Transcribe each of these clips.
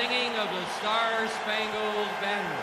singing of the Star-Spangled Banner.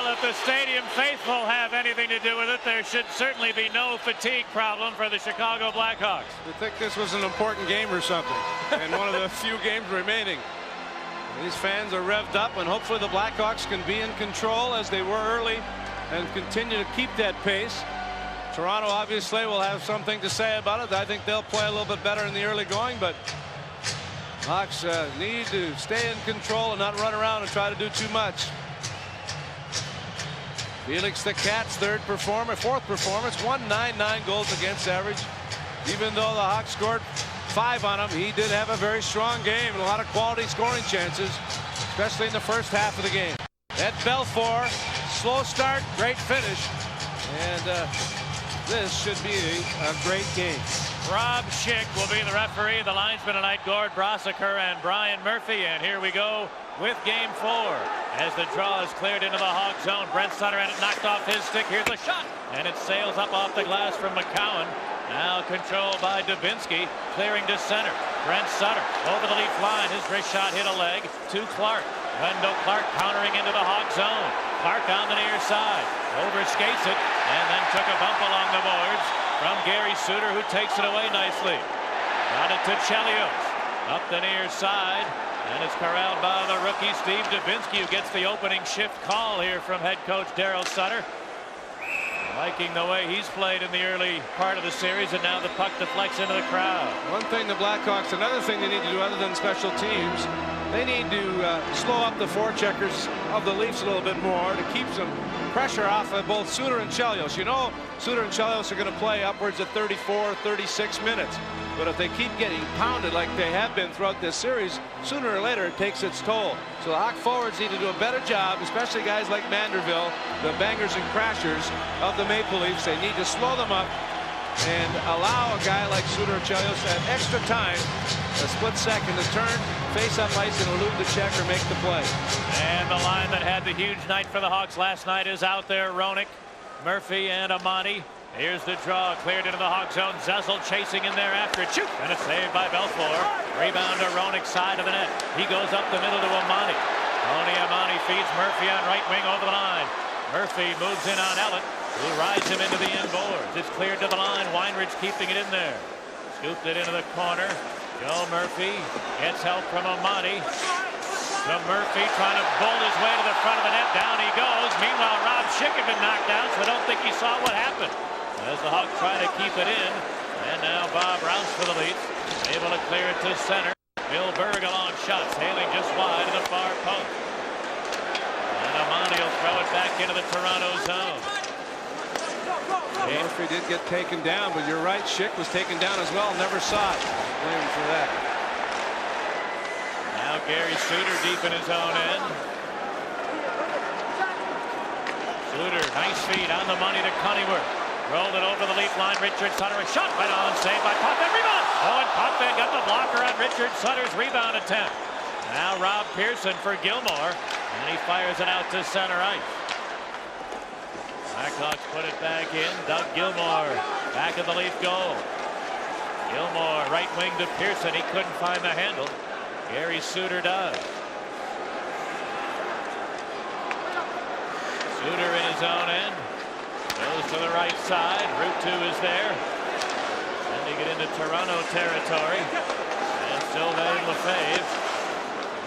If the stadium faithful have anything to do with it, there should certainly be no fatigue problem for the Chicago Blackhawks. You think this was an important game or something, and one of the few games remaining. These fans are revved up, and hopefully the Blackhawks can be in control as they were early and continue to keep that pace. Toronto obviously will have something to say about it. I think they'll play a little bit better in the early going, but Hawks need to stay in control and not run around and try to do too much. Felix the Cat's fourth performance, 1.99 goals against average. Even though the Hawks scored 5 on him, he did have a very strong game and a lot of quality scoring chances, especially in the first half of the game. At Belfour, slow start, great finish, and this should be a great game. Rob Schick will be the referee. The linesmen tonight, Gord Brasseker and Brian Murphy. And here we go with game 4 as the draw is cleared into the Hawk zone. Brent Sutter had it knocked off his stick. Here's the shot, and it sails up off the glass from McCowan. Now controlled by Dubinsky, clearing to center. Brent Sutter over the leaf line. His wrist shot hit a leg to Clark. Wendell Clark countering into the Hawk zone. Clark on the near side, overskates it, and then took a bump along the boards from Gary Suter, who takes it away nicely. Got it to Chelios up the near side, and it's corralled by the rookie Steve Dubinsky, who gets the opening shift call here from head coach Daryl Sutter. Liking the way he's played in the early part of the series, and now the puck deflects into the crowd. One thing the Blackhawks, another thing they need to do other than special teams, they need to slow up the forecheckers of the Leafs a little bit more to keep some pressure off of both Suter and Chelios. You know, Suter and Chelios are going to play upwards of 34, 36 minutes. But if they keep getting pounded like they have been throughout this series, sooner or later it takes its toll. So the Hawk forwards need to do a better job, especially guys like Manderville, the bangers and crashers of the Maple Leafs. They need to slow them up and allow a guy like Suter or Chelios to have extra time, a split second to turn, face up ice, and elude the check or make the play. And the line that had the huge night for the Hawks last night is out there. Roenick, Murphy, and Amani. Here's the draw, cleared into the Hawk zone. Zezel chasing in there after it. Shoot! And it's saved by Belfour. Rebound to Roenick, side of the net. He goes up the middle to Amani. Tony Amani feeds Murphy on right wing over the line. Murphy moves in on Ellett, who rides him into the end boards. It's cleared to the line. Weinrich keeping it in there. Scooped it into the corner. Joe Murphy gets help from Amani. So Murphy trying to bolt his way to the front of the net. Down he goes. Meanwhile, Rob Schick had been knocked down, so I don't think he saw what happened as the Hawks try to keep it in. And now Bob Rouse for the Leafs, able to clear it to center. Bill Berg a long shot, sailing just wide of the far post. And Amani will throw it back into the Toronto zone. Murphy did get taken down, but you're right, Schick was taken down as well. Never saw it. Blame him for that. Gary Suter deep in his own end. Suter, nice feed on the money to Cunningworth. Rolled it over the leaf line. Richard Sutter, a shot right on, saved by Potvin. Rebound! Oh, and Potvin got the blocker on Richard Sutter's rebound attempt. Now Rob Pearson for Gilmore, and he fires it out to center ice. Blackhawks put it back in. Doug Gilmore back of the Leaf goal. Gilmore right wing to Pearson. He couldn't find the handle. Gary Suter does. Suter in his own end. Goes to the right side. Route 2 is there. Sending it into Toronto territory. And Sylvain Lefebvre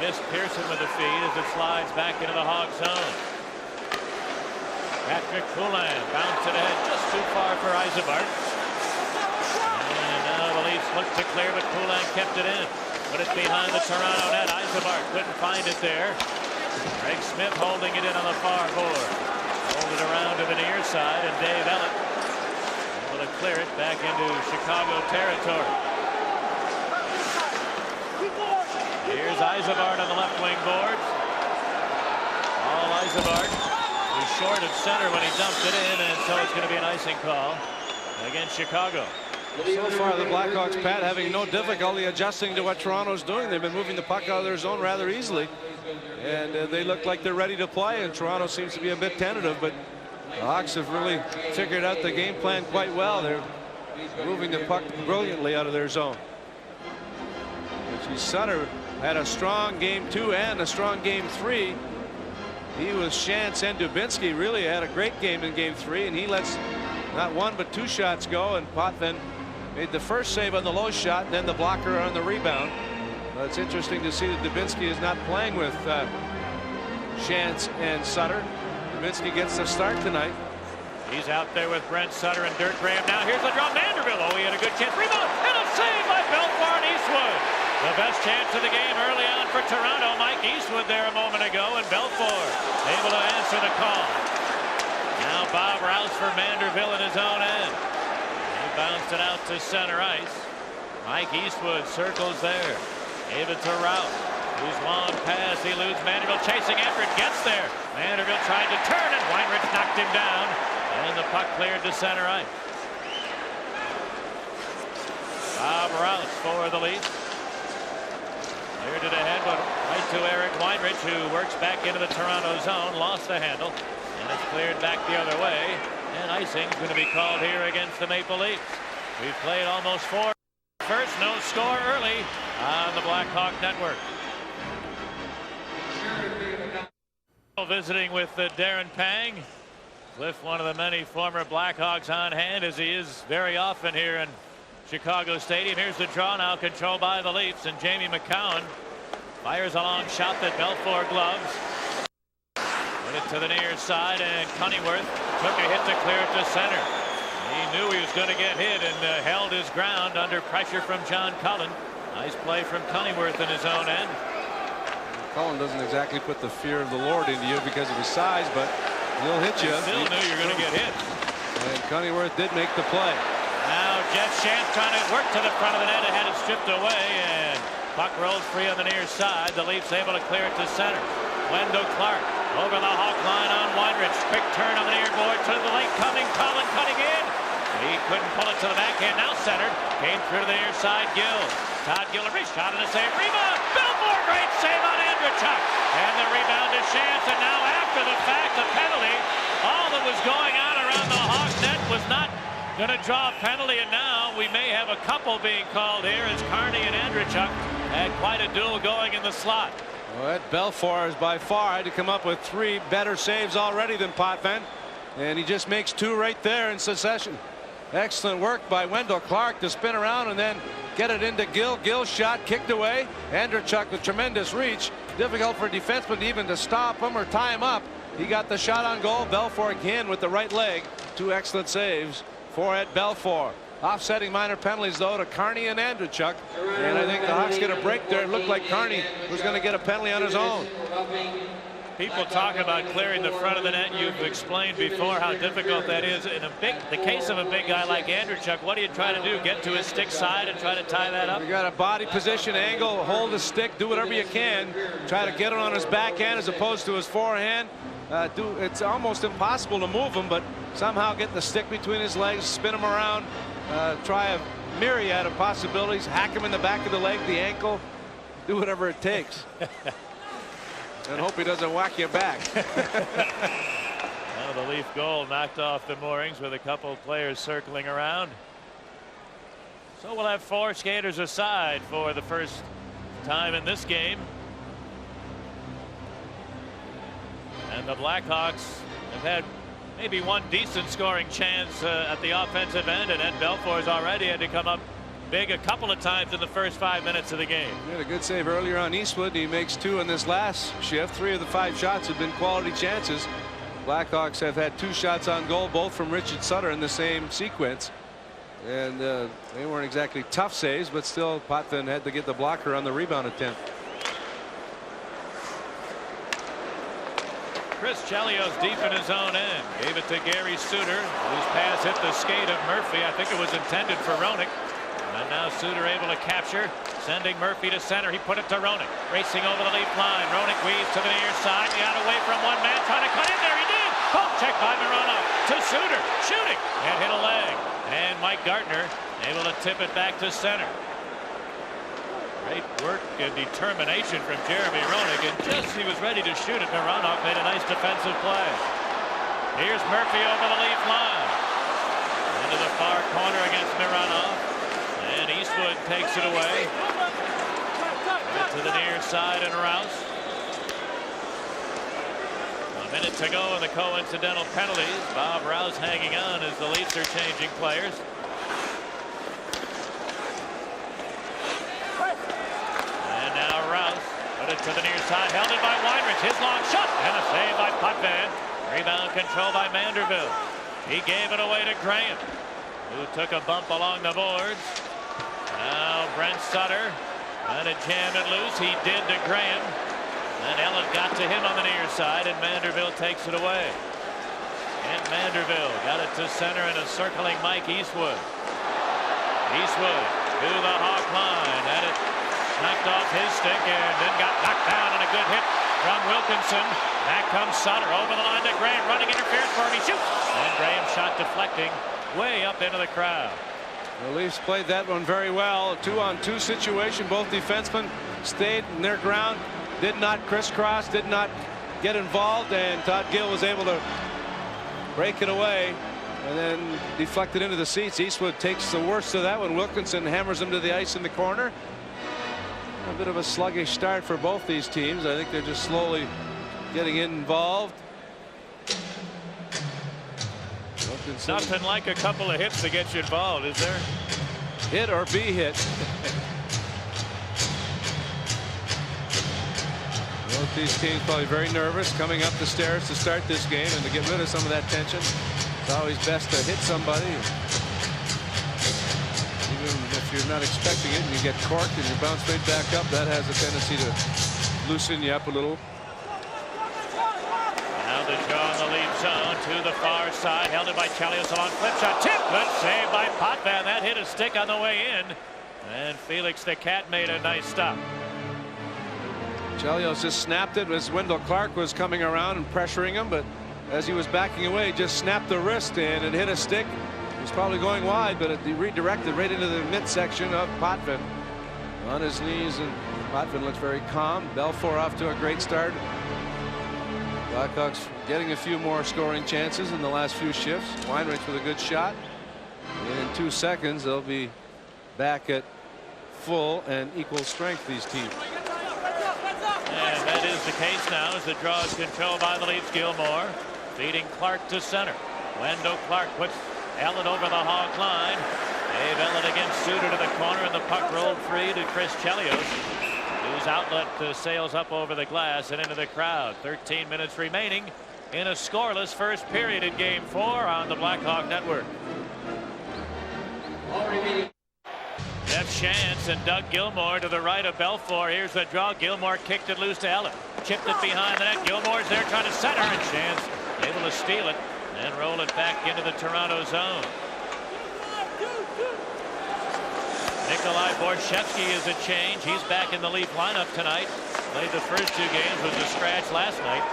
missed Pearson with the feed as it slides back into the Hog zone. Patrick Poulin bounced it ahead just too far for Yzerberg. And now the Leafs look to clear, but Poulin kept it in. Put it behind the Toronto net. Yzerberg couldn't find it there. Craig Smith holding it in on the far board. Hold it around to the near side, and Dave Ellett able to clear it back into Chicago territory. Here's Yzerberg on the left wing boards. All Yzerberg was short of center when he dumped it in, and so it's going to be an icing call against Chicago. So far, the Blackhawks, Pat, having no difficulty adjusting to what Toronto's doing. They've been moving the puck out of their zone rather easily, and they look like they're ready to play, and Toronto seems to be a bit tentative, but the Hawks have really figured out the game plan quite well. They're moving the puck brilliantly out of their zone. Sutter had a strong game 2 and a strong game 3. He was Shantz and Dubinsky really had a great game in game 3, and he lets not one but 2 shots go, and Potvin made the first save on the low shot, and then the blocker on the rebound. It's interesting to see that Dubinsky is not playing with Shantz and Sutter. Dubinsky gets the start tonight. He's out there with Brent Sutter and Dirk Graham. Now here's the draw. Vanderbilt. Oh, he had a good chance. Rebound and a save by Belfour and Eastwood. The best chance of the game early on for Toronto. Mike Eastwood there a moment ago, and Belfour able to answer the call. Now Bob Rouse for Vanderbilt in his own end. He bounced it out to center ice. Mike Eastwood circles there. Gave it to Rouse. Who's long pass. He eludes Vanderbilt. Chasing after it. Gets there. Vanderbilt tried to turn, and Weinrich knocked him down. And the puck cleared to center ice. Bob Rouse for the Leafs. Cleared it ahead, but right to Eric Weinrich, who works back into the Toronto zone. Lost the handle. And it's cleared back the other way. And icing's going to be called here against the Maple Leafs. We've played almost 4 first. No score early on the Blackhawk Network. Visiting with Darren Pang. Cliff, one of the many former Blackhawks on hand, as he is very often here in Chicago Stadium. Here's the draw now, controlled by the Leafs, and Jamie McCowan fires a long shot that Belfour gloves. Put it to the near side, and Cunningworth took a hit to clear it to center. He knew he was going to get hit and held his ground under pressure from John Cullen. Nice play from Cunningworth in his own end. Cullen doesn't exactly put the fear of the Lord into you because of his size, but he'll hit you. Still knew you're going to get hit. And Cunningworth did make the play. Now Jeff Shantz trying to work to the front of the net and had it stripped away, and puck rolls free on the near side. The Leafs able to clear it to center. Wendell Clark over the Hawk line on Weinrich. Quick turn on the near board to the late coming Cullen cutting in. He couldn't pull it to the backhand. Now centered. Came through to the near side. Gill. Todd Gillibrand shot and a save. Rebound. Belfour, great save on Andreychuk. And the rebound to Shantz. And now after the fact, the penalty. All that was going on around the Hawk net was not going to draw a penalty. And now we may have a couple being called here as Carney and Andreychuk had quite a duel going in the slot. Well, Ed Belfour is by far had to come up with 3 better saves already than Potvin, and he just makes 2 right there in succession. Excellent work by Wendell Clark to spin around and then get it into Gill. Gill shot kicked away. Andreychuk with tremendous reach. Difficult for a defenseman even to stop him or tie him up. He got the shot on goal. Belfour again with the right leg. 2 excellent saves for Ed Belfour. Offsetting minor penalties though to Carney and Andreychuk, and I think the Hawks get a break there. It looked like Carney was going to get a penalty on his own. people talk about clearing the front of the net. You've explained before how difficult that is. In the case of a big guy like Andreychuk, what do you try to do? Get to his stick side and try to tie that up? You got a body position angle, hold the stick, do whatever you can. Try to get it on his backhand as opposed to his forehand. It's almost impossible to move him, but somehow get the stick between his legs, spin him around, try a myriad of possibilities, hack him in the back of the leg, the ankle, do whatever it takes. And hope he doesn't whack you back. Well, the Leaf goal knocked off the moorings with a couple players circling around. So we'll have 4 skaters aside for the first time in this game. And the Blackhawks have had maybe one decent scoring chance at the offensive end, and Ed Belfour's already had to come up big a couple of times in the first 5 minutes of the game. He had a good save earlier on Eastwood. He makes 2 in this last shift. 3 of the 5 shots have been quality chances. Blackhawks have had 2 shots on goal, both from Richard Sutter in the same sequence. And they weren't exactly tough saves, but still Potvin had to get the blocker on the rebound attempt. Chris Chelios deep in his own end. Gave it to Gary Suter, whose pass hit the skate of Murphy. I think it was intended for Roenick. And now Suter able to capture, sending Murphy to center. He put it to Roenick, racing over the Leaf line. Roenick weaves to the near side. He got away from one man, trying to cut in there. He did. Oh, check by Mironov to Suter, shooting and hit a leg. And Mike Gartner able to tip it back to center. Great work and determination from Jeremy Roenick, and just as he was ready to shoot it, Mironov made a nice defensive play. Here's Murphy over the Leaf line. Into the far corner against Mironov. And Eastwood takes it away. Right to the near side and Rouse. A minute to go in the coincidental penalties. Bob Rouse hanging on as the Leafs are changing players. And now Rouse put it to the near side, held it by Weinrich. His long shot and a save by Potvin. Rebound control by Manderville. He gave it away to Graham, who took a bump along the boards. Now Brent Sutter trying to jam it loose. He did to Graham. And Ellen got to him on the near side, and Manderville takes it away. And Manderville got it to center and a circling Mike Eastwood. Eastwood to the Hawk line. And it knocked off his stick and then got knocked down on a good hit from Wilkinson. Back comes Sutter over the line to Graham. Running interference for him. He shoots. And Graham shot deflecting way up into the crowd. The Leafs played that one very well. A 2-on-2 situation. Both defensemen stayed in their ground, did not crisscross, did not get involved, and Todd Gill was able to break it away and then deflect it into the seats. Eastwood takes the worst of that when Wilkinson hammers him to the ice in the corner. A bit of a sluggish start for both these teams. I think they're just slowly getting involved. Nothing like a couple of hits to get you involved, is there? Hit or be hit. Both these teams probably very nervous coming up the stairs to start this game, and to get rid of some of that tension, it's always best to hit somebody. Even if you're not expecting it and you get corked and you bounce right back up, that has a tendency to loosen you up a little. Now the draw in the lead zone to the far side, held it by Chelios, a long flip shot, tip, good save by Potvin. That hit a stick on the way in, and Felix the Cat made a nice stop. Chelios just snapped it as Wendell Clark was coming around and pressuring him, but as he was backing away, just snapped the wrist and it hit a stick. It was probably going wide, but it redirected right into the midsection of Potvin. On his knees, and Potvin looks very calm. Belfour off to a great start. Blackhawks getting a few more scoring chances in the last few shifts. Weinrich with a good shot. And in 2 seconds, they'll be back at full and equal strength, these teams. And that is the case now as the draw is controlled by the Leafs. Gilmore feeding Clark to center. Wendell Clark puts Ellen over the Hawk line. Dave Ellen against Suter to the corner, and the puck rolled free to Chris Chelios, whose outlet sails up over the glass and into the crowd. 13 minutes remaining in a scoreless first period in Game 4 on the Blackhawk Network. Jeff chance, and Doug Gilmour to the right of Belfour. Here's the draw. Gilmour kicked it loose to Ellett. Chipped it behind the net. Gilmour's there trying to center, and Chance able to steal it and roll it back into the Toronto zone. Nikolai Borshevsky is a change. He's back in the Leaf lineup tonight. Played the first 2 games, was a scratch last night.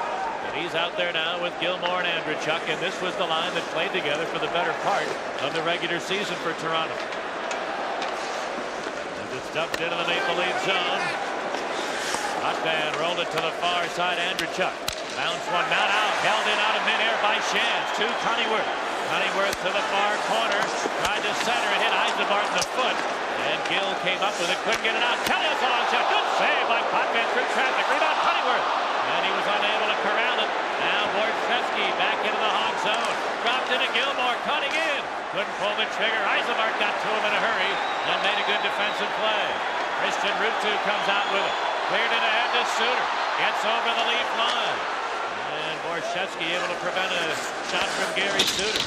But he's out there now with Gilmour and Andreychuk, and this was the line that played together for the better part of the regular season for Toronto. As it's dumped into the Maple Leaf zone. Potvin rolled it to the far side. Andreychuk bounced one, not out, held in out of midair by Chance to Cunningworth. Cunningworth to the far corner, tried to center it, hit Eisenbart in the foot. And Gill came up with it, couldn't get it out. Chelios a long shot, good save by Potvin through traffic. Rebound Cunningworth, and he was unable to corral it. Now Borshevsky back into the Hawk zone, dropped into Gilmour, cutting in, couldn't pull the trigger. Eisenbart got to him in a hurry and made a good defensive play. Christian Ruutu comes out with it, cleared it ahead to Suter, gets over the Leaf line, and Borshevsky able to prevent a shot from Gary Suter.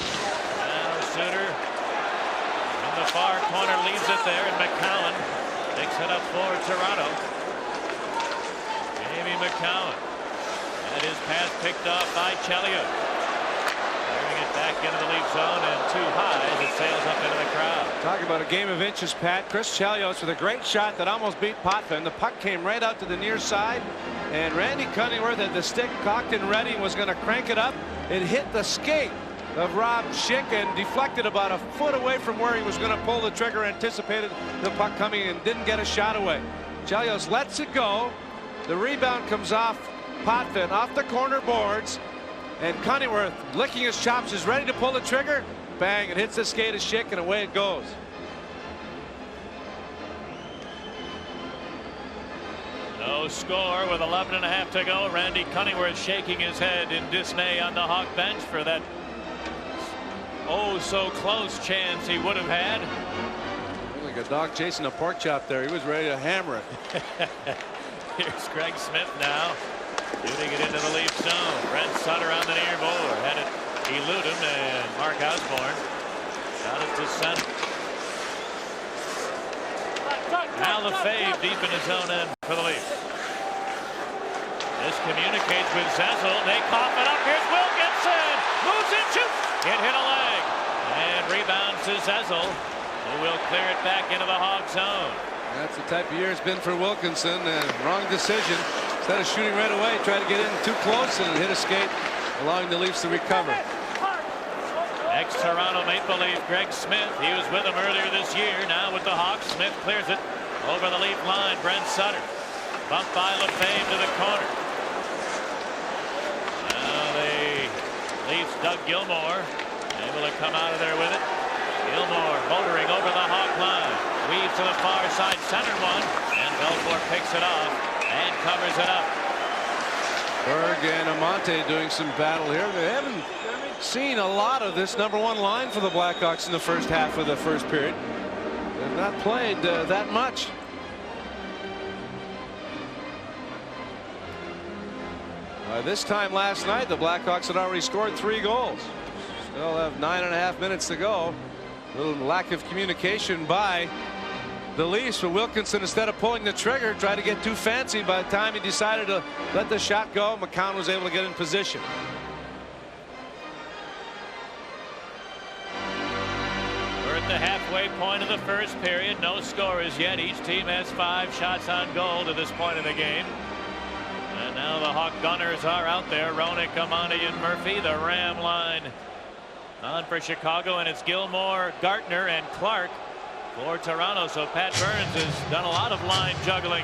Now Suter in the far corner leaves it there, and McCowan picks it up for Toronto. Jamie McCowan had his pass picked off by Chelios. Bringing it back into the Leaf zone, and too high as it sails up into the crowd. Talk about a game of inches, Pat. Chris Chelios with a great shot that almost beat Potvin. The puck came right out to the near side, and Randy Cunningworth had the stick cocked and ready and was going to crank it up. It hit the skate of Rob Schick and deflected about a foot away from where he was going to pull the trigger. Anticipated the puck coming and didn't get a shot away. Chelios lets it go. The rebound comes off Potvin, off the corner boards, and Cunningworth, licking his chops, is ready to pull the trigger. Bang, it hits the skate of Schick, and away it goes. No score with 11.5 to go. Randy Cunningworth shaking his head in dismay on the Hawk bench for that oh so close chance he would have had. Like a dog chasing a pork chop there. He was ready to hammer it. Here's Greg Smith now, shooting it into the Leaf zone. Brent Sutter on the near board, had it elude him, and Mark Osborne got it to center. Now Lefebvre deep in his own end for the Leafs. This communicates with Zezel. They cough it up. Here's Wilkinson. Moves in, shoots. It hit a leg. And rebounds to Zezel, who will clear it back into the Hawk zone. That's the type of year it's been for Wilkinson. Wrong decision. Instead of shooting right away, tried to get in too close and hit a skate, allowing the Leafs to recover. Ex-Toronto Maple Leaf Greg Smith. He was with them earlier this year. Now with the Hawks, Smith clears it over the Leaf line. Brent Sutter bumped by Lefebvre to the corner. Now the Leafs, Doug Gilmour, able to come out of there with it. Gilmour motoring over the Hawk line. Weaves to the far side, center one, and Belfour picks it off and covers it up. Berg and Amante doing some battle here. They haven't seen a lot of this #1 line for the Blackhawks in the first half of the first period. They've not played that much. By this time last night, the Blackhawks had already scored 3 goals. Still have 9.5 minutes to go. A little lack of communication by the Leafs, but Wilkinson, instead of pulling the trigger, tried to get too fancy. By the time he decided to let the shot go, McCown was able to get in position. We're at the halfway point of the first period. No scorers yet. Each team has 5 shots on goal to this point of the game. And now the Hawk Gunners are out there. Roenick, Amante, and Murphy. The Ram line on for Chicago, and it's Gilmour, Gartner, and Clark for Toronto. So Pat Burns has done a lot of line juggling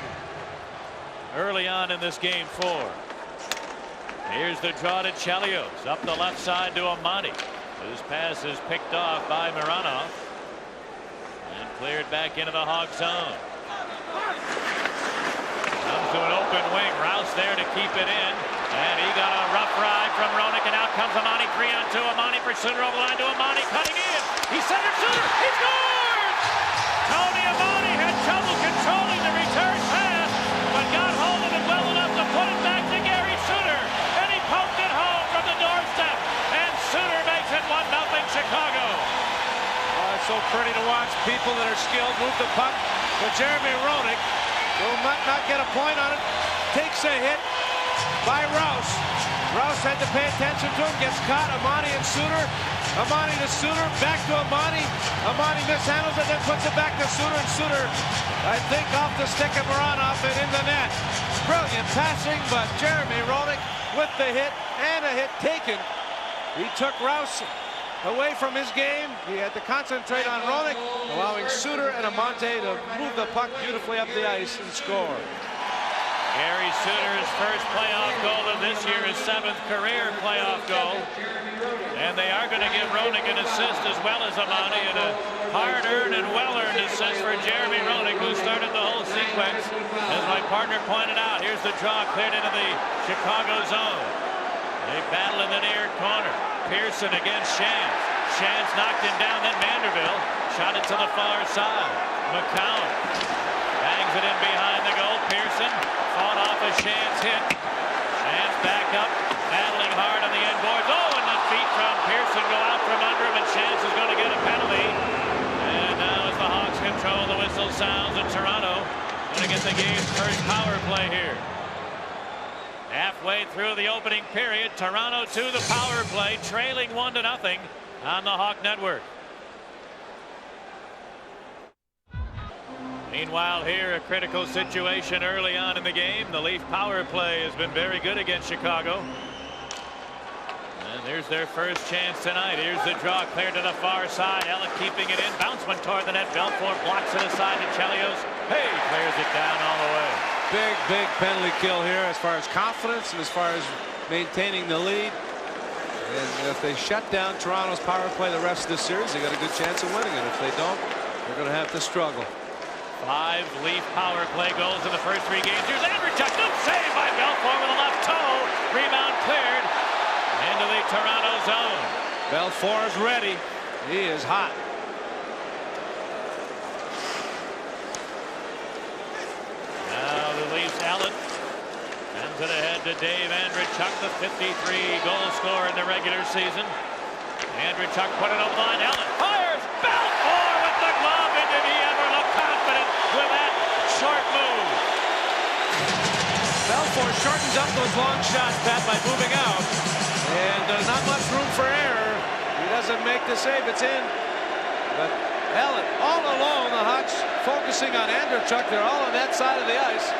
early on in this game 4. Here's the draw to Chelios. Up the left side to Amante, whose pass is picked off by Mironov and cleared back into the Hawk zone. Comes to an open wing. Rouse there to keep it in. And he got a rough ride from Roenick, and out comes Amante. 3-on-2. Amante for Suter over the line to Amante. Cutting in. He centered Suter. He scores! Tony Amante had trouble controlling the return pass, but got hold of it well enough to put it back to Gary Suter. And he poked it home from the doorstep. And Suter makes it 1-0 Chicago. Oh, it's so pretty to watch. People that are skilled move the puck But Jeremy Roenick will not get a point on it. Takes a hit by Rouse. Rouse had to pay attention to him. Gets caught. Amani and Suter. Amani to Suter. Back to Amani. Amani mishandles it, then puts it back to Suter. And Suter, I think, off the stick of Mironov and in the net. Brilliant passing, but Jeremy Roenick with the hit and a hit taken. He took Rouse away from his game. He had to concentrate on Roenick, allowing Suter and Amante to move the puck beautifully up the ice and score. Gary Suter's first playoff goal of this year, his 7th career playoff goal. And they are going to give Roenick an assist as well as Amani, and a hard-earned and well-earned assist for Jeremy Roenick, who started the whole sequence. As my partner pointed out, here's the draw cleared into the Chicago zone. They battle in the near corner. Pearson against Shantz. Shantz knocked him down, then Manderville shot it to the far side. McCown bangs it in behind the goal. Pearson fought off a Shantz hit. Shantz back up, battling hard on the end boards. Oh, and the feet from Pearson go out from under him, and Shantz is going to get a penalty. And now as the Hawks control, the whistle sounds, and Toronto going to get the game's first power play here. Halfway through the opening period, Toronto to the power play, trailing 1-0 on the Hawk Network. Meanwhile, here a critical situation early on in the game. The Leaf power play has been very good against Chicago. And there's their first chance tonight. Here's the draw, cleared to the far side. Ellett keeping it in. Bounce one toward the net. Belfour blocks it aside to Chelios. Hey, clears it down all the way. Big penalty kill here as far as confidence and as far as maintaining the lead. And if they shut down Toronto's power play the rest of the series, they got a good chance of winning it. If they don't, they're going to have to struggle. 5 Leaf power play goals in the first 3 games. Here's Andreychuk. Good save by Belfour with a left toe. Rebound cleared into the Toronto zone. Belfour is ready. He is hot. Now the Leafs, Ellett sends it ahead to Dave Andreychuk, the 53-goal scorer in the regular season. Andreychuk put it over the line. Ellett fires. Belfour with the glove. And did he ever look confident with that short move? Belfour shortens up those long shots, Pat, by moving out. And there's not much room for error. He doesn't make the save. It's in. But Ellett all alone. The Hawks focusing on Andreychuk. They're all on that side of the ice.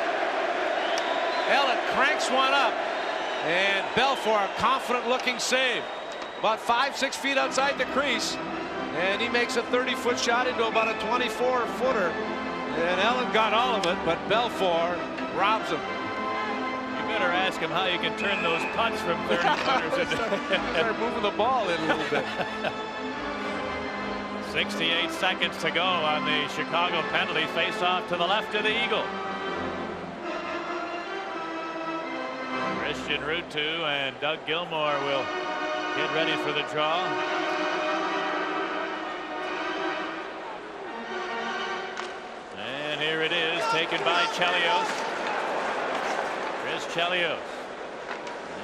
Ellett cranks one up. And Belfour, a confident-looking save. About 5-6 feet outside the crease. And he makes a 30-foot shot into about a 24-footer. And Ellett got all of it, but Belfour robs him. You better ask him how you can turn those putts from 30 footers. Start moving the ball in a little bit. 68 seconds to go on the Chicago penalty. Face off to the left of the Eagle. Christian Ruutu and Doug Gilmour will get ready for the draw. And here it is, taken by Chelios. Chris Chelios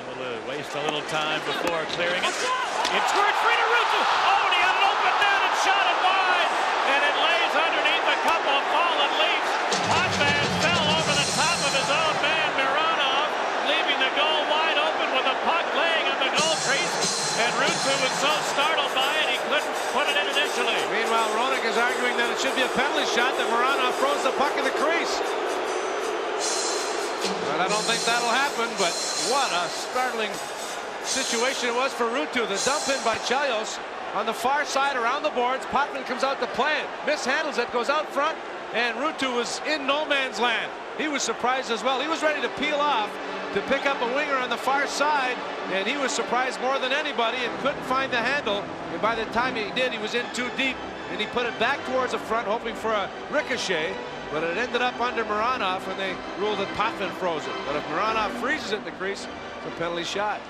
able to waste a little time before clearing it. It's squirts free to Ruutu. Oh, and he had it open down and shot it wide. And it lays underneath a couple of fallen Leafs. Potvin fell over the top of his own man, Mironov, leaving the goal wide open with a puck laying on the goal crease. And Ruutu was so startled by it, he couldn't put it in initially. Meanwhile, Roenick is arguing that it should be a penalty shot, that Mironov froze the puck in the crease. But I don't think that'll happen, but what a startling situation it was for Ruutu. The dump in by Chelios on the far side around the boards. Potvin comes out to play it, mishandles it, goes out front, and Ruutu was in no man's land. He was surprised as well. He was ready to peel off to pick up a winger on the far side, and he was surprised more than anybody and couldn't find the handle. And by the time he did, he was in too deep, and he put it back towards the front, hoping for a ricochet. But it ended up under Mironov, and they ruled that Potvin froze it. But if Mironov freezes it in the crease, it's a penalty shot.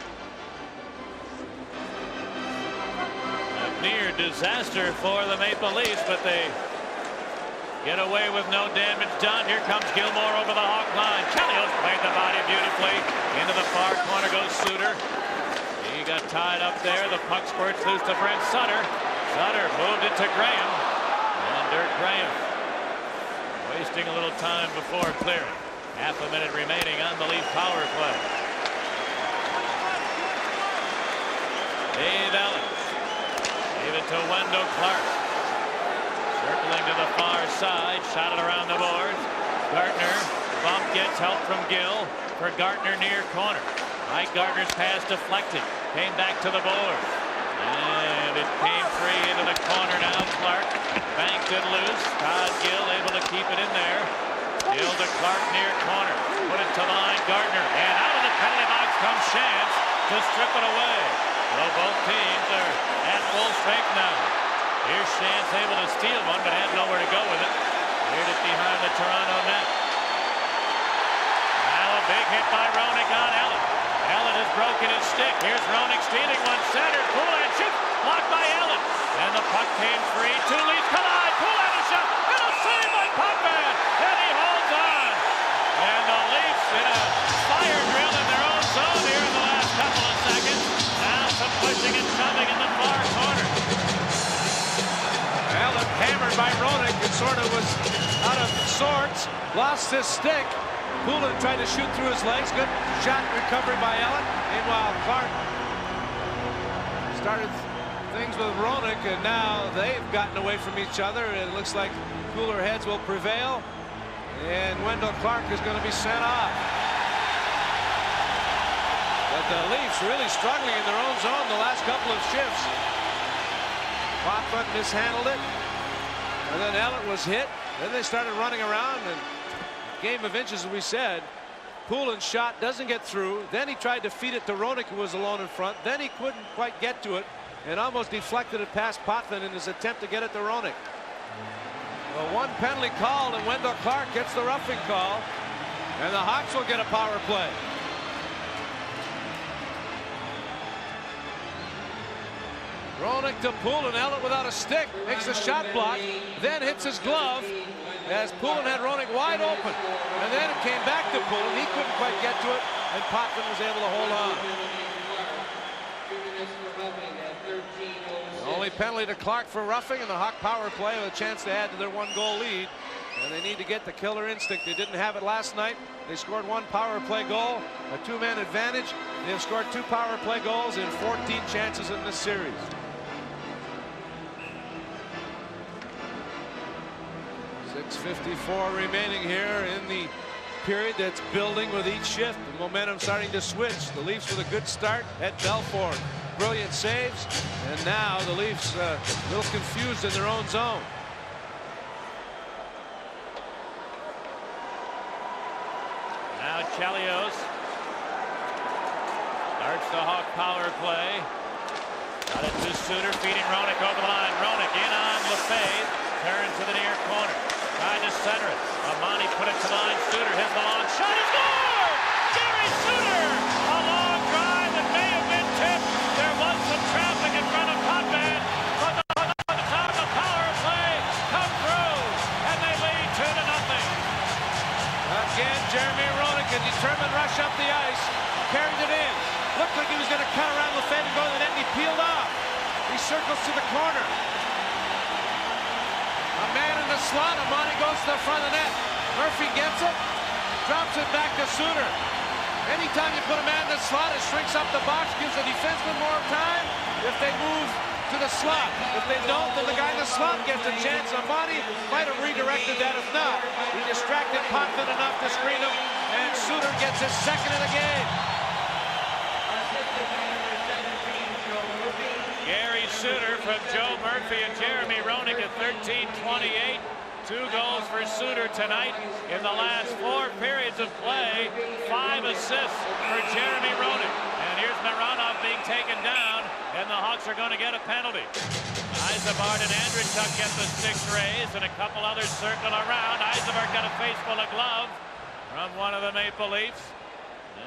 A near disaster for the Maple Leafs, but they get away with no damage done. Here comes Gilmour over the Hawk line. Chelios played the body beautifully. Into the far corner goes Suter. He got tied up there. The puck squirts loose to Brent Sutter. Sutter moved it to Graham. And Dirk Graham wasting a little time before clearing. Half a minute remaining on the Leaf power play. Dave Ellis gave it to Wendell Clark. Circling to the far side, shot it around the boards. Gartner, bump, gets help from Gill for Gartner near corner. Mike Gartner's pass deflected, came back to the boards. And it came free into the corner now. Clark banked it loose. Todd Gill able to keep it in there. Gill to Clark near corner. Put it to line. Gartner. And out of the penalty box comes Chance to strip it away. So both teams are at full strength now. Here's Chance able to steal one, but had nowhere to go with it. Cleared it behind the Toronto net. Now a big hit by Roenick on Ellen. Ellen has broken his stick. Here's Roenick stealing one center. Poulin shoots. Blocked by Ellen. And the puck came free. Two leads collide. Poulin a shot. And a save by Potvin. And he holds on. And the Leafs in a fire drill in their own zone here in the last couple of seconds. Now some pushing and shoving in the far corner. Ellen hammered by Roenick. It sort of was out of sorts. Lost his stick. Poulin tried to shoot through his legs. Good shot recovery by Ellen. Meanwhile, Clark started things with Roenick, and now they've gotten away from each other. It looks like cooler heads will prevail, and Wendell Clark is going to be sent off. But the Leafs really struggling in their own zone the last couple of shifts. Potvin mishandled it, and then Ellen was hit. Then they started running around, and game of inches, as we said. Poulin's shot doesn't get through. Then he tried to feed it to Roenick, who was alone in front. Then he couldn't quite get to it and almost deflected it past Potvin in his attempt to get it to Roenick. Well, one penalty called, and Wendell Clark gets the roughing call, and the Hawks will get a power play. Roenick to Poulin. Ellen without a stick makes a shot block, then hits his glove as Poulin had Roenick wide open, and then it came back to Poulin. He couldn't quite get to it, and Potvin was able to hold on. The only penalty to Clark for roughing, and the Hawk power play with a chance to add to their one-goal lead. And they need to get the killer instinct. They didn't have it last night. They scored one power play goal, a two-man advantage. They have scored 2 power play goals in 14 chances in this series. .54 remaining here in the period that's building with each shift. The momentum starting to switch. The Leafs with a good start at Belfort. Brilliant saves, and now the Leafs a little confused in their own zone. Now Chelios starts the Hawk power play. Got it to Suter, feeding Roenick over the line. Roenick in on Lefebvre, turns to the near corner. Tried to center it. Amani put it to the line. Suter hits the long shot. He scored! Jerry Suter! A long drive that may have been tipped. There was some traffic in front of Potvin, but the top of the power play come through, and they lead 2-0. Again, Jeremy Roenick, a determined rush up the ice. Carried it in. Looked like he was going to cut around Lefebvre and go to the net, and he peeled off. He circles to the corner. A man in the slot. Amani goes to the front of the net. Murphy gets it, drops it back to Suter. Anytime you put a man in the slot, it shrinks up the box, gives the defenseman more time if they move to the slot. If they don't, then the guy in the slot gets a chance. Amani might have redirected that. If not, he distracted Potvin enough to screen him, and Suter gets his second of the game. Gary Suter from Joe Murphy and Jeremy Roenick at 13:28. 2 goals for Suter tonight in the last 4 periods of play. 5 assists for Jeremy Roenick. And here's Mironov being taken down, and the Hawks are going to get a penalty. Yzerman and Andreychuk get the sticks raised, and a couple others circle around. Yzerman got a face full of glove from one of the Maple Leafs,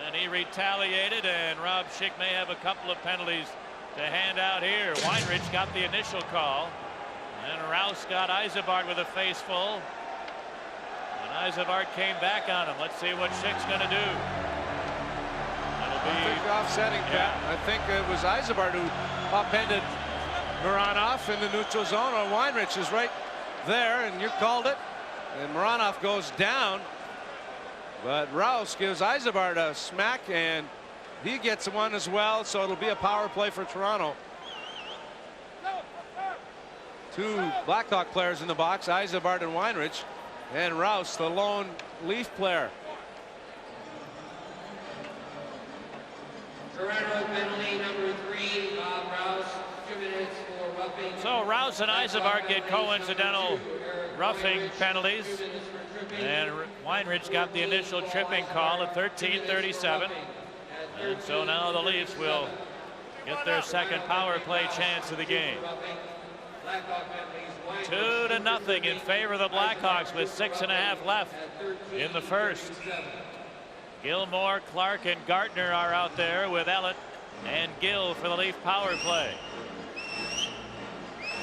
and he retaliated, and Rob Schick may have a couple of penalties to hand out here. Weinrich got the initial call, and Rouse got Yzerman with a face full, and Yzerman came back on him. Let's see what Schick's going to do. That'll be I think offsetting, Pat. I think it was Yzerman who upended Mironov in the neutral zone, or Weinrich is right there, and you called it. And Mironov goes down, but Rouse gives Yzerbar a smack, and he gets one as well, so it'll be a power play for Toronto. Two Blackhawk players in the box, Yzerbar and Weinrich, and Rouse, the lone Leaf player. Toronto penalty number 3, Rouse, 2 minutes for roughing. So Rouse and Yzerbar get coincidental roughing penalties, and Weinrich got the initial tripping call at 13:37, and so now the Leafs will get their second power play chance of the game. 2-0 in favor of the Blackhawks with 6.5 left in the first. Gilmour, Clark, and Gardner are out there with Ellett and Gill for the Leaf power play.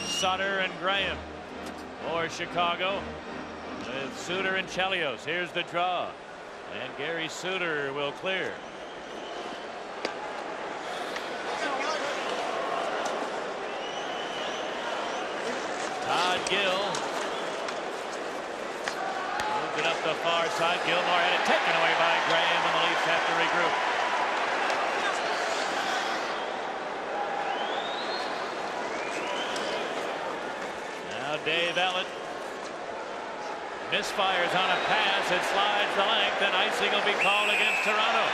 Sutter and Graham for Chicago with Suter and Chelios. Here's the draw, and Gary Suter will clear. Todd Gill moved it up the far side. Gilmour had it taken away by Graham, and the Leafs have to regroup. Now Dave Ellett misfires on a pass. It slides the length, and icing will be called against Toronto.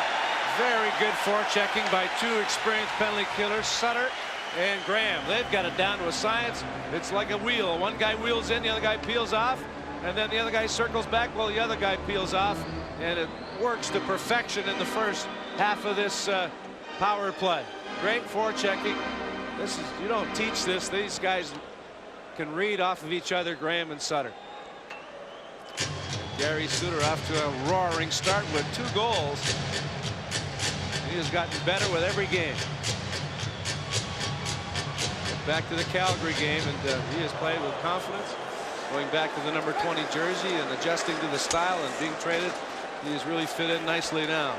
Very good forechecking by two experienced penalty killers, Sutter and Graham. They've got it down to a science. It's like a wheel. One guy wheels in, the other guy peels off, and then the other guy circles back while the other guy peels off, and it works to perfection in the first half of this power play. Great forechecking. This is, you don't teach this. These guys can read off of each other, Graham and Sutter. Gary Suter off to a roaring start with 2 goals. He has gotten better with every game. Back to the Calgary game, and he has played with confidence, going back to the number 20 jersey and adjusting to the style and being traded. He has really fit in nicely now.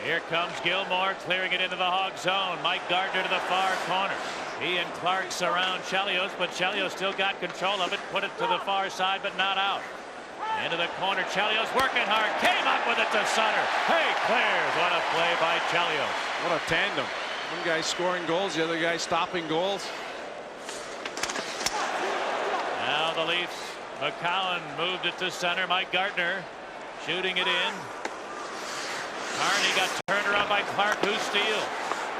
Here comes Gilmour, clearing it into the Hog zone. Mike Gardner to the far corner. He and Clark surround Chelios, but Chelios still got control of it. Put it to the far side, but not out. Into the corner, Chelios working hard, came up with it to Sutter. Hey, clears. What a play by Chelios. What a tandem. One guy scoring goals, the other guy stopping goals. Now the Leafs. McCowan moved it to center. Mike Gardner shooting it in. Carney got turned around by Clark, who steals.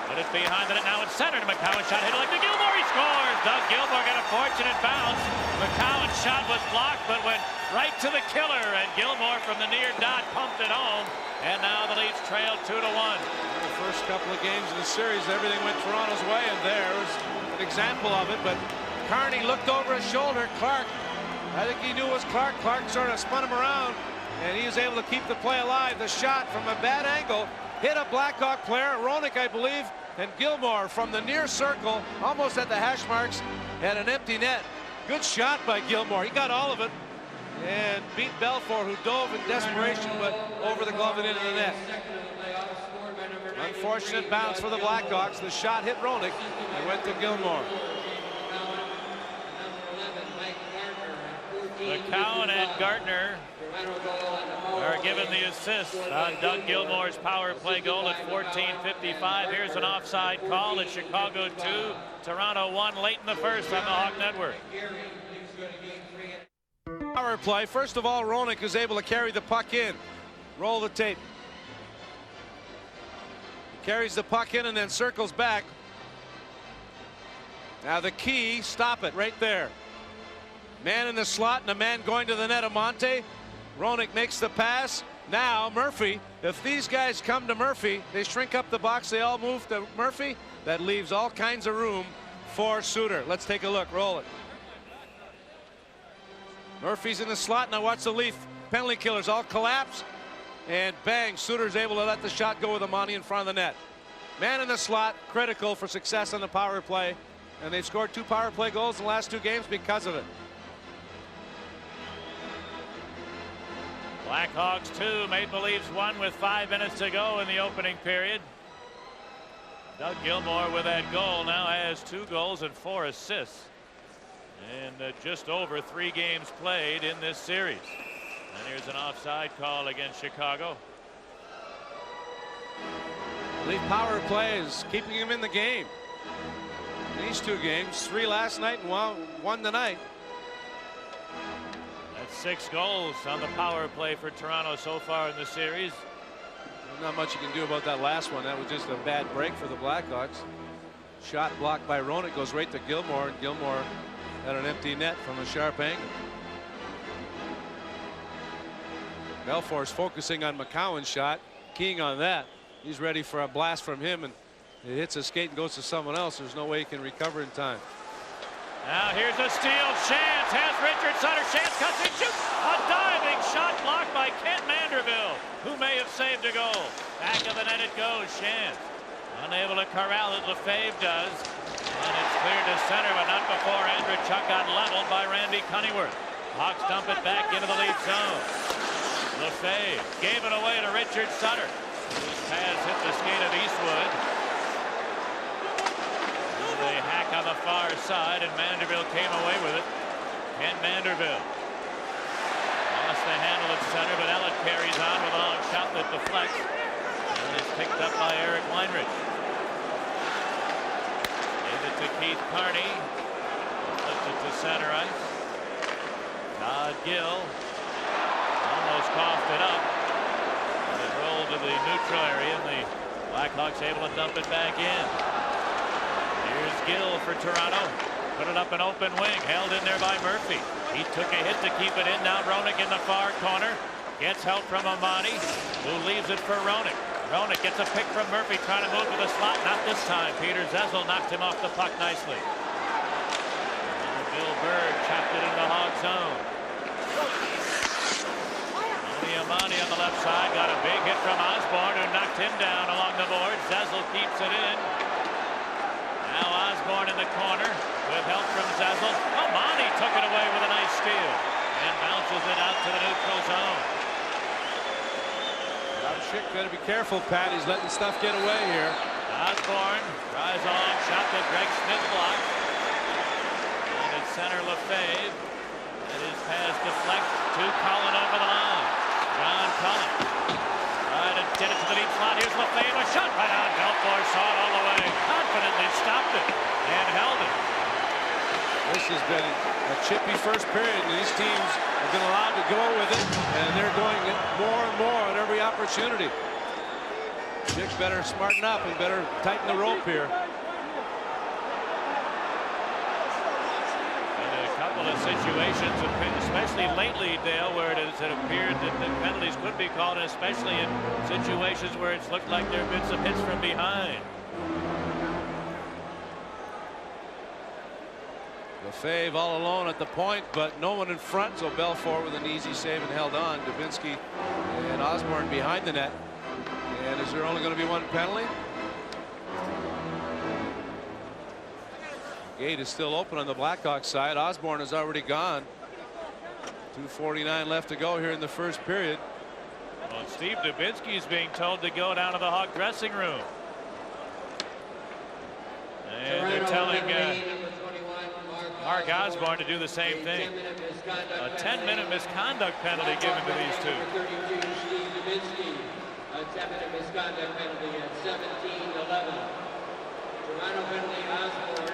Put it behind it. Now it's centered. McCowan shot hit like to Gilmour. He scores. Doug Gilmour got a fortunate bounce. McCowan's shot was blocked, but went right to the killer. And Gilmour from the near dot pumped it home. And now the Leafs trail 2-1. The first couple of games in the series, everything went Toronto's way, and there was an example of it. But Carney looked over his shoulder. Clark, I think he knew it was Clark. Clark sort of spun him around, and he was able to keep the play alive. The shot from a bad angle hit a Blackhawk player, Roenick, I believe, and Gilmour from the near circle, almost at the hash marks, had an empty net. Good shot by Gilmour. He got all of it and beat Belfour, who dove in desperation, but over the glove and into the net. Unfortunate bounce for the Blackhawks. The shot hit Roenick and went to Gilmour. McCowan and Gardner are given the assist on Doug Gilmour's power play goal at 14:55. Here's an offside call at Chicago 2, Toronto 1 late in the first on the Hawk Network. Power play. First of all, Roenick is able to carry the puck in. Roll the tape. He carries the puck in and then circles back. Now the key, stop it right there. Man in the slot and a man going to the net. Amante. Roenick makes the pass. Now Murphy. If these guys come to Murphy, they shrink up the box. They all move to Murphy. That leaves all kinds of room for Suter. Let's take a look. Roll it. Murphy's in the slot. Now watch the Leaf penalty killers all collapse. And bang, Suter's able to let the shot go with Amante in front of the net. Man in the slot, critical for success on the power play. And they've scored 2 power play goals in the last 2 games because of it. Blackhawks 2, Maple Leafs 1 with 5 minutes to go in the opening period. Doug Gilmour with that goal now has 2 goals and 4 assists. And just over 3 games played in this series. And here's an offside call against Chicago. Leaf power play is keeping him in the game. These 2 games, 3 last night and one tonight. That's 6 goals on the power play for Toronto so far in the series. Not much you can do about that last one. That was just a bad break for the Blackhawks. Shot blocked by Roenick, goes right to Gilmour, and Gilmour had an empty net from a sharp angle. Belfour's focusing on McCowan's shot, keying on that. He's ready for a blast from him, and it hits a skate and goes to someone else. There's no way he can recover in time. Now here's a steal. Chance has Richard Sutter. Chance cuts and shoots. A diving shot blocked by Kent Manderville, who may have saved a goal. Back of the net it goes. Chance unable to corral it. Lefebvre does. And it's cleared to center, but not before Andreychuk got leveled by Randy Cunneyworth. Hawks dump it back into the lead zone. Lefebvre gave it away to Richard Sutter, whose pass hit the skate of Eastwood. They hack on the far side, and Manderville came away with it. Kent Manderville lost the handle at center, but Ellett carries on with a long shot that deflects, and is picked up by Eric Weinrich. Gave it to Keith Carney. Flipped it to center ice. Todd Gill almost coughed it up, and it rolled to the neutral area, and the Blackhawks able to dump it back in. Here's Gill for Toronto. Put it up an open wing. Held in there by Murphy. He took a hit to keep it in. Now Roenick in the far corner. Gets help from Amani, who leaves it for Roenick. Roenick gets a pick from Murphy, trying to move to the slot. Not this time. Peter Zezel knocked him off the puck nicely. And Bill Berg chopped it into the Hog zone. Amani on the left side got a big hit from Osborne, who knocked him down along the board. Zezel keeps it in. Now Osborne in the corner with help from Zezel. Amani took it away with a nice steal and bounces it out to the neutral zone. Schick better be careful, Pat. He's letting stuff get away here. Osborne tries a long shot that Greg Smith blocked. And it's center Lefebvre. And his pass deflects to Cullen over the line. John Cullen tried to get it to the deep slot. Here's Lefebvre. A shot right on. Belfour saw it all the way. Confidently stopped it and held it. This has been a chippy first period, and these teams have been allowed to go with it, and they're doing it more and more at every opportunity. Schick better smarten up and better tighten the rope here. In a couple of situations, especially lately, Dale, where it has appeared that the penalties could be called, and especially in situations where it's looked like there have been some hits from behind. Lefebvre all alone at the point, but no one in front, so Belfour with an easy save and held on. Dubinsky and Osborne behind the net. And is there only going to be one penalty? Gate is still open on the Blackhawks side. Osborne is already gone. 2:49 left to go here in the first period. Well, Steve Dubinsky is being told to go down to the Hawk dressing room. And they're telling Mark Osborne to do the same thing. A 10-minute misconduct penalty given to these two. A 10-minute misconduct penalty at 17-11. Toronto penalty Osborne.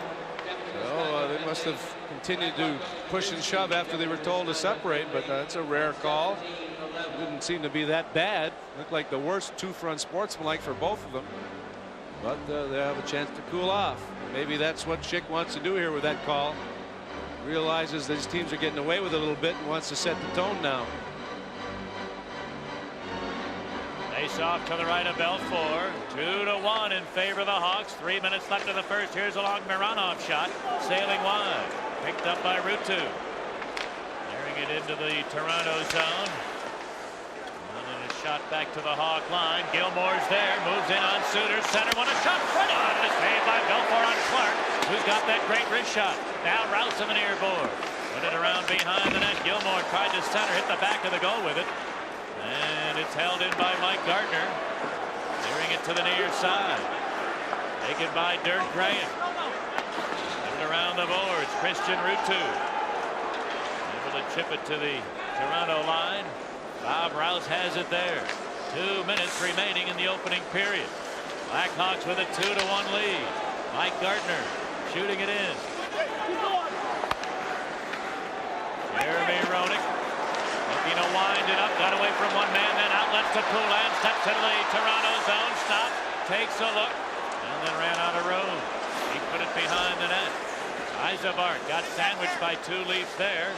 Oh, they must have continued to push and shove after they were told to separate, but that's a rare call. It didn't seem to be that bad. Looked like the worst two-front sportsmanlike for both of them. But they have a chance to cool off. Maybe that's what Schick wants to do here with that call. Realizes that his teams are getting away with it a little bit and wants to set the tone now. Face off to the right of Belfour. 2-1 in favor of the Hawks. 3 minutes left in the first. Here's a long Mironov shot. Sailing wide. Picked up by Ruutu. Carrying it into the Toronto zone. And then a shot back to the Hawk line. Gilmour's there. Moves in on Suter. Center one. A shot right on. And it's made by Belfour on Clark, who's got that great wrist shot. Now Rouse of the near board. Put it around behind the net. Gilmour tried to center. Hit the back of the goal with it. And it's held in by Mike Gardner. Clearing it to the near side. Taken by Dirk Graham. Put it around the boards. Christian Ruutu able to chip it to the Toronto line. Bob Rouse has it there. 2 minutes remaining in the opening period. Blackhawks with a 2-1 lead. Mike Gartner shooting it in. Jeremy Roenick looking to wind it up. Got away from one man, then outlet to Poulin. Steps into the Toronto zone. Stops. Takes a look. And then ran out of room. He put it behind the net. Yzerbark got sandwiched by 2 Leafs there.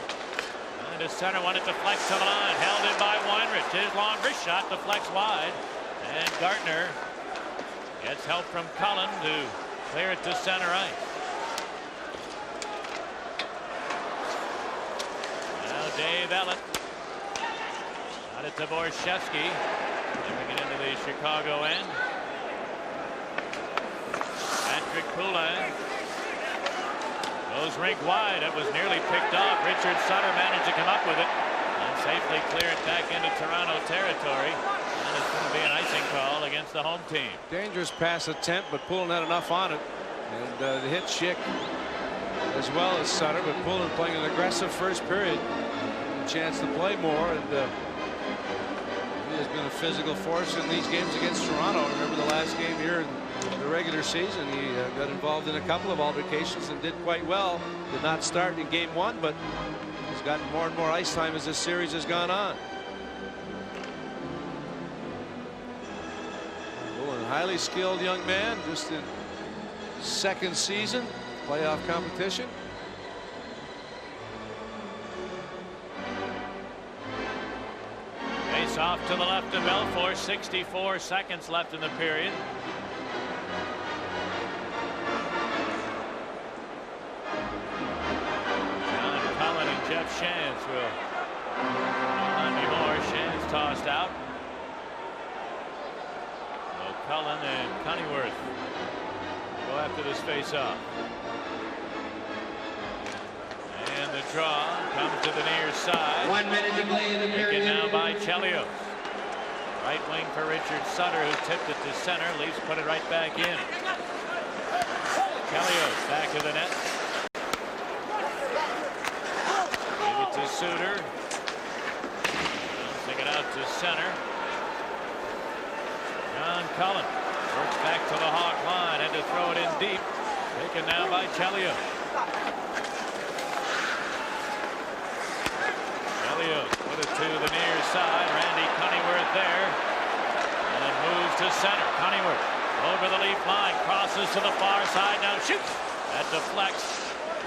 And the center wanted to flex to the line. Held in by Weinrich. His long wrist shot deflects wide. And Gartner gets help from Cullen to clear it to center ice. Now Dave Ellett. Got it to Borschevsky. Moving it into the Chicago end. Patrick Poulin goes rink wide. It was nearly picked off. Richard Sutter managed to come up with it and safely clear it back into Toronto territory. And it's going to be an icing call against the home team. Dangerous pass attempt, but Poulin had enough on it. And to hit Schick as well as Sutter, but Poulin playing an aggressive first period. A chance to play more, and he has been a physical force in these games against Toronto. Remember the last game here in the regular season, he got involved in a couple of altercations and did quite well. Did not start in game 1, but he's gotten more and more ice time as this series has gone on. Poulin, highly skilled young man, just in second season playoff competition. Face off to the left of Belfour. 64 seconds left in the period. John Cullen and Jeff Shantz will not anymore. Shantz tossed out. So Cullen and Cunneyworth go after this face-off. And the draw comes to the near side. 1 minute to play in the period. Taken now by Chelios. Right wing for Richard Sutter, who tipped it to center. Leafs put it right back in. Chelios back of the net. Give it to Suter. Bouncing it out to center. John Cullen works back to the Hawk line. Had to throw it in deep. Taken now by Chelios. Put it to the near side. Randy Cunneyworth there. And moves to center. Cunneyworth over the Leaf line. Crosses to the far side. Now shoots. That deflects.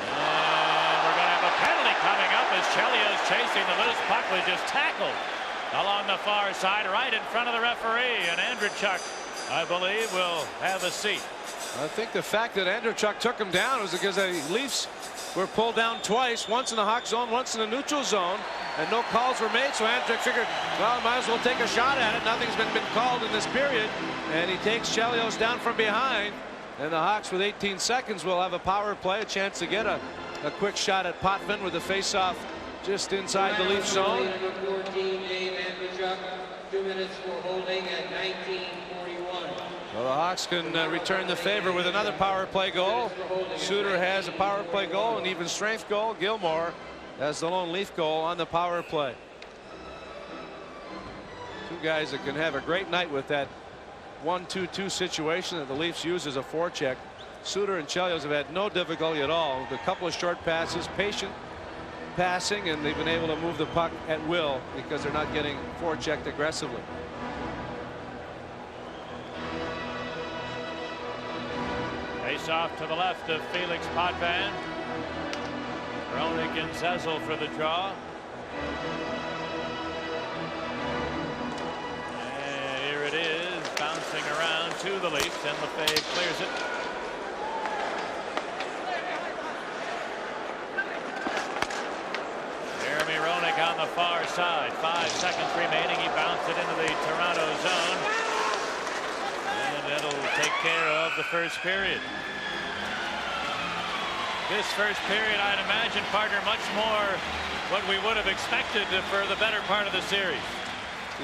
And we're going to have a penalty coming up as Chelios chasing the loose puck was just tackled along the far side right in front of the referee. And Andreychuk, I believe, will have a seat. I think the fact that Andreychuk took him down was because the Leafs were pulled down twice, once in the Hawk zone, once in the neutral zone, and no calls were made. So Andreychuk figured, well, might as well take a shot at it. Nothing's been called in this period, and he takes Chelios down from behind. And the Hawks, with 18 seconds, will have a power play, a chance to get a quick shot at Potvin with the face-off just inside the Leaf zone. Number 14, Dave Andreychuk, 2 minutes for holding at 19:41. Well, the Hawks can return the favor with another power play goal. Suter has a power play goal, an even strength goal. Gilmour has the lone Leaf goal on the power play. Two guys that can have a great night with that 1-2-2 situation that the Leafs use as a forecheck. Suter and Chelios have had no difficulty at all. With a couple of short passes, patient passing, and they've been able to move the puck at will because they're not getting forechecked aggressively. Face off to the left of Felix Potvin. Roenick and Zezel for the draw. And here it is, bouncing around to the Leafs, and Lefebvre clears it. Jeremy Roenick on the far side. 5 seconds remaining. He bounced it into the Toronto zone. And that'll take care of the first period. This first period, I'd imagine, partner, much more what we would have expected for the better part of the series.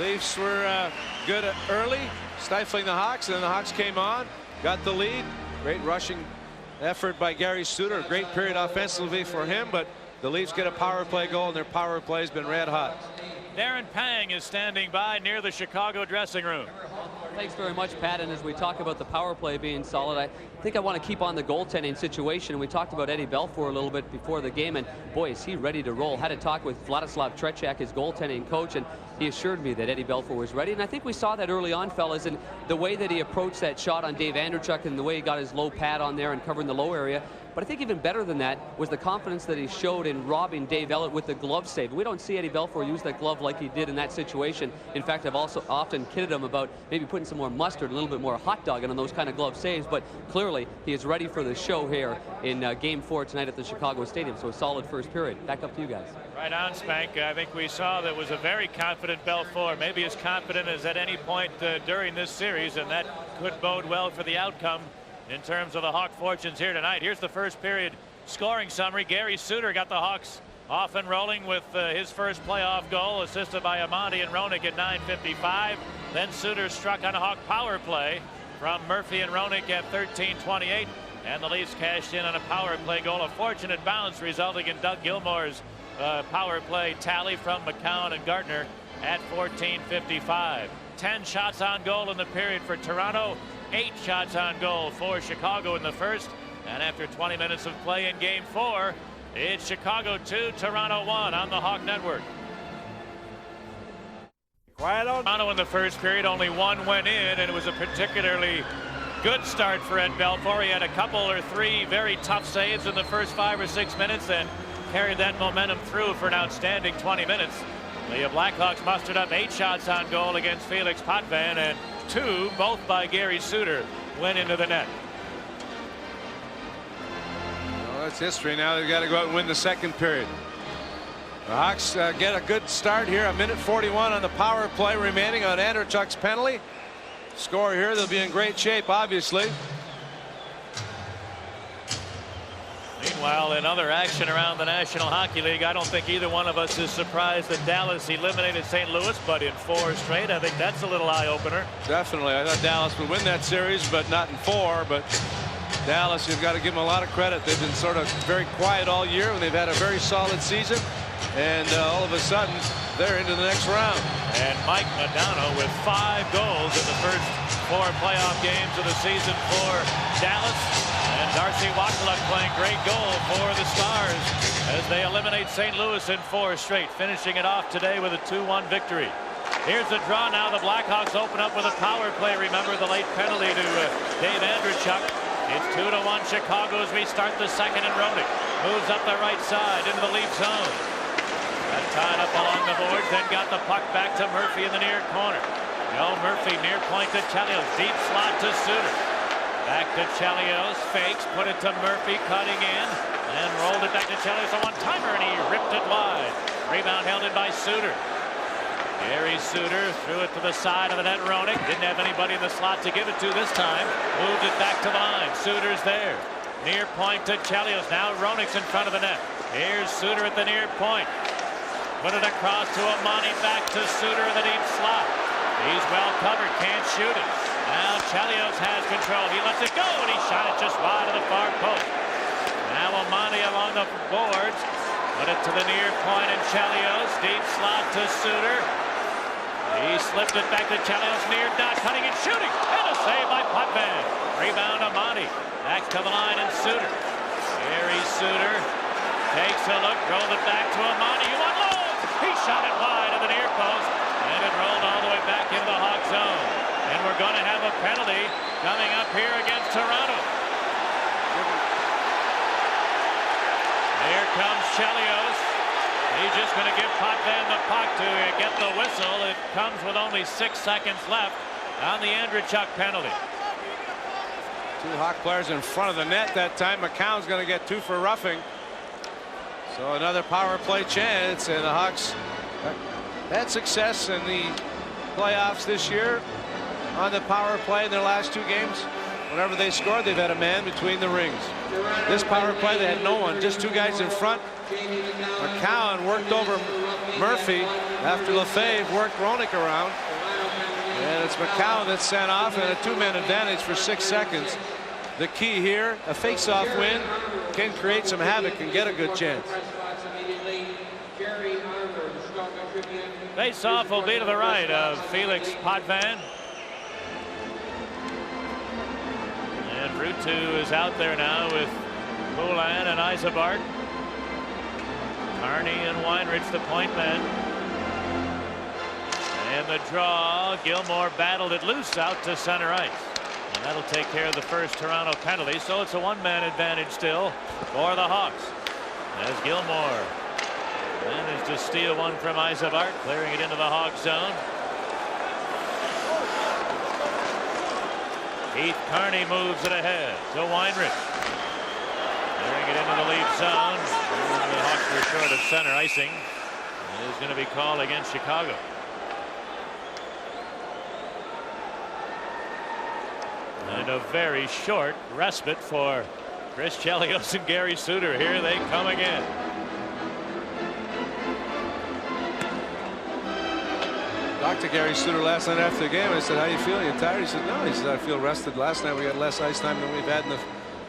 Leafs were good early, stifling the Hawks, and then the Hawks came on, got the lead. Great rushing effort by Gary Suter. A great period offensively for him, but the Leafs get a power play goal, and their power play has been red hot. Darren Pang is standing by near the Chicago dressing room. Thanks very much, Pat. And as we talk about the power play being solid, I think I want to keep on the goaltending situation. We talked about Eddie Belfour a little bit before the game, and boy, is he ready to roll. Had a talk with Vladislav Tretiak, his goaltending coach, and he assured me that Eddie Belfour was ready. And I think we saw that early on, fellas, in the way that he approached that shot on Dave Andreychuk and the way he got his low pad on there and covering the low area. But I think even better than that was the confidence that he showed in robbing Dave Ellett with the glove save. We don't see Eddie Belfour use that glove like he did in that situation. In fact, I've also often kidded him about maybe putting some more mustard, a little bit more hot dogging on those kind of glove saves. But clearly, he is ready for the show here in Game 4 tonight at the Chicago Stadium. So a solid first period. Back up to you guys. Right on, Spank. I think we saw that was a very confident Belfour, maybe as confident as at any point during this series, and that could bode well for the outcome in terms of the Hawk fortunes here tonight. Here's the first period scoring summary. Gary Suter got the Hawks off and rolling with his first playoff goal, assisted by Amandi and Roenick at 9:55. Then Suter struck on a Hawk power play from Murphy and Roenick at 13:28, and the Leafs cashed in on a power play goal. A fortunate bounce resulting in Doug Gilmour's power play tally from McCown and Gardner at 14:55. 10 shots on goal in the period for Toronto, 8 shots on goal for Chicago in the first. And after 20 minutes of play in Game 4, it's Chicago 2, Toronto 1 on the Hawk Network. Quiet on. Toronto in the first period, only one went in, and it was a particularly good start for Ed Belfour. He had a couple or three very tough saves in the first 5 or 6 minutes and carried that momentum through for an outstanding 20 minutes. The Blackhawks mustered up 8 shots on goal against Felix Potvin, and 2, both by Gary Suter, went into the net. Well, that's history. Now they've got to go out and win the second period. The Hawks get a good start here. 1:41 on the power play remaining on Andreychuk's penalty. Score here, they'll be in great shape, obviously. Meanwhile, in other action around the National Hockey League, I don't think either one of us is surprised that Dallas eliminated St. Louis, but in 4 straight. I think that's a little eye-opener. Definitely. I thought Dallas would win that series, but not in 4. But Dallas, you've got to give them a lot of credit. They've been sort of very quiet all year, and they've had a very solid season. And all of a sudden, they're into the next round. And Mike Modano with 5 goals in the first 4 playoff games of the season for Dallas. And Darcy Wakaluk playing great goal for the Stars as they eliminate St. Louis in 4 straight, finishing it off today with a 2-1 victory. Here's the draw now. The Blackhawks open up with a power play. Remember the late penalty to Dave Andreychuk. It's 2-1 Chicago as we start the second, and Roenick moves up the right side into the Leaf zone. Got tied up along the boards, then got the puck back to Murphy in the near corner. No, Murphy near point to Chelios. Deep slot to Suter. Back to Chelios. Fakes, put it to Murphy, cutting in, and rolled it back to Chelios. A one-timer, and he ripped it wide. Rebound held in by Suter. Gary Suter threw it to the side of the net. Roenick didn't have anybody in the slot to give it to this time. Moved it back to the line. Suter's there. Near point to Chelios. Now Roenick's in front of the net. Here's Suter at the near point. Put it across to Amani, back to Suter in the deep slot. He's well covered, can't shoot it. Now Chelios has control. He lets it go, and he shot it just wide of the far post. Now Amani along the boards. Put it to the near point, and Chelios, deep slot to Suter. He slipped it back to Chelios, near dot, cutting and shooting. And a save by Potvin. Rebound Amani. Back to the line, and Suter. Gary Suter takes a look, rolled it back to Amani. You want low. He shot it wide of the near post, and it rolled all the way back into the Hawk zone. And we're going to have a penalty coming up here against Toronto. Here comes Chelios. He's just going to give Potvin the puck to get the whistle. It comes with only 6 seconds left on the Andreychuk penalty. 2 Hawk players in front of the net that time. McCown's going to get 2 for roughing. So another power play chance, and the Hawks had success in the playoffs this year on the power play in their last 2 games. Whenever they scored, they've had a man between the rings. This power play, they had no one, just 2 guys in front. McCown worked over Murphy after Lefebvre worked Roenick around. And it's McCown that's sent off, and a 2-man advantage for 6 seconds. The key here, a face-off win can create some havoc and get a good chance. Face-off will be to the right of Felix Potvin. And Ruutu is out there now with Poulin and Yzerbark. Carney and Weinrich the point men. And the draw, Gilmour battled it loose out to center ice. And that'll take care of the first Toronto penalty. So it's a one-man advantage still for the Hawks. As Gilmour managed to steal one from Yzerbark, clearing it into the Hawk zone. Keith Carney moves it ahead to Weinrich. Clearing it into the lead zone. The Hawks were short of center icing. It is going to be called against Chicago. And a very short respite for Chris Chelios and Gary Suter. Here they come again. Talked to Gary Suter last night after the game. I said, "How you feeling? You tired?" He said, "No." He said, "I feel rested. Last night we had less ice time than we've had in the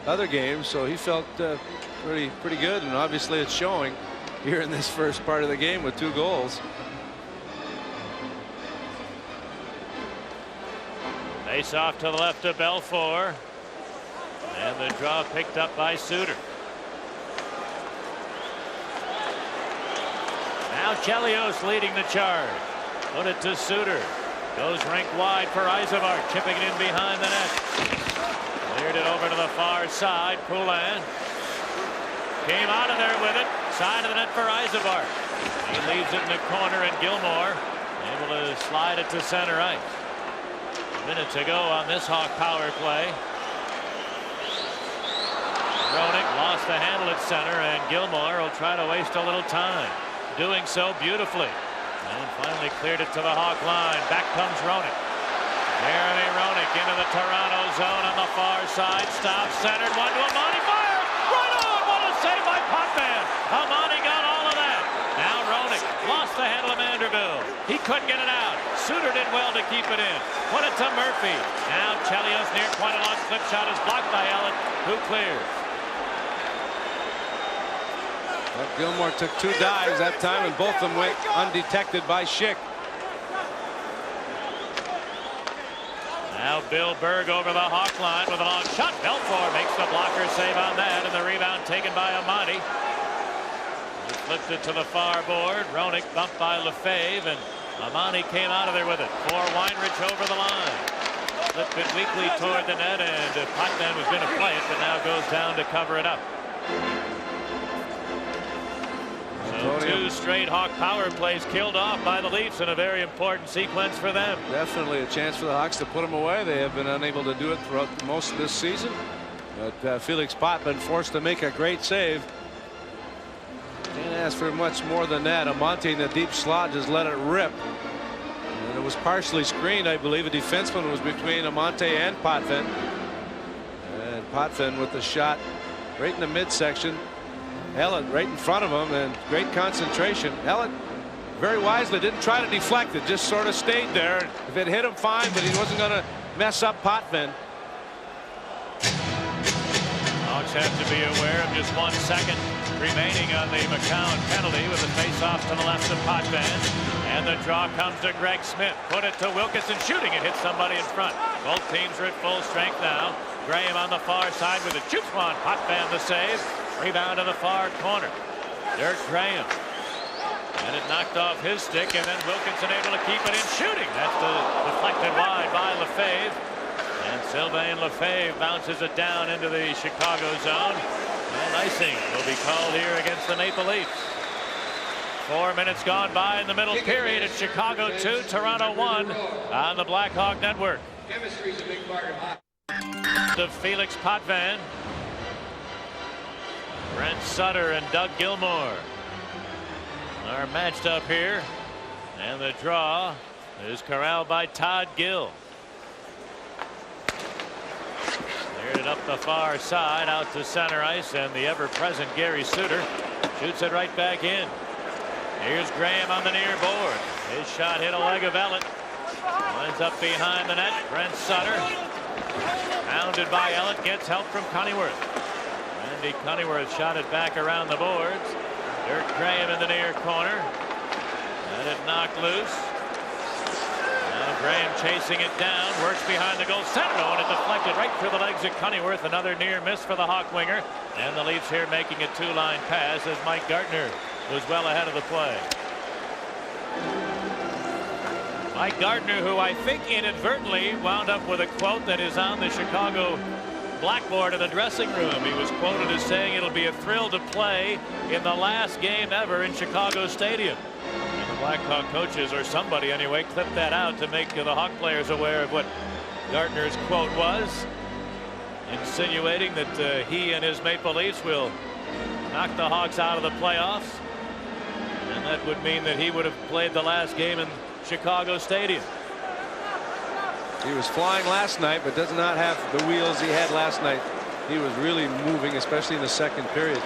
other games." So he felt pretty good, and obviously it's showing here in this first part of the game with 2 goals. Face off to the left of Belfour. And the draw picked up by Suter. Now Chelios leading the charge. Put it to Suter. Goes rink wide for Yzerbark. Chipping it in behind the net. Cleared it over to the far side. Poulin came out of there with it. Side of the net for Yzerbark. He leaves it in the corner, and Gilmour able to slide it to center ice. A minute to go on this Hawk power play. Roenick lost the handle at center, and Gilmour will try to waste a little time. Doing so beautifully. And finally cleared it to the Hawk line. Back comes Roenick. Jeremy Roenick into the Toronto zone on the far side. Stops, centered, one to Amani. Fire! Right on! What a save by Potvin! Amani got all of that. Now Roenick lost the handle of Manderville. He couldn't get it out. Suter did well to keep it in. Put it to Murphy. Now Chelios near point, a long slip shot is blocked by Ellett, who clears. Well, Gilmour took 2 dives that time, and both of them went undetected by Schick. Now Bill Berg over the Hawk line with a long shot. Belfour makes the blocker save on that, and the rebound taken by Amani. He flipped it to the far board. Roenick bumped by Lefebvre, and Amani came out of there with it for Weinrich over the line. Flipped it weakly toward the net, and Potvin was going to play it, but now goes down to cover it up. So 2 straight Hawk power plays killed off by the Leafs in a very important sequence for them. Definitely a chance for the Hawks to put them away. They have been unable to do it throughout most of this season. But Felix Potvin forced to make a great save. Can't ask for much more than that. Amonte in the deep slot just let it rip. And it was partially screened, I believe. A defenseman was between Amonte and Potvin. And Potvin with the shot right in the midsection. Ellett right in front of him, and great concentration. Ellett very wisely didn't try to deflect it, just sort of stayed there. If it hit him, fine, but he wasn't going to mess up Potvin. Hawks have to be aware of just 1 second remaining on the McCown penalty with the face-off to the left of Potvin. And the draw comes to Greg Smith. Put it to Wilkinson, shooting it, hits somebody in front. Both teams are at full strength now. Graham on the far side with a shoots one. Potvin the save. Rebound to the far corner. Dirk Graham. And it knocked off his stick, and then Wilkinson able to keep it in shooting. That's deflected wide by Lefebvre. And Sylvain Lefebvre bounces it down into the Chicago zone. And icing will be called here against the Maple Leafs. 4 minutes gone by in the middle period. It's Chicago 2, Toronto 1 on the Blackhawk Network. Chemistry's a big part of hockey. To Felix Potvin. Brent Sutter and Doug Gilmour are matched up here, and the draw is corralled by Todd Gill. Cleared it up the far side out to center ice, and the ever-present Gary Suter shoots it right back in. Here's Graham on the near board. His shot hit a leg of Ellett. Winds up behind the net. Brent Sutter, pounded by Ellett, gets help from Cunnyworth. Randy Cunnyworth shot it back around the boards. Dirk Graham in the near corner. And it knocked loose. Now Graham chasing it down, works behind the goal center, and it deflected right through the legs of Cunneyworth. Another near miss for the Hawk winger. And the Leafs here making a two-line pass as Mike Gartner was well ahead of the play. Mike Gartner, who I think inadvertently wound up with a quote that is on the Chicago blackboard in the dressing room. He was quoted as saying it'll be a thrill to play in the last game ever in Chicago Stadium. And the Blackhawk coaches, or somebody anyway, clipped that out to make the Hawk players aware of what Gartner's quote was, insinuating that he and his Maple Leafs will knock the Hawks out of the playoffs. And that would mean that he would have played the last game in Chicago Stadium. He was flying last night, but does not have the wheels he had last night. He was really moving, especially in the second period.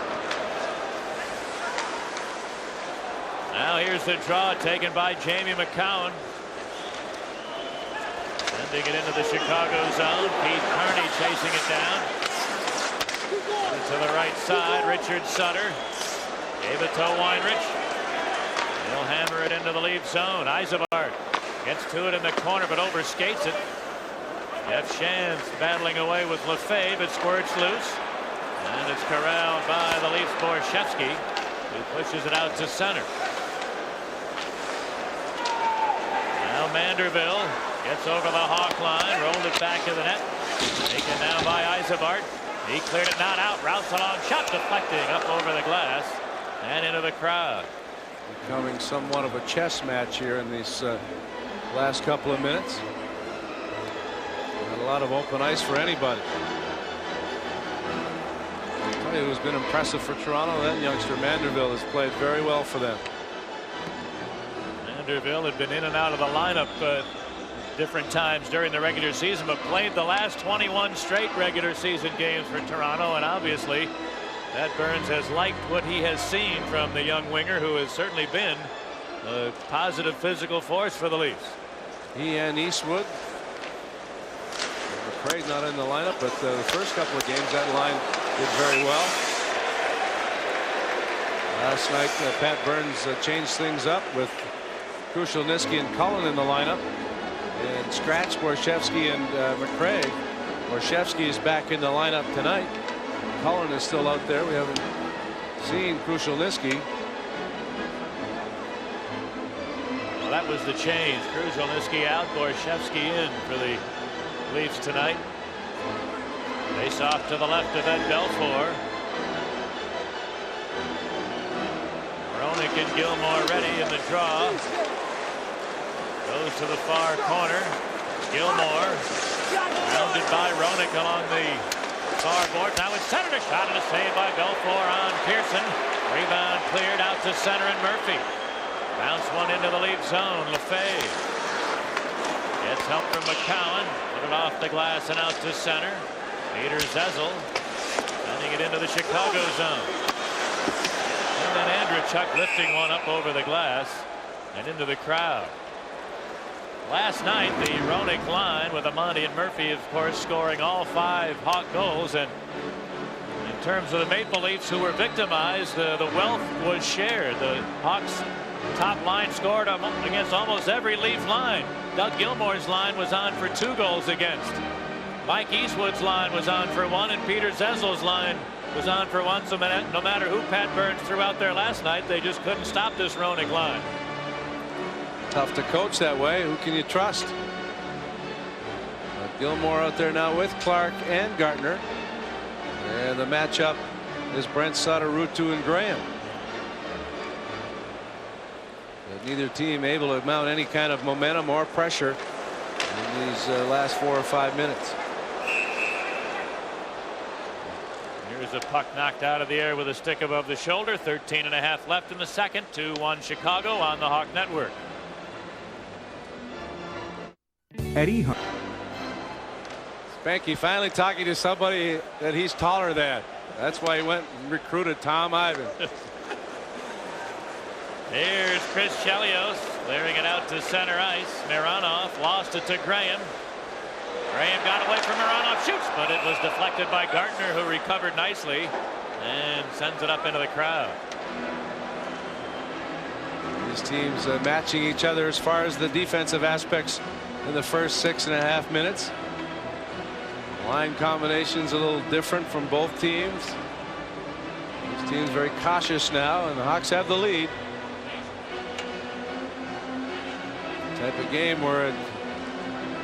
Now here's the draw taken by Jamie McCowan. Sending it into the Chicago zone. Keith Kearney chasing it down. To the right side, Richard Sutter. Gave it to Weinrich. He'll hammer it into the Leaf zone. Yzerberg gets to it in the corner, but overskates it. Jeff Shands battling away with Lefebvre. It squirts loose. And it's corralled by the Leafs' Borschevsky, who pushes it out to center. Now Manderville gets over the Hawk line, rolled it back to the net. Taken now by Yzerberg. He cleared it, not out, routes along, shot deflecting up over the glass and into the crowd. Becoming somewhat of a chess match here in these last couple of minutes. Not a lot of open ice for anybody. I'll tell you who's been impressive for Toronto, that youngster Manderville has played very well for them. Manderville had been in and out of the lineup different times during the regular season, but played the last 21 straight regular season games for Toronto, and obviously Pat Burns has liked what he has seen from the young winger, who has certainly been a positive physical force for the Leafs. He and Eastwood. McRae not in the lineup, but the first couple of games that line did very well. Last night Pat Burns changed things up with Krushelnyski and Cullen in the lineup, and scratched Borschevsky and McRae. Borschevsky is back in the lineup tonight. Cullen is still out there. We haven't seen Krushelnyski. Well, that was the change. Krushelnyski out, Borschevsky in for the Leafs tonight. Face off to the left of Ed Belfour. Roenick and Gilmore ready in the draw. Goes to the far corner. Gilmore rounded by Roenick along the far board. Now it's centered, a shot and a save by Belfour on Pearson. Rebound cleared out to center, and Murphy bounce one into the Leaf zone. Lefebvre gets help from McCowan. Put it off the glass and out to center. Peter Zezel sending it into the Chicago zone. And then Andreychuk lifting one up over the glass and into the crowd. Last night, the Roenick line with Amandi and Murphy, of course, scoring all 5 Hawk goals. And in terms of the Maple Leafs, who were victimized, the wealth was shared. The Hawks' top line scored against almost every Leaf line. Doug Gilmore's line was on for 2 goals against. Mike Eastwood's line was on for 1, and Peter Zezel's line was on for 1. So no matter who Pat Burns threw out there last night, they just couldn't stop this Roenick line. Tough to coach that way. Who can you trust? Gilmore out there now with Clark and Gartner. And the matchup is Brent Sutter, Ruutu, and Graham. But neither team able to mount any kind of momentum or pressure in these last 4 or 5 minutes. Here's a puck knocked out of the air with a stick above the shoulder. 13.5 left in the second. 2-1 Chicago on the Hawk Network. Eddie Spanky finally talking to somebody that he's taller than. That's why he went and recruited Tom Ivan. Here's Chris Chelios clearing it out to center ice. Mironov lost it to Graham. Graham got away from Mironov, shoots, but it was deflected by Gartner, who recovered nicely and sends it up into the crowd. These teams matching each other as far as the defensive aspects in the first 6.5 minutes. Line combinations a little different from both teams. These teams very cautious now, and the Hawks have the lead. Type of game where it's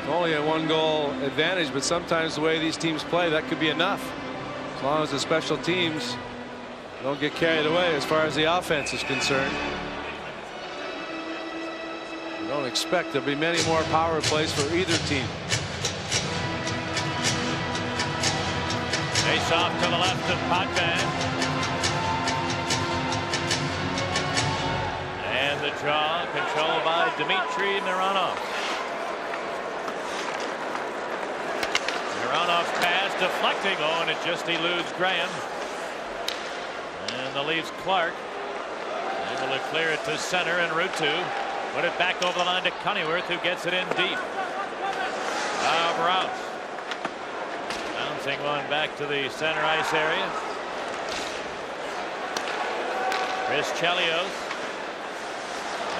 only a 1-goal advantage, but sometimes the way these teams play, that could be enough, as long as the special teams don't get carried away as far as the offense is concerned. I don't expect there'll be many more power plays for either team. Face off to the left of Potvin. And the draw controlled by Dmitry Mironov. Mironov's pass deflecting. Oh, and it just eludes Graham. And the Leafs Clark able to clear it to center and Ruutu. Put it back over the line to Cunneyworth, who gets it in deep. Rouse. Bouncing one back to the center ice area. Chris Chelios.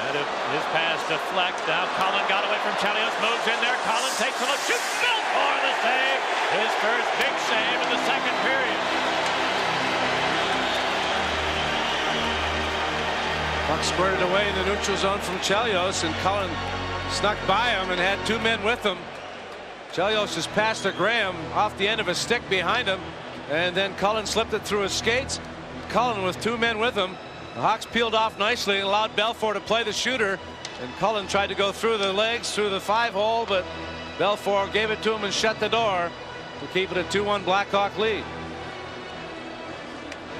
And his pass deflect. Now Collin got away from Chelios. Moves in there. Collin takes a look. Shoots. Belfour the save. His first big save in the second period. Puck squirted away in the neutral zone from Chelios, and Collin snuck by him and had 2 men with him. Chelios just passed to Graham off the end of a stick behind him, and then Collin slipped it through his skates. Collin with 2 men with him. The Hawks peeled off nicely and allowed Belfour to play the shooter, and Collin tried to go through the legs through the 5-hole, but Belfour gave it to him and shut the door to keep it a 2-1 Blackhawk lead.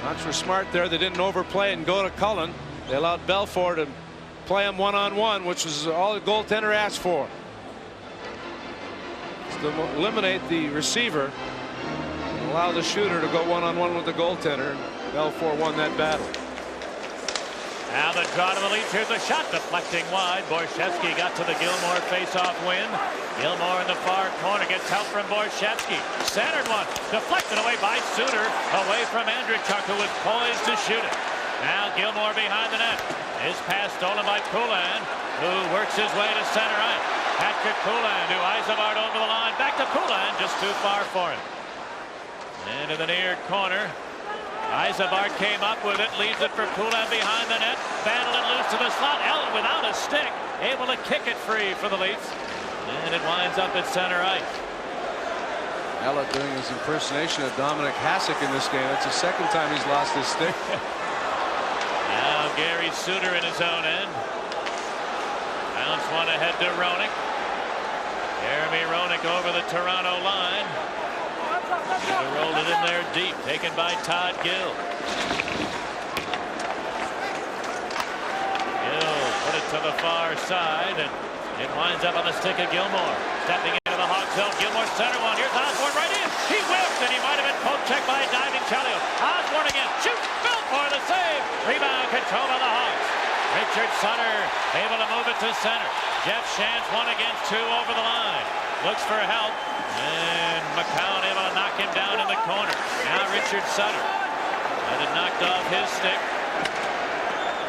Hawks were smart there. They didn't overplay and go to Collin. They allowed Belfour to play him one-on-one, which was all the goaltender asked for. To eliminate the receiver and allow the shooter to go one-on-one with the goaltender. Belfour won that battle. Now the draw to the Leafs. Here's a shot deflecting wide. Borschevsky got to the Gilmore face-off win. Gilmore in the far corner gets help from Borschevsky. Centered one. Deflected away by Suter. Away from Andreychuk, who was poised to shoot it. Now Gilmore behind the net. His pass stolen by Poulin, who works his way to center ice. Patrick Poulin to Yzerman over the line. Back to Poulin, just too far for him. Into the near corner. Yzerman came up with it, leaves it for Poulin behind the net. Battled it loose to the slot. Ellett without a stick, able to kick it free for the Leafs. And it winds up at center ice. Ellett doing his impersonation of Dominic Hasek in this game. That's the second time he's lost his stick. Now Gary Suter in his own end. Bounce one ahead to Roenick. Jeremy Roenick over the Toronto line. He rolled it in there deep, taken by Todd Gill. Gill put it to the far side, and it winds up on the stick of Gilmore. Stepping into the Hawk zone. Gilmore center one. Here's Osborne right in. He whiffs, and he might have been poke checked by a diving Chelios. Osborne again. Shoots. Belfour the save. Rebound control by the Hawks. Richard Sutter able to move it to center. Jeff Shantz 1 against 2 over the line. Looks for help. And McCown able to knock him down in the corner. Now Richard Sutter had it knocked off his stick.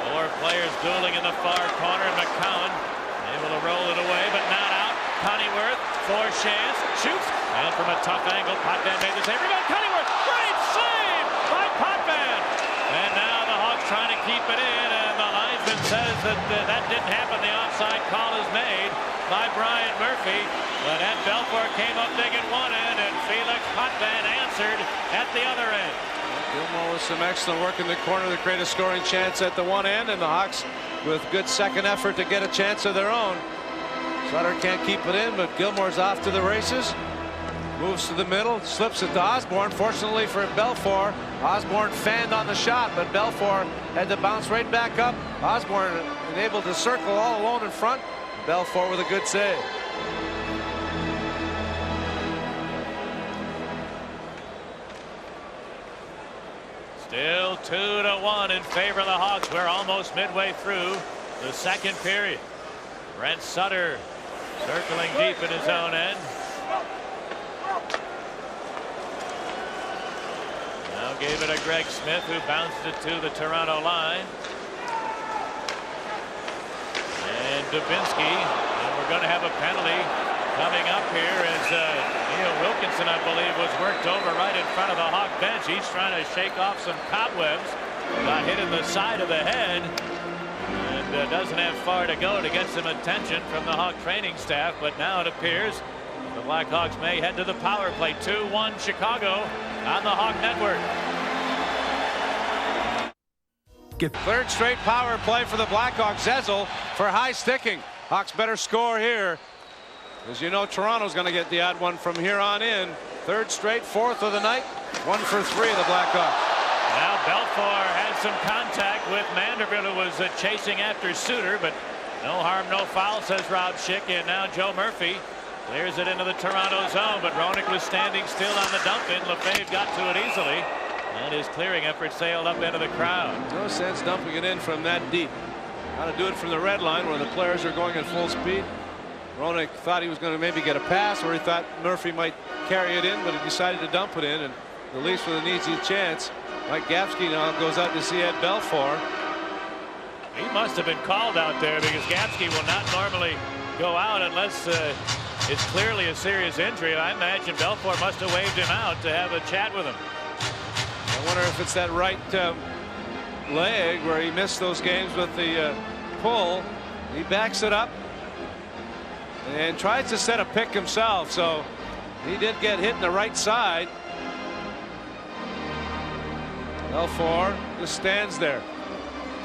4 players dueling in the far corner. And McCown able to roll it away, but not out. Cunneyworth for Shantz. Shoots. And from a tough angle, Potvin made the save. Rebound Cunneyworth. Great save by Potvin. And now the Hawks trying to keep it in. And the linesman says that that didn't happen. The offside call is made by Brian Murphy. But Ed Belfour came up big at one end, and Felix Potvin answered at the other end. Gilmore with some excellent work in the corner to create a scoring chance at the one end, and the Hawks with good second effort to get a chance of their own. Sutter can't keep it in, but Gilmore's off to the races. Moves to the middle, slips it to Osborne. Fortunately for Belfour, Osborne fanned on the shot, but Belfour had to bounce right back up. Osborne able to circle all alone in front. Belfour with a good save. Still 2-1 in favor of the Hawks. We're almost midway through the second period. Brent Sutter circling deep in his own end. Now gave it to Greg Smith, who bounced it to the Toronto line. Dubinsky. And we're going to have a penalty coming up here as Neil Wilkinson, I believe, was worked over right in front of the Hawk bench. He's trying to shake off some cobwebs. Got hit in the side of the head and doesn't have far to go to get some attention from the Hawk training staff. But now it appears the Blackhawks may head to the power play. 2-1 Chicago on the Hawk Network. Third straight power play for the Blackhawks. Zezel for high sticking. Hawks better score here. As you know, Toronto's going to get the odd one from here on in. Third straight, fourth of the night. 1 for 3 of the Blackhawks. Now Belfour had some contact with Manderville, who was chasing after Suter, but no harm, no foul, says Rob Schick. And now Joe Murphy clears it into the Toronto zone, but Roenick was standing still on the dump in. Lefebvre got to it easily, and his clearing effort sailed up into the crowd. No sense dumping it in from that deep. Got to do it from the red line where the players are going at full speed. Roenick thought he was going to maybe get a pass, or he thought Murphy might carry it in, but he decided to dump it in, and the Leafs with an easy chance. Mike Gapsky now goes out to see Ed Belfour. He must have been called out there, because Gapsky will not normally go out unless it's clearly a serious injury. I imagine Belfour must have waved him out to have a chat with him. I wonder if it's that right leg where he missed those games with the pull. He backs it up and tries to set a pick himself, so he did get hit in the right side. Belfour just stands there.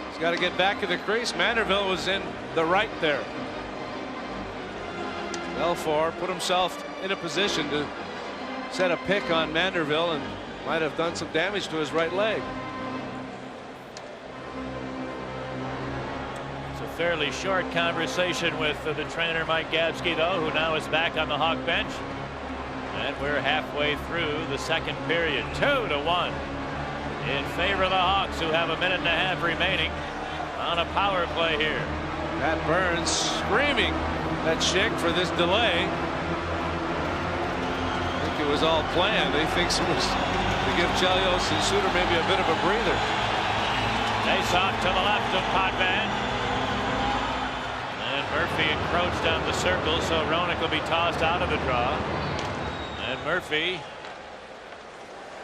He's got to get back to the crease. Manderville was in the right there. Belfour put himself in a position to set a pick on Manderville and might have done some damage to his right leg. It's a fairly short conversation with the trainer Mike Gapsky, though, who now is back on the Hawk bench. And we're halfway through the second period. 2-1 in favor of the Hawks, who have a minute and a half remaining on a power play here. Pat Burns screaming at Schick for this delay. I think it was all planned. He thinks it was to give Chelios and Suter maybe a bit of a breather. Face off to the left of Potvin. And Murphy encroached on the circle, so Roenick will be tossed out of the draw. And Murphy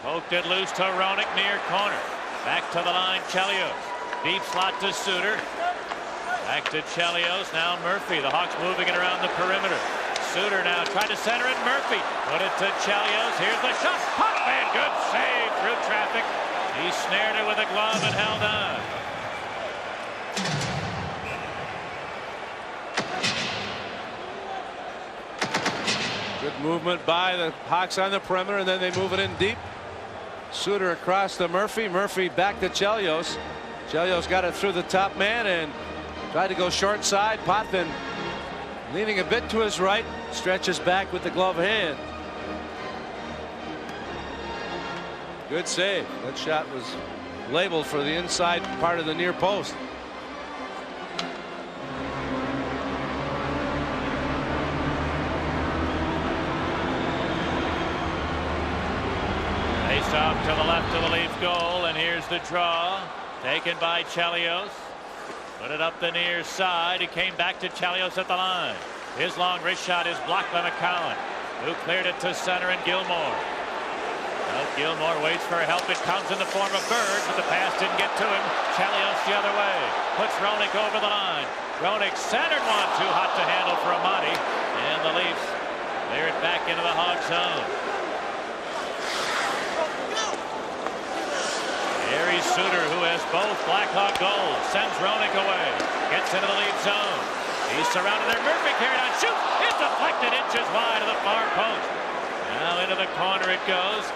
poked it loose to Roenick near corner. Back to the line, Chelios. Deep slot to Suter. Back to Chelios. Now Murphy. The Hawks moving it around the perimeter. Suter now tried to center it. Murphy put it to Chelios. Here's the shot. Potvin, good save through traffic. He snared it with a glove and held on. Good movement by the Hawks on the perimeter, and then they move it in deep. Suter across to Murphy. Murphy back to Chelios. Chelios got it through the top man and tried to go short side. Potvin leaning a bit to his right, stretches back with the glove hand. Good save. That shot was labeled for the inside part of the near post. Face off to the left of the Leaf goal, and here's the draw taken by Chelios. Put it up the near side. He came back to Chelios at the line. His long wrist shot is blocked by McCowan, who cleared it to center, and Gilmore. Well, Gilmore waits for help. It comes in the form of Bird, but the pass didn't get to him. Chelios the other way. Puts Roenick over the line. Roenick centered one, too hot to handle for Amati. And the Leafs clear it back into the Hawk zone. Harry Suter, who has both Blackhawk goals, sends Roenick away. Gets into the lead zone. He's surrounded there. Murphy carried on. Shoot! It's deflected inches wide of the far post. Now into the corner it goes.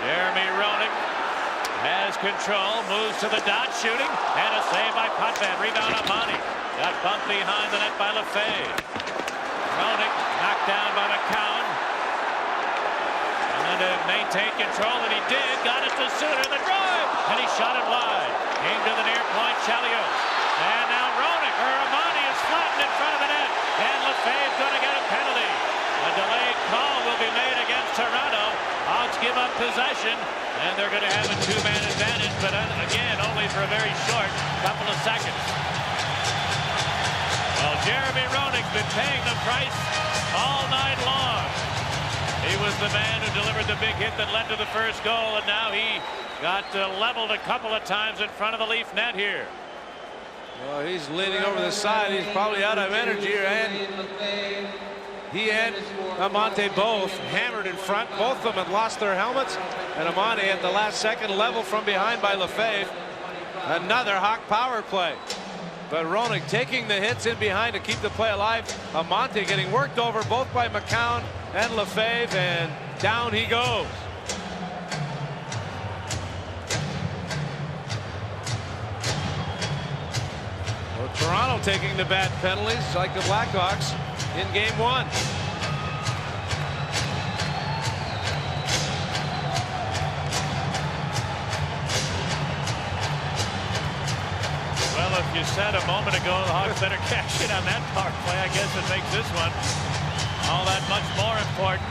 Jeremy Roenick has control. Moves to the dot, shooting. And a save by Potvin. Rebound on Monty. Got bumped behind the net by Lefebvre. Roenick knocked down by McCowan. And to maintain control, and he did. Got it to Suter. The drive. And he shot it wide. Came to the near point, Chelios. And now Roenick, or Amani, is flattened in front of the net. And Lefebvre's going to get a penalty. A delayed call will be made against Toronto. Hawks give up possession, and they're going to have a two-man advantage, but again, only for a very short couple of seconds. Well, Jeremy Roenick's been paying the price all night long. He was the man who delivered the big hit that led to the first goal, and now he got leveled a couple of times in front of the Leaf net here. Well, he's leaning over the side. He's probably out of energy, and he and Amante both hammered in front. Both of them had lost their helmets, and Amante at the last second leveled from behind by Lefebvre. Another Hawk power play. But Roenick taking the hits in behind to keep the play alive. Amante getting worked over both by McCown and Lefebvre, and down he goes. Well, Toronto taking the bad penalties like the Blackhawks in game 1. Well, if you said a moment ago the Hawks better cash in on that power play, I guess it makes this one all that much more important.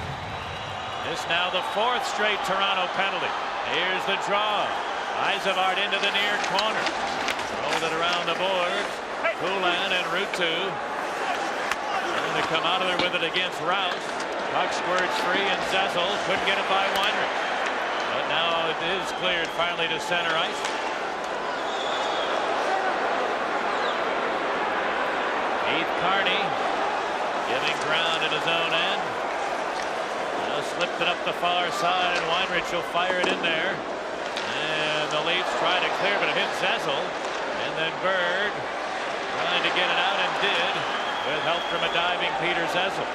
It's now the 4th straight Toronto penalty. Here's the draw. Yzervart into the near corner. Rolled it around the board. Poulin and Ruutu. And they come out of there with it against Rouse. Puck squirts free, and Zezel couldn't get it by Weinrich. But now it is cleared finally to center ice. Keith Carney giving ground in his own end. Now slipped it up the far side, and Weinrich will fire it in there. And the Leafs try to clear, but it hit Zezel. And then Bird trying to get it out, and did, with help from a diving Peter Zezel.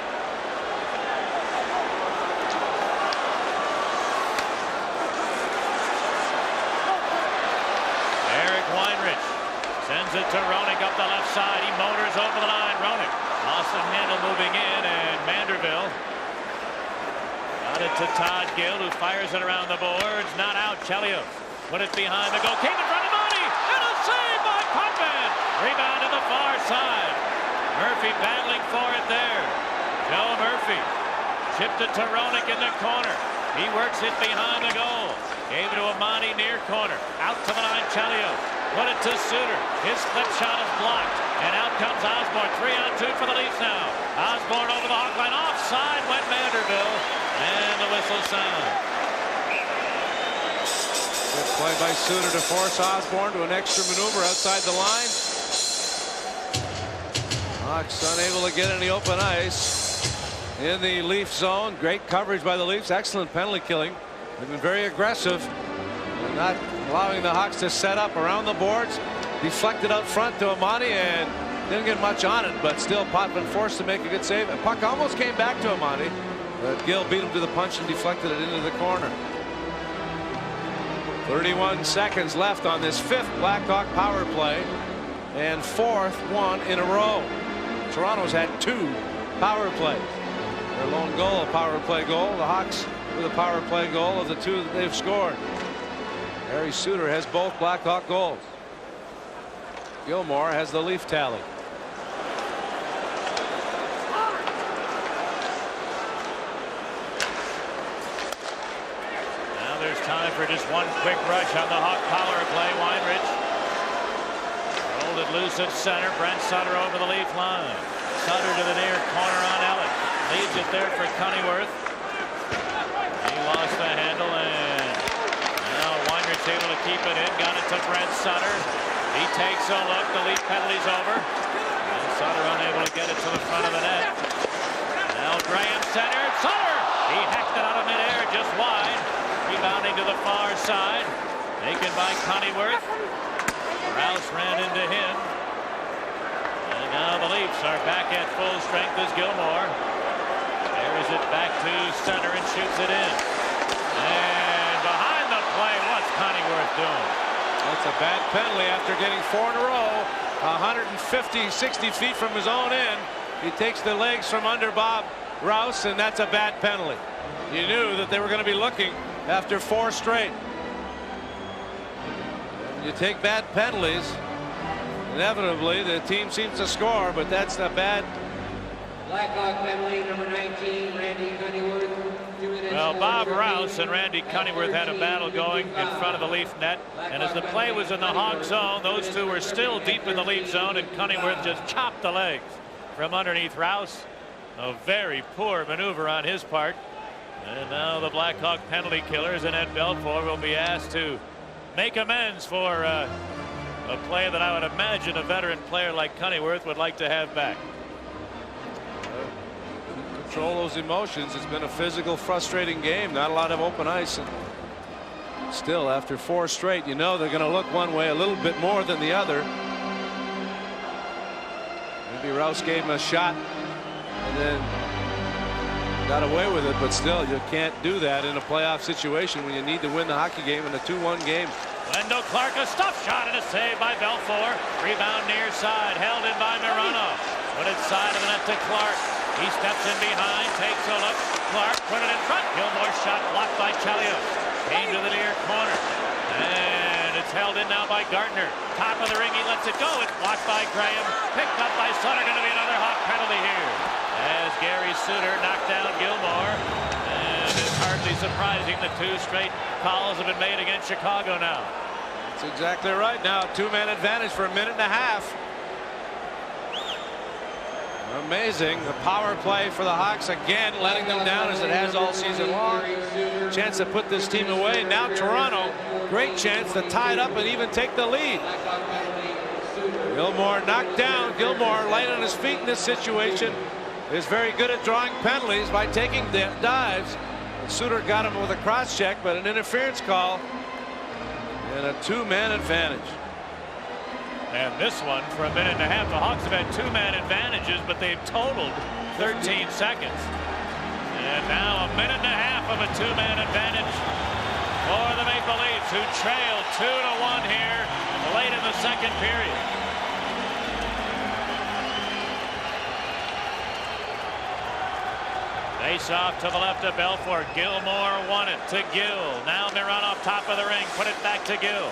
Eric Weinrich sends it to Roenick up the left side. He motors over the line. Roenick lost the handle moving in, and Manderville got it to Todd Gill, who fires it around the boards. Not out. Chelios put it behind the goal. Came in front of Monty, and a save by Potvin. Rebound to the far side. Murphy battling for it there. Joe Murphy chipped it to Roenick in the corner. He works it behind the goal. Gave it to Amani near corner. Out to the line, Chelios. Put it to Suter. His slip shot is blocked. And out comes Osborne. 3-on-2 for the Leafs now. Osborne over the Hawk line. Offside went Manderville. And the whistle sounds. Good play by Suter to force Osborne to an extra maneuver outside the line. Hawks unable to get any open ice in the Leaf zone. Great coverage by the Leafs. Excellent penalty killing. They've been very aggressive. They're not allowing the Hawks to set up around the boards. Deflected out front to Amani, and didn't get much on it, but still Potvin forced to make a good save. And puck almost came back to Amani, but Gill beat him to the punch and deflected it into the corner. 31 seconds left on this 5th Blackhawk power play, and 4th one in a row. Toronto's had 2 power plays. Their lone goal, a power play goal. The Hawks with a power play goal of the 2 that they've scored. Harry Suter has both Blackhawk goals. Gilmore has the Leaf tally. Now there's time for just one quick rush on the Hawk power play. Weinrich rolled it loose at center. Brent Sutter over the Leaf line. Sutter to the near corner on Elliott. Leaves it there for Cunnyworth. He lost the handle, and now Weinrich's able to keep it in. Got it to Brent Sutter. He takes a look. The Leaf penalty's over. And Sutter unable to get it to the front of the net. Now Graham centered. Sutter! He hacked it out of midair just wide. Rebounding to the far side. Taken by Cunnyworth. Rouse ran into him. And now the Leafs are back at full strength as Gilmore carries it back to center and shoots it in. And behind the play, what's Cunnyworth doing? That's a bad penalty after getting 4 in a row. 150-60 feet from his own end. He takes the legs from under Bob Rouse, and that's a bad penalty. You knew that they were going to be looking after 4 straight. You take bad penalties, inevitably the team seems to score, but that's a bad. Blackhawk penalty number 19, Randy Cunnyworth. Well, Bob Rouse and Randy Cunnyworth had a battle going in front of the Leaf net, and as the play was in the Hawk zone, those two were still deep in the Leaf zone, and Cunnyworth just chopped the legs from underneath Rouse. A very poor maneuver on his part. And now the Blackhawk penalty killers and Ed Belfour will be asked to make amends for a play that I would imagine a veteran player like Cunnyworth would like to have back. Control those emotions. It's been a physical, frustrating game. Not a lot of open ice. And still, after 4 straight, you know they're going to look one way a little bit more than the other. Maybe Rouse gave him a shot and then got away with it, but still, you can't do that in a playoff situation when you need to win the hockey game in a 2-1 game. Wendell Clark, a stuff shot and a save by Belfour. Rebound near side, held in by Mironov. Put it side of the net to Clark. He steps in behind, takes a look. Clark put it in front. Gilmore's shot blocked by Chelios. Came to the near corner. And it's held in now by Gardner. Top of the ring, he lets it go. It's blocked by Graham. Picked up by Sutter. Going to be another Hawk penalty here, as Gary Suter knocked down Gilmore. And it's hardly surprising that 2 straight calls have been made against Chicago now. That's exactly right. Now 2-man advantage for a minute and a half. Amazing. The power play for the Hawks again, letting them down as it has all season long. Chance to put this team away. Now Toronto, great chance to tie it up and even take the lead. Gilmore knocked down. Gilmore, light on his feet in this situation, is very good at drawing penalties by taking dives. Suter got him with a cross check, but an interference call and a 2-man advantage. And this one for a minute and a half. The Hawks have had 2-man advantages, but they've totaled 13 seconds. And now a minute and a half of a 2-man advantage for the Maple Leafs, who trail 2-1 here late in the second period. Face off to the left of Belfour. Gilmore won it to Gill. Now Mironov top of the ring. Put it back to Gill.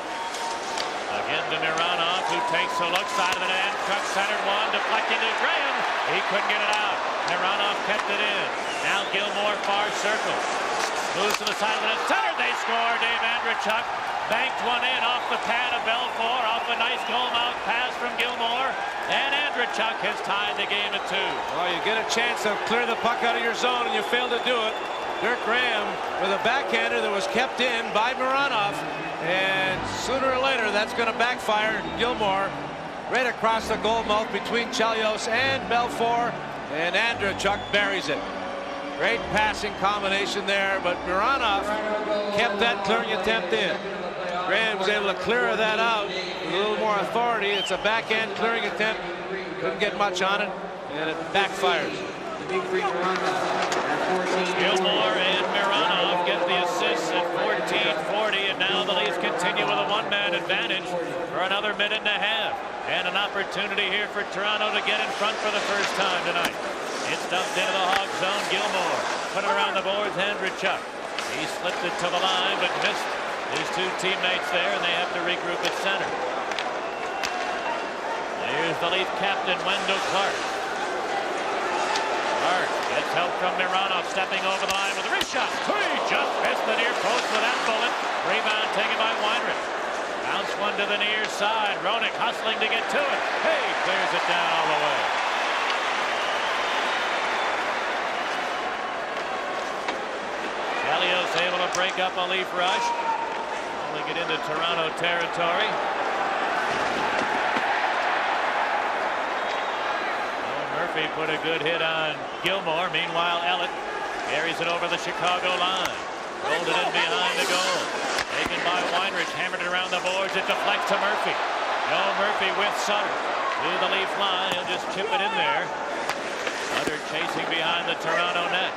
Again to Mironov, who takes a look, side of the net. Truck centered one, deflecting to Graham. He couldn't get it out. Mironov kept it in. Now Gilmore far circle. Moves to the side of the net. Centered, they score. Dave Andreychuk banked one in off the pad of Belfour, off a nice goal mouth pass from Gilmore. And Andreychuk has tied the game at 2. Well, you get a chance to clear the puck out of your zone and you fail to do it. Dirk Graham with a backhander that was kept in by Mironov. And sooner or later, that's going to backfire. Gilmore right across the goal mouth between Chelios and Belfour. And Andreychuk buries it. Great passing combination there, but Mironov kept that clearing attempt in. Graham was able to clear that out with a little more authority. It's a backhand clearing attempt. Couldn't get much on it, and it backfires. Gilmore and Mironov get the assists at 14:40, and now the Leafs continue with a 1-man advantage for another minute and a half. And an opportunity here for Toronto to get in front for the first time tonight. It's dumped into the Hawk zone. Gilmore put it around the boards. Andreychuk. He slipped it to the line, but missed his 2 teammates there, and they have to regroup at center. Here's the Leaf captain, Wendell Clark. Clark gets help from Mironov, stepping over the line with a wrist shot. He just missed the near post with that bullet. Rebound taken by Weinrich. Bounce one to the near side. Roenick hustling to get to it. Hey, clears it down all the way. Chelios able to break up a Leaf rush. Only get into Toronto territory. Murphy put a good hit on Gilmore. Meanwhile, Ellett carries it over the Chicago line. Rolled it in behind the goal. Taken by Weinrich. Hammered it around the boards. It deflects to Murphy. No, Murphy with Sutter. To the Leaf line. He'll just chip it in there. Sutter chasing behind the Toronto net.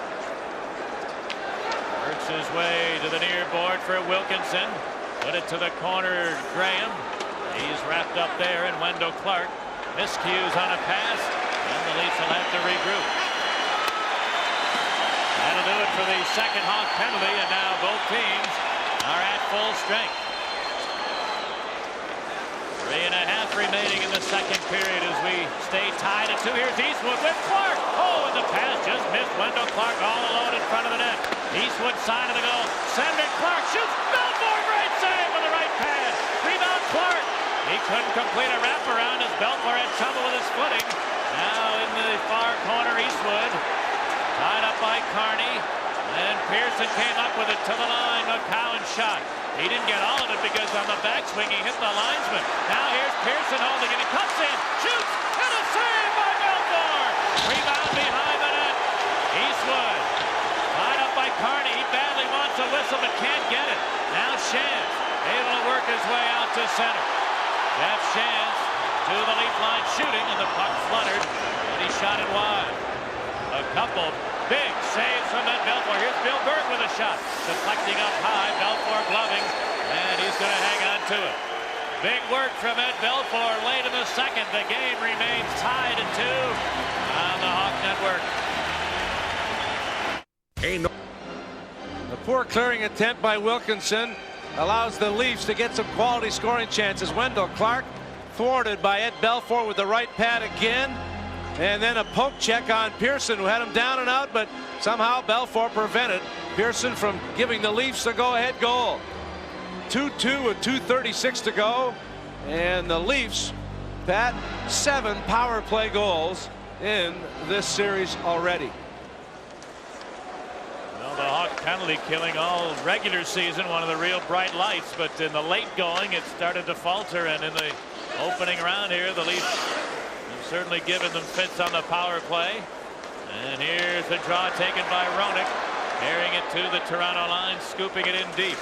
Works his way to the near board for Wilkinson. Put it to the corner, Graham. He's wrapped up there, and Wendell Clark miscues on a pass, and the Leafs will have to regroup. That'll do it for the second Hawk penalty, and now both teams are at full strength. 3.5 remaining in the second period as we stay tied at 2. Here's Eastwood with Clark. Oh, and the pass just missed. Wendell Clark all alone in front of the net. Eastwood side of the goal. Sender Clark shoots. Belfour, great save with the right pad. Rebound Clark. He couldn't complete a wraparound as Belfour had trouble with his footing. Now in the far corner, Eastwood. Tied up by Carney. And Pearson came up with it to the line. McCowan shot. He didn't get all of it because on the backswing he hit the linesman. Now here's Pearson holding it. He cuts in, shoots, and a save by Belfour. Rebound behind the net. Eastwood. Tied up by Carney. He badly wants a whistle but can't get it. Now Shantz able to work his way out to center. Jeff Shantz to the leaf line shooting, and the puck fluttered, and he shot it wide. A couple big saves from Ed Belfour. Here's Bill Berg with a shot. Deflecting up high, Belfour gloving, and he's going to hang on to it. Big work from Ed Belfour late in the second. The game remains tied at 2 on the Hawk Network. The poor clearing attempt by Wilkinson allows the Leafs to get some quality scoring chances. Wendell Clark thwarted by Ed Belfour with the right pad again. And then a poke check on Pearson, who had him down and out, but somehow Belfour prevented Pearson from giving the Leafs a go-ahead goal. 2-2 with 2:36 to go. And the Leafs, Pat, 7 power play goals in this series already. The Hawk penalty killing all regular season, one of the real bright lights, but in the late going it started to falter, and in the opening round here the Leafs have certainly given them fits on the power play. And here's the draw taken by Roenick, carrying it to the Toronto line, scooping it in deep.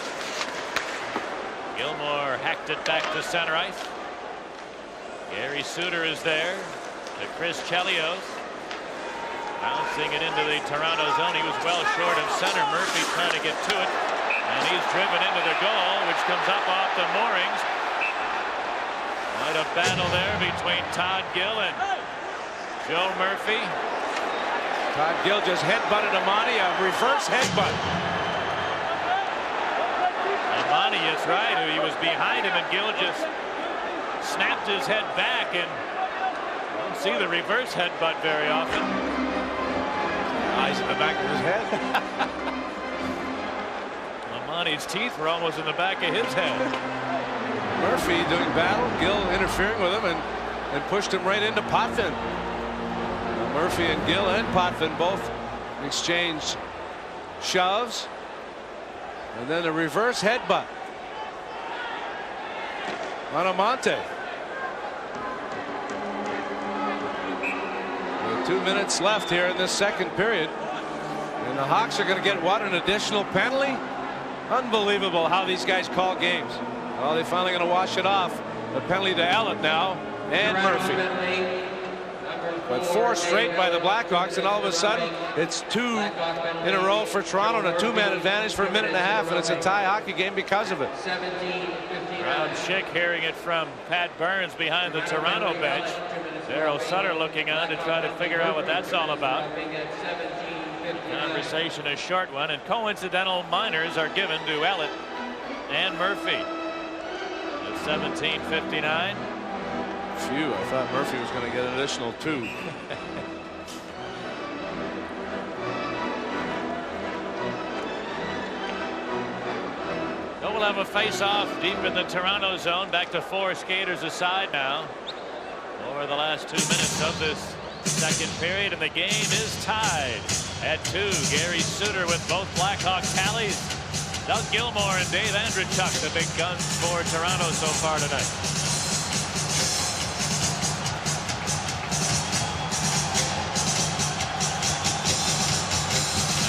Gilmore hacked it back to center ice. Gary Suter is there to Chris Chelios. Bouncing it into the Toronto zone. He was well short of center. Murphy trying to get to it, and he's driven into the goal, which comes up off the moorings. Quite a battle there between Todd Gill and Joe Murphy. Todd Gill just headbutted Amani, a reverse headbutt. Amani is right. He was behind him, and Gill just snapped his head back, and I don't see the reverse headbutt very often. Eyes in the back of his head. Amani's teeth were almost in the back of his head. Murphy doing battle, Gill interfering with him and pushed him right into Potvin. Murphy and Gill and Potvin both exchanged shoves, and then a reverse headbutt on Amante. 2 minutes left here in this second period, and the Hawks are going to get what, an additional penalty? Unbelievable how these guys call games. Well, they're finally going to wash it off. The penalty to Ellett now and Murphy. But 4 straight by the Blackhawks, and all of a sudden it's 2 in a row for Toronto, and a 2-man advantage for a minute and a half, and it's a tie hockey game because of it. Brown Schick hearing it from Pat Burns behind the Toronto bench. Daryl Sutter looking on to try to figure out what that's all about. Conversation a short one, and coincidental minors are given to Ellett and Murphy. At 17:59. Phew, I thought Murphy was going to get an additional 2. So we'll have a face-off deep in the Toronto zone. Back to 4 skaters aside now over the last 2 minutes of this second period, and the game is tied at 2. Gary Suter with both Blackhawk tallies. Doug Gilmore and Dave Andreychuk, the big guns for Toronto so far tonight.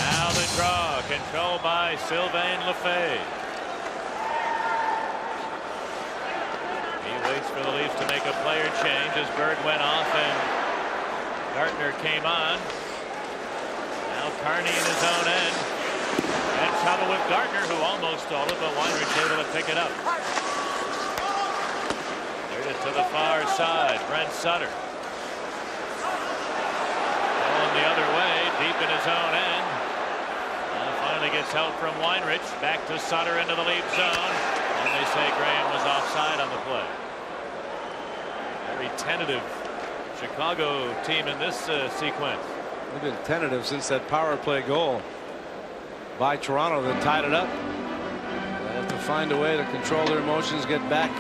Now the draw, controlled by Sylvain Lefebvre. He waits for the Leafs to make a player change as Berg went off and Gartner came on. Now Carney in his own end. Had trouble with Gartner, who almost stole it, but Weinrich able to pick it up. Cleared it to the far side. Brent Sutter. Going the other way, deep in his own end. Finally gets help from Weinrich. Back to Sutter into the Leaf zone. And they say Graham was offside on the play. Very tentative Chicago team in this sequence. They've been tentative since that power play goal by Toronto that tied it up. They have to find a way to control their emotions, get back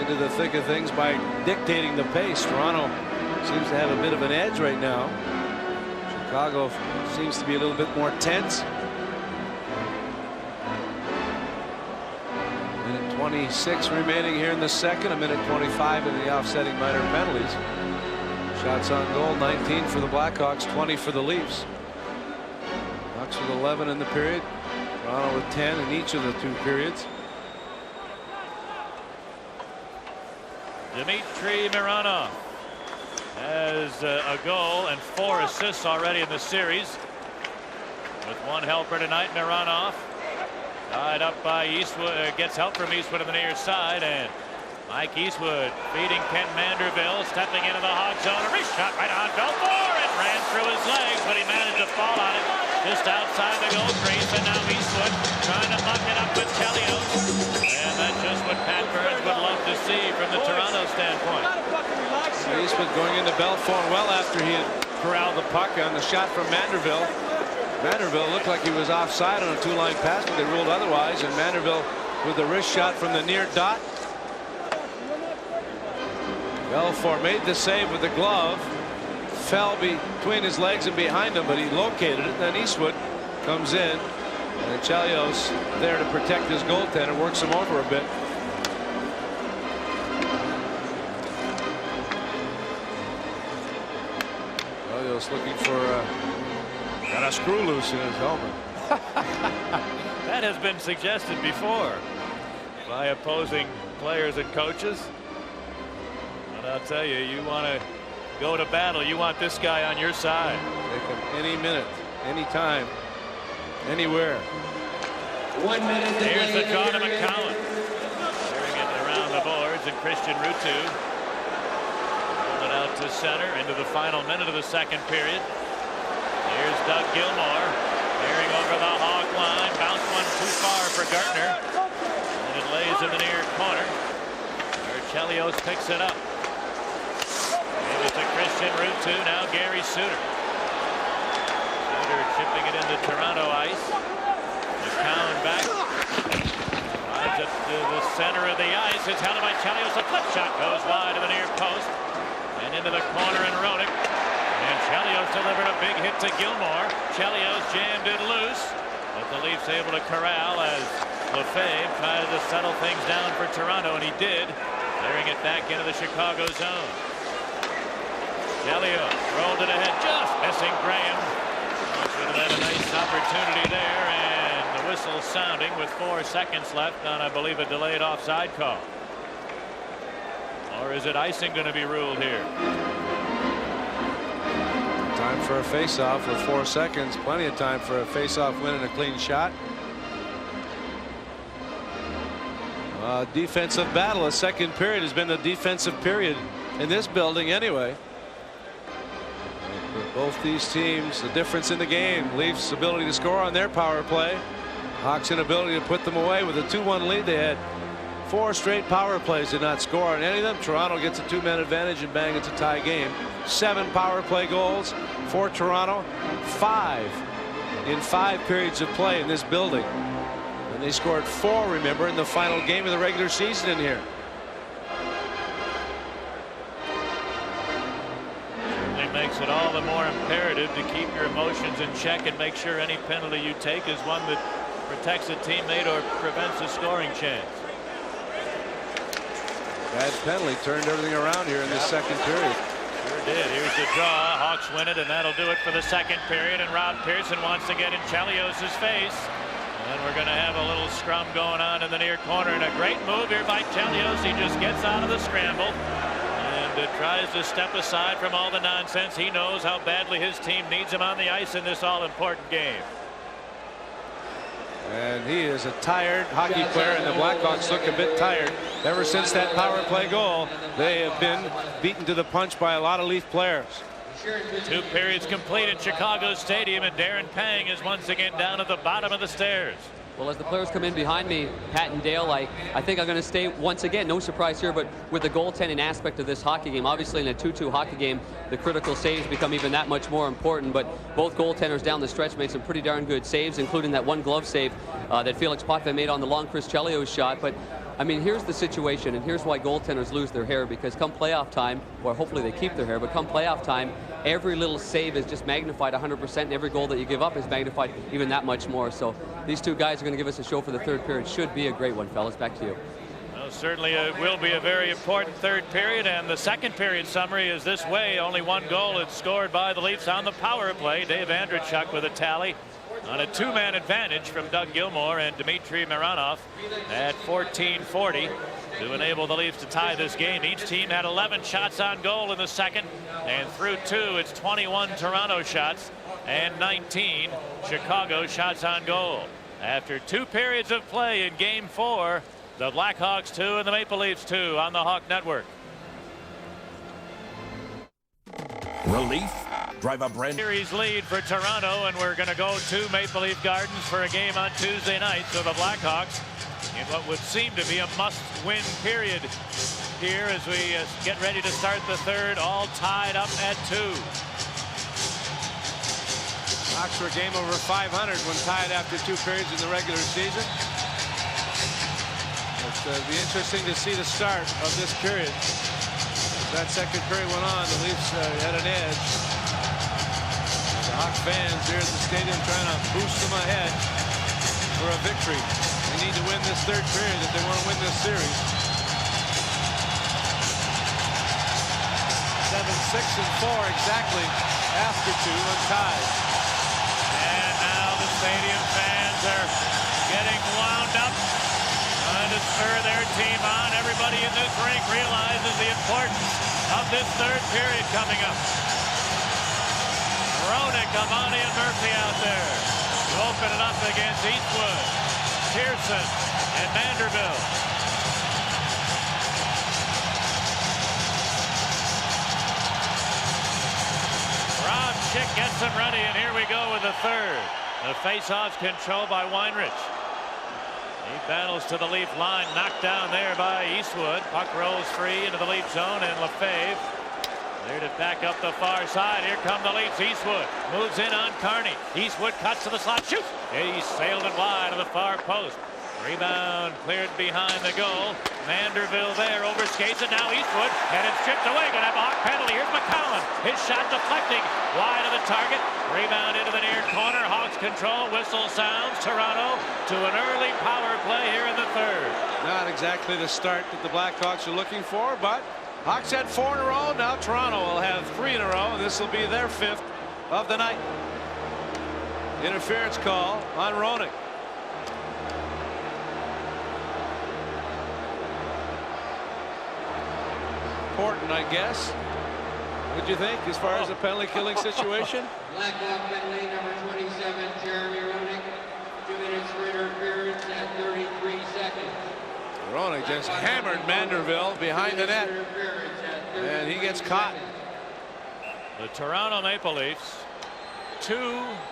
into the thick of things by dictating the pace. Toronto seems to have a bit of an edge right now. Chicago seems to be a little bit more tense. Minute 26 remaining here in the second. A minute 25 in the offsetting minor penalties. Shots on goal, 19 for the Blackhawks, 20 for the Leafs. Bucks with 11 in the period. Toronto with 10 in each of the 2 periods. Dmitry Mironov has a goal and 4 assists already in the series. With 1 helper tonight, Mironov tied up by Eastwood, gets help from Eastwood on the near side, and Mike Eastwood feeding Kent Manderville, stepping into the Hawk zone. A wrist shot right on Belfour. It ran through his legs, but he managed to fall on it just outside the goal crease. And now Eastwood trying to muck it up with Chelios. And that's just what Pat Burns would love to see from the Toronto standpoint. Eastwood going into Belfour well after he had corralled the puck on the shot from Manderville. Manderville looked like he was offside on a 2-line pass, but they ruled otherwise. And Manderville with the wrist shot from the near dot. Belfour made the save with the glove, fell between his legs and behind him, but he located it. Then Eastwood comes in, and Chelios there to protect his goaltender, works him over a bit. Chelios looking for got a screw loose in his helmet. That has been suggested before by opposing players and coaches. I'll tell you, you want to go to battle. You want this guy on your side. Take him any minute, any time, anywhere. 1 minute. Here's the draw to McCowan. Clearing it around the boards, and Christian Ruutu pulled it out to center into the final minute of the second period. Here's Doug Gilmour clearing over the Hawk line. Bounce one too far for Gartner, and it lays in the near corner. Chelios picks it up. It was to Christian Ruutu, now Gary Suter. Suter chipping it into Toronto ice. McCown back. Drives it to the center of the ice. It's held by Chelios. A flip shot goes wide of the near post and into the corner in Roenick. And Chelios delivered a big hit to Gilmour. Chelios jammed it loose, but the Leafs able to corral as Lefebvre tried to settle things down for Toronto, and he did, clearing it back into the Chicago zone. Chelios rolled it ahead, just missing Graham. Should have had a nice opportunity there, and the whistle sounding with 4 seconds left on, I believe, a delayed offside call. Or is it icing going to be ruled here? Time for a face-off with 4 seconds. Plenty of time for a face-off win and a clean shot. Defensive battle. A second period has been the defensive period in this building anyway. For both these teams, the difference in the game. Leafs' ability to score on their power play. Hawks' inability to put them away. With a 2-1 lead, they had 4 straight power plays, did not score on any of them. Toronto gets a 2-man advantage, and bang, it's a tie game. 7 power play goals for Toronto. 5 in 5 periods of play in this building. And they scored 4, remember, in the final game of the regular season in here. It makes it all the more imperative to keep your emotions in check and make sure any penalty you take is one that protects a teammate or prevents a scoring chance. Bad penalty turned everything around here in this second period. Sure did. Here's the draw. Hawks win it, and that'll do it for the second period. And Rob Pearson wants to get in Chelios' face. And we're going to have a little scrum going on in the near corner. And a great move here by Chelios. He just gets out of the scramble and tries to step aside from all the nonsense. He knows how badly his team needs him on the ice in this all-important game. And he is a tired hockey player, and the Blackhawks look a bit tired. Ever since that power play goal, they have been beaten to the punch by a lot of Leaf players. 2 periods complete at Chicago Stadium, and Darren Pang is once again down at the bottom of the stairs. Well, as the players come in behind me, Pat and Dale, I think I'm going to stay once again. No surprise here, but with the goaltending aspect of this hockey game, obviously in a 2-2 hockey game, the critical saves become even that much more important. But both goaltenders down the stretch made some pretty darn good saves, including that one glove save that Felix Potvin made on the long Chris Chelios shot. But I mean, here's the situation, and here's why goaltenders lose their hair, because come playoff time, or hopefully they keep their hair, but come playoff time, every little save is just magnified 100%, and every goal that you give up is magnified even that much more. So these two guys are going to give us a show for the third period. Should be a great one, fellas. Back to you. Well, certainly it will be a very important third period, and the second period summary is this way. Only one goal is scored by the Leafs on the power play. Dave Andreychuk with a tally on a two-man advantage from Doug Gilmour and Dmitry Mironov at 14:40 to enable the Leafs to tie this game. Each team had 11 shots on goal in the second, and through two, it's 21 Toronto shots and 19 Chicago shots on goal. After 2 periods of play in Game 4, the Blackhawks 2 and the Maple Leafs 2 on the Hawk Network. Relief. Drive a brand Series lead for Toronto, and we're going to go to Maple Leaf Gardens for a game on Tuesday night. So the Blackhawks in what would seem to be a must-win period here as we get ready to start the third, all tied up at 2. Hawks were a game over 500 when tied after 2 periods in the regular season. It'll be interesting to see the start of this period. As that second period went on, the Leafs had an edge. The Hawk fans here at the stadium trying to boost them ahead for a victory. They need to win this third period if they want to win this series. 7-6-4 exactly after 2 untied. And now the stadium fans are getting wound up to spur their team on. Everybody in this rink realizes the importance of this third period coming up. Roenick, Amani, and Murphy out there to open it up against Eastwood, Pearson, and Vanderbilt. Rob Schick gets them ready, and here we go with the third. The face-off's controlled by Weinrich. He battles to the Leaf line, knocked down there by Eastwood. Puck rolls free into the Leaf zone, and Lefebvre there to back up the far side. Here come the Leafs. Eastwood moves in on Carney. Eastwood cuts to the slot, shoots. He sailed it wide to the far post. Rebound cleared behind the goal. Vanderbilt there over skates, and now Eastwood, and it's chipped away. Gonna have a Hawk penalty. Here's McCowan. His shot deflecting wide of the target. Rebound into the near corner. Hawks control. Whistle sounds. Toronto to an early power play here in the third. Not exactly the start that the Blackhawks are looking for, but Hawks had 4 in a row. Now Toronto will have 3 in a row, and this will be their 5th of the night. Interference call on Roenick. Important, I guess. What'd you think as far as the penalty killing situation? Blackhawk penalty number 27, Jeremy Roenick. 2 minutes for interference at 33 seconds. Roenick just hammered Vanderbilt behind the net, and he gets caught. The Toronto Maple Leafs 2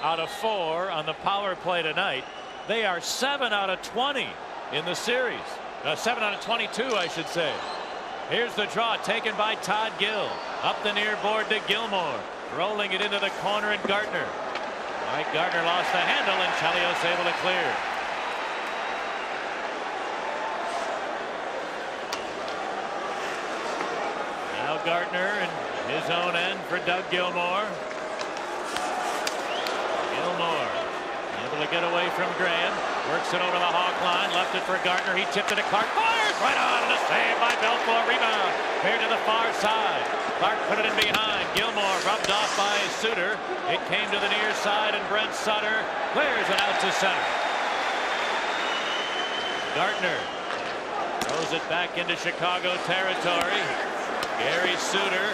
out of 4 on the power play tonight. They are 7 out of 20 in the series. 7 out of 22, I should say. Here's the draw taken by Todd Gill. Up the near board to Gilmour. Rolling it into the corner, and Gardner. Mike Gardner lost the handle, and Chelios able to clear. Now Gardner and his own end for Doug Gilmour. Gilmour able to get away from Graham. Works it over the Hawk line. Left it for Gardner. He tipped it to Clark. Fires right on, and a save by Belfour. Rebound. Here to the far side. Clark put it in behind. Gilmour rubbed off by Suter. It came to the near side, and Brent Sutter clears it out to center. Gardner throws it back into Chicago territory. Gary Suter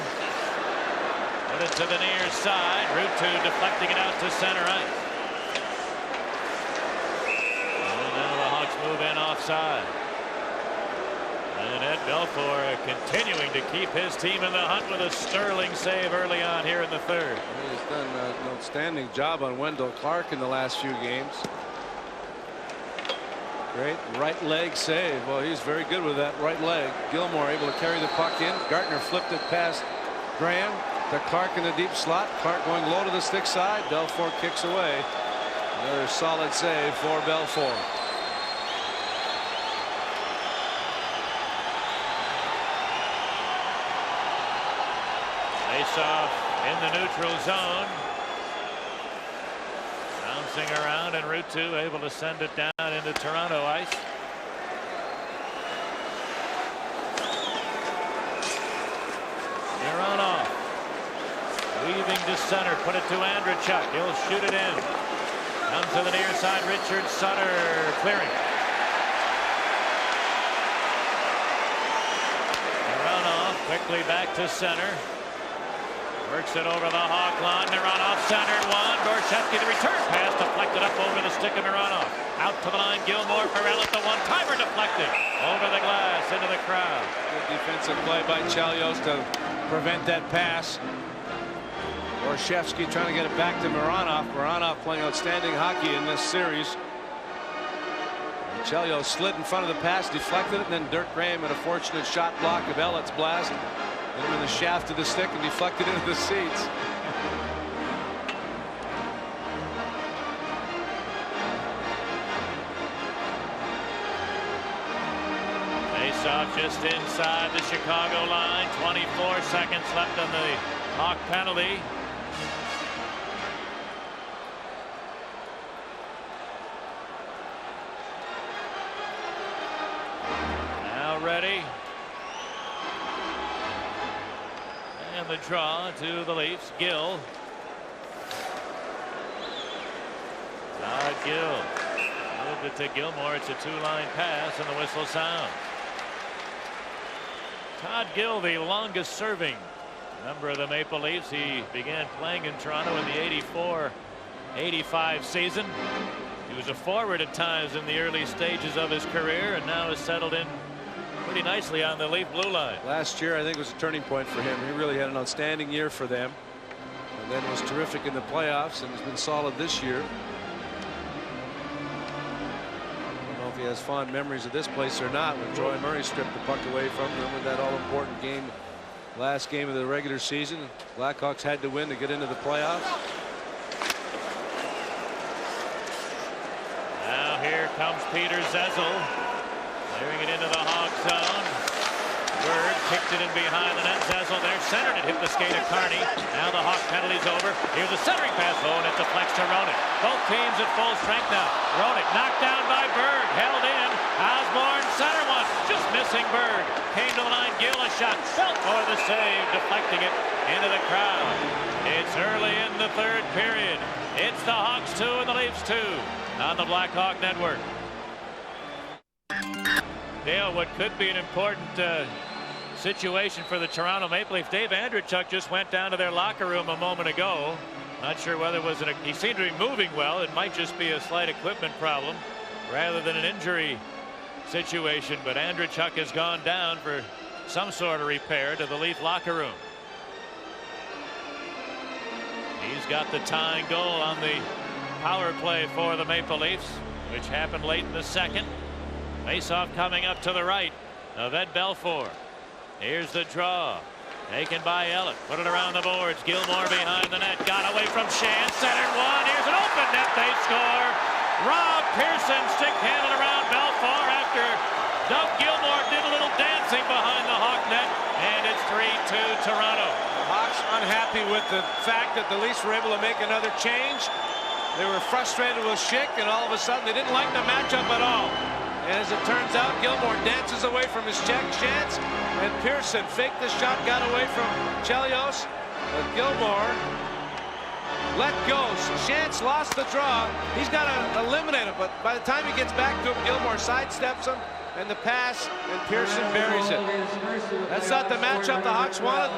put it to the near side. Route 2 deflecting it out to center ice. Move in offside. And Ed Belfour continuing to keep his team in the hunt with a sterling save early on here in the third. He's done an outstanding job on Wendell Clark in the last few games. Great right leg save. Well, he's very good with that right leg. Gilmour able to carry the puck in. Gardner flipped it past Graham to Clark in the deep slot. Clark going low to the stick side. Belfour kicks away. Another solid save for Belfour. Face off in the neutral zone. Bouncing around, and Route 2 able to send it down into Toronto ice. Mironov weaving to center, put it to Andreychuk. He'll shoot it in. Comes to the near side, Richard Sutter clearing. Mironov quickly back to center. Works it over the Hawk line. Mironov centered one. Gorshevsky, the return pass deflected up over the stick of Mironov. Out to the line, Gilmour. Perrellet, the one-timer deflected over the glass into the crowd. Good defensive play by Chelios to prevent that pass. Gorshevsky trying to get it back to Mironov. Mironov playing outstanding hockey in this series. Chelios slid in front of the pass, deflected it, and then Dirk Graham had a fortunate shot block of Elliot's blast. Into the shaft of the stick and deflected into the seats. Face off just inside the Chicago line. 24 seconds left on the Hawk penalty. Now ready. And the draw to the Leafs. Gill. Gill moved it to Gilmour. It's a two-line pass, and the whistle sounds. Todd Gill, the longest serving member of the Maple Leafs. He began playing in Toronto in the 84-85 season. He was a forward at times in the early stages of his career, and now has settled in pretty nicely on the Leaf blue line. Last year, I think, was a turning point for him. He really had an outstanding year for them, and then was terrific in the playoffs, and has been solid this year. I don't know if he has fond memories of this place or not, when Troy Murray stripped the puck away from him with that all-important game, last game of the regular season. Blackhawks had to win to get into the playoffs. Now here comes Peter Zezel. Clearing it into the Hawk zone. Bird kicked it in behind the net. Zezel there centered it, hit the skate of Carney. Now the Hawk penalty's over. Here's a centering pass. Oh, and it deflects to Roenick. Both teams at full strength now. Roenick knocked down by Berg. Held in. Osborne center one. Just missing Berg. Came to the line. Gill a shot. Felt for the save. Deflecting it into the crowd. It's early in the third period. It's the Hawks 2 and the Leafs 2 on the Blackhawk Network. Dale, what could be an important situation for the Toronto Maple Leafs. Dave Andreychuk just went down to their locker room a moment ago. Not sure whether it was he seemed to be moving well. It might just be a slight equipment problem rather than an injury situation. But Andreychuk has gone down for some sort of repair to the Leaf locker room. He's got the tying goal on the power play for the Maple Leafs, which happened late in the second. Faceoff coming up to the right of Ed Belfour. Here's the draw. Taken by Elliott. Put it around the boards. Gilmour behind the net. Got away from Shan. Centered one. Here's an open net. They score. Rob Pearson stick handed around Belfour after Doug Gilmour did a little dancing behind the Hawk net. And it's 3-2 Toronto. The Hawks unhappy with the fact that the Leafs were able to make another change. They were frustrated with Schick, and all of a sudden they didn't like the matchup at all. And as it turns out, Gilmour dances away from his check chance, and Pearson faked the shot, got away from Chelios, but Gilmour let go. Chance lost the draw. He's got to eliminate him, but by the time he gets back to him, Gilmour sidesteps him, and the pass, and Pearson buries it. That's not the matchup the Hawks wanted.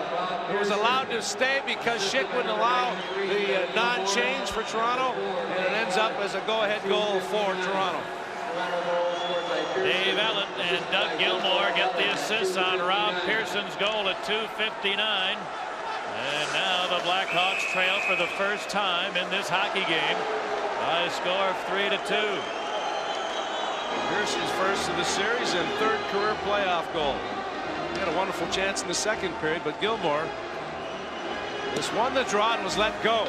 It was allowed to stay because Schick wouldn't allow the non-change for Toronto, and it ends up as a go-ahead goal for Toronto. Dave Ellett and Doug Gilmour get the assists on Rob Pearson's goal at 2:59. And now the Blackhawks trail for the first time in this hockey game by a score of 3-2. Pearson's first of the series and third career playoff goal. He had a wonderful chance in the second period, but Gilmour just won the draw and was let go.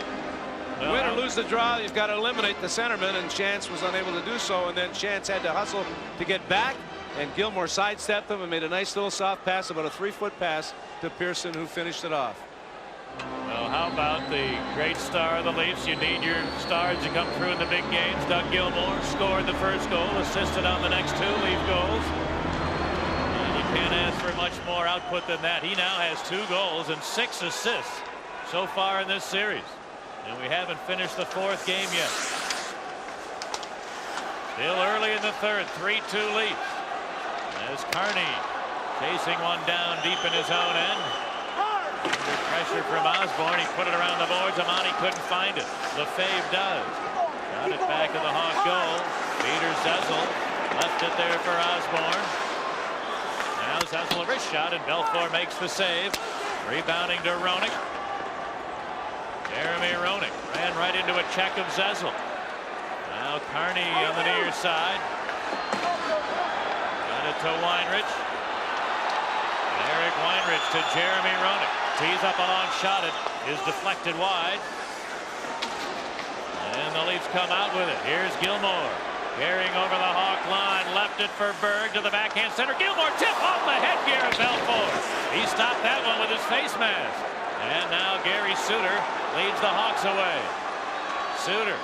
Win or lose the draw, you've got to eliminate the centerman, and Chance was unable to do so, and then Chance had to hustle to get back, and Gilmour sidestepped him and made a nice little soft pass, about a 3-foot pass to Pearson, who finished it off. Well, how about the great star of the Leafs? You need your stars to come through in the big games. Doug Gilmour scored the first goal, assisted on the next 2 Leaf goals. And you can't ask for much more output than that. He now has 2 goals and 6 assists so far in this series. And we haven't finished the 4th game yet. Still early in the 3rd, 3-2 Leafs. As Carney chasing one down deep in his own end. Under pressure from Osborne, he put it around the boards. Amani couldn't find it. Lefebvre does. Got it back in the Hawk goal. Peter Zezel left it there for Osborne. Now Zezel a wrist shot, and Belfour makes the save. Rebounding to Roenick. Jeremy Roenick ran right into a check of Zezel. Now Carney on the near side. Got it to Weinrich. Eric Weinrich to Jeremy Roenick. Tees up a long shot. It is deflected wide. And the Leafs come out with it. Here's Gilmour. Carrying over the Hawk line. Left it for Berg to the backhand center. Gilmour tip off the headgear of Belfour. He stopped that one with his face mask. And now Gary Suter leads the Hawks away. Suter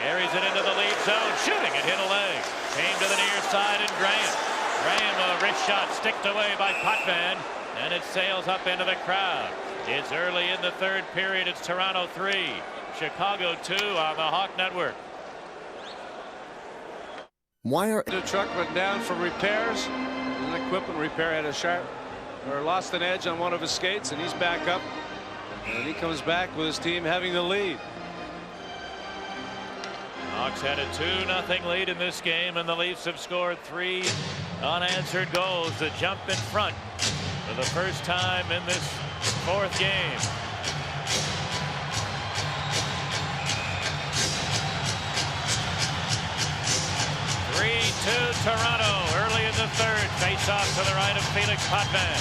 carries it into the lead zone. Shooting. It hit a leg. Came to the near side and Graham. Graham, a wrist shot sticked away by Potvin, and it sails up into the crowd. It's early in the 3rd period. It's Toronto 3, Chicago 2 on the Hawk Network. The truck went down for repairs. An equipment repair had a sharp or lost an edge on one of his skates, and he's back up. And he comes back with his team having the lead. Hawks had a 2-0 lead in this game, and the Leafs have scored 3 unanswered goals to jump in front for the first time in this 4th game. Toronto early in the 3rd. Face off to the right of Felix Potvin.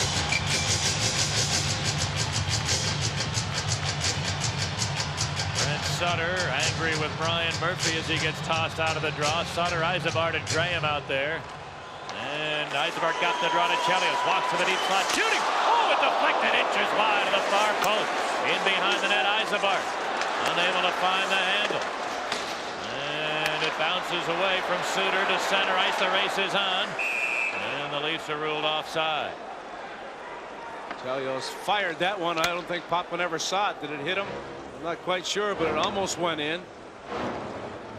Brent Sutter angry with Brian Murphy as he gets tossed out of the draw. Sutter, Yzerman, and Graham out there. And Yzerman got the draw to Chelios. Walks to the deep slot. Shooting! Oh, it deflected inches wide of the far post. In behind the net, Yzerman. Unable to find the handle. And it bounces away from Suter to center ice. The race is on. And the Leafs are ruled offside. Chelios fired that one. I don't think Potvin ever saw it. Did it hit him? I'm not quite sure, but it almost went in.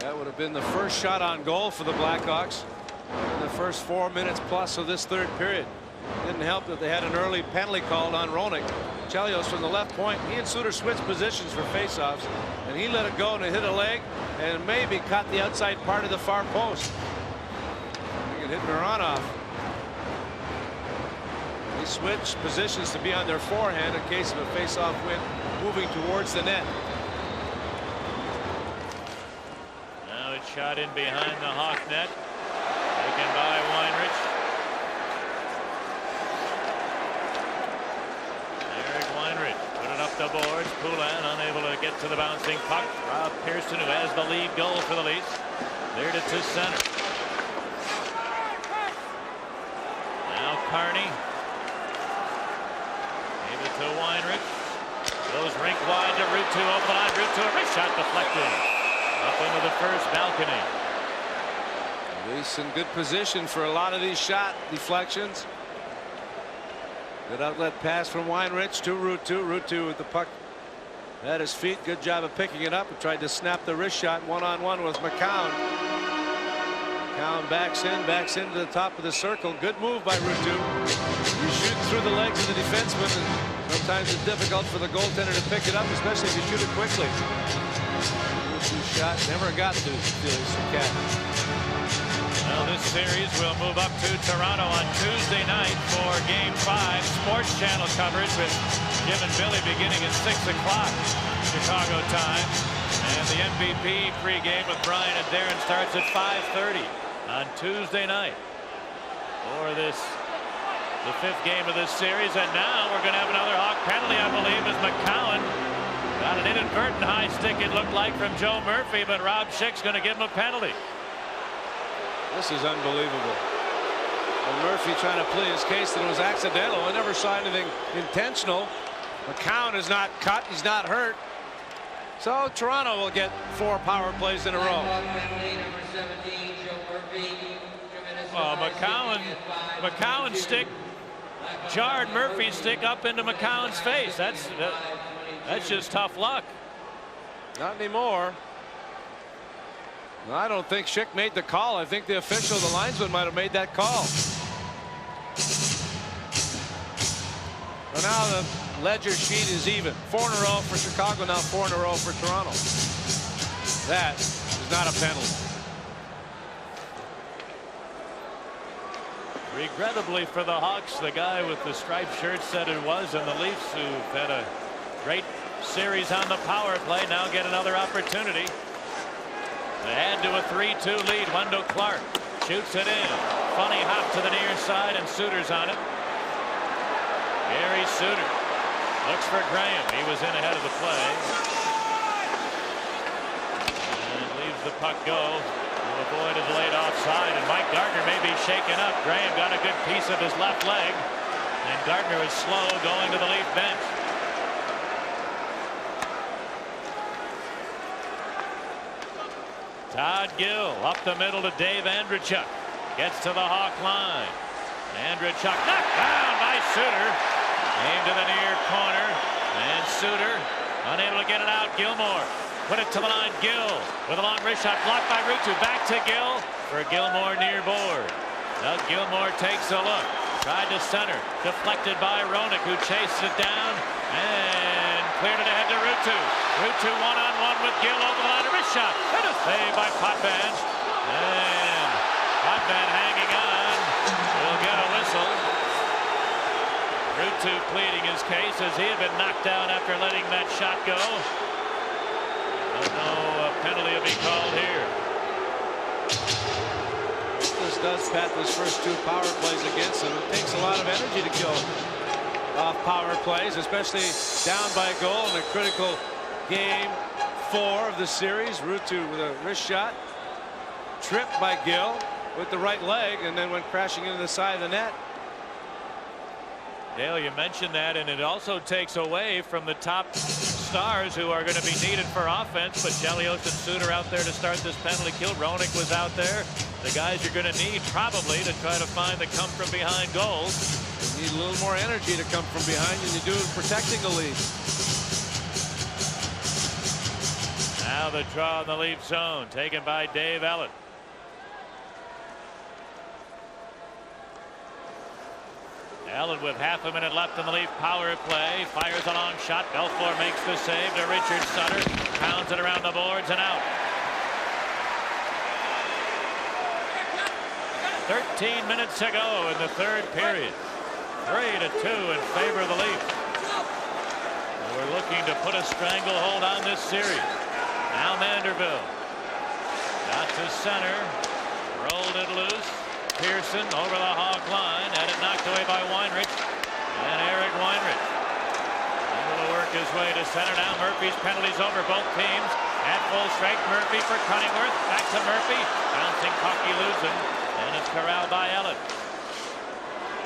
That would have been the first shot on goal for the Blackhawks in the first 4 minutes plus of this 3rd period. Didn't help that they had an early penalty called on Roenick. Chelios from the left point. He and Suter switched positions for faceoffs, and he let it go, and it hit a leg and maybe caught the outside part of the far post. I think it hit Mironov. They switched positions to be on their forehand in case of a faceoff win moving towards the net. Now it's shot in behind the Hawk net. Taken by Weinrich. Eric Weinrich put it up the boards. Poulin unable to get to the bouncing puck. Rob Pearson, who has the lead goal for the Leafs, cleared it to center. Now Carney. Gave it to Weinrich. Goes rink wide to Ruutu over the line. Ruutu, a wrist shot deflected up into the first balcony. Leafs in good position for a lot of these shot deflections. Good outlet pass from Weinrich to Ruutu. Ruutu with the puck at his feet. Good job of picking it up and tried to snap the wrist shot one-on-one with McCown. McCown backs into the top of the circle. Good move by Ruutu. You shoot through the legs of the defenseman, and sometimes it's difficult for the goaltender to pick it up, especially if you shoot it quickly. Ruutu's shot never got to Felix Cat. Well, this series will move up to Toronto on Tuesday night for Game 5. Sports Channel coverage with Jim and Billy beginning at 6 o'clock Chicago time. And the MVP pregame with Brian and Darren starts at 5:30 on Tuesday night for the 5th game of this series. And now we're going to have another Hawk penalty, I believe, as McCowan got an inadvertent high stick, it looked like, from Joe Murphy, but Rob Schick's going to give him a penalty. This is unbelievable. And Murphy trying to plead his case that it was accidental. I never saw anything intentional. McCown is not cut. He's not hurt. So Toronto will get 4 power plays in a row. Penalty, number 17, Joe Murphy. McCown's stick jarred Murphy's stick up into McCown's face. That's just tough luck. Not anymore. I don't think Schick made the call. I think the official, the linesman, might have made that call. So now the ledger sheet is even. 4 in a row for Chicago, now 4 in a row for Toronto. That is not a penalty. Regrettably for the Hawks, the guy with the striped shirt said it was, and the Leafs, who've had a great series on the power play, now get another opportunity. They add to a 3-2 lead. Wendell Clark shoots it in. Funny hop to the near side, and Suter's on it. Gary Suter looks for Graham. He was in ahead of the play. And leaves the puck go to avoid his late offside. And Mike Gardner may be shaken up. Graham got a good piece of his left leg. And Gardner is slow going to the Leaf bench. Todd Gill up the middle to Dave Andreychuk. Gets to the Hawk line. Andreychuk knocked down by Suter. Aim to the near corner. And Suter unable to get it out. Gilmore put it to the line. Gill with a long wrist shot blocked by Ruutu. Back to Gill for Gilmore near board. Doug Gilmore takes a look. Tried to center. Deflected by Roenick, who chased it down and cleared it ahead to Ruutu. Ruutu one-on-one with Gill over the line. A wrist shot. And a save by Potvin. And Potvin hanging on. Will get a whistle. Ruutu pleading his case as he had been knocked down after letting that shot go. No penalty will be called here. This does Pat this first 2 power plays against him. It takes a lot of energy to kill off power plays, especially down by a goal in a critical game 4 of the series. Ruutu with a wrist shot, tripped by Gill with the right leg, and then went crashing into the side of the net. Dale, you mentioned that, and it also takes away from the top stars who are going to be needed for offense. But Chelios and Suter out there to start this penalty kill. Roenick was out there. The guys you're going to need probably to try to find the come from behind goals. You need a little more energy to come from behind than you do in protecting the lead. Now the draw in the Leaf zone taken by Dave Ellett. Allen with half a minute left in the Leaf power play. Fires a long shot. Belfour makes the save to Richard Sutter. Pounds it around the boards and out. 13 minutes to go in the 3rd period. 3-2 in favor of the Leafs. We're looking to put a stranglehold on this series. Now Manderville. Got to center. Rolled it loose. Pearson over the Hawk line. Had it knocked away by Weinrich. And Eric Weinrich able to work his way to center. Now Murphy's penalties over both teams. At full strength, Murphy for Cunningworth. Back to Murphy. Bouncing puck, he loses. And it's corralled by Ellett.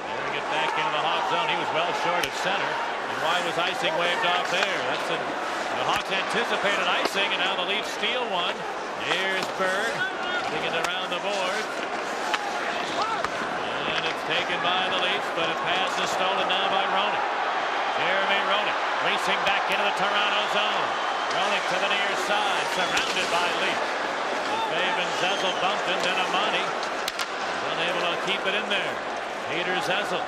Moving it back into the Hawk zone. He was well short of center. And why was icing waved off there? The Hawks anticipated icing, and now the Leafs steal one. Here's Berg. Taking it around the board. Taken by the Leafs, but a pass is stolen now by Roenick. Jeremy Roenick racing back into the Toronto zone. Roenick to the near side, surrounded by Leafs. Faven Zezel bumped him, then Amani unable to keep it in there. Peter Zezel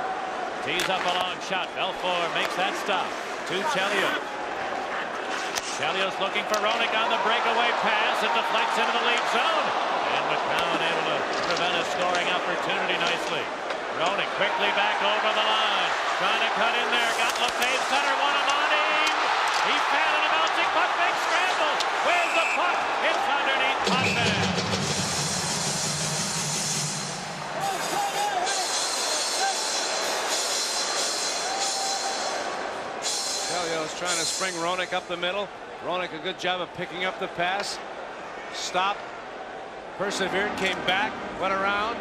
tees up a long shot. Belfour makes that stop to Chelios. Chelios looking for Roenick on the breakaway pass. It deflects into the Leaf zone. And McCown able to prevent a scoring opportunity nicely. Roenick quickly back over the line. Trying to cut in there. Got Lefebvre center. One Amani. He found it. A bouncing puck. Big scramble. Where's the puck? It's underneath Potvin. Chelios trying to spring Roenick up the middle. Roenick a good job of picking up the pass. Stopped. Persevered. Came back. Went around.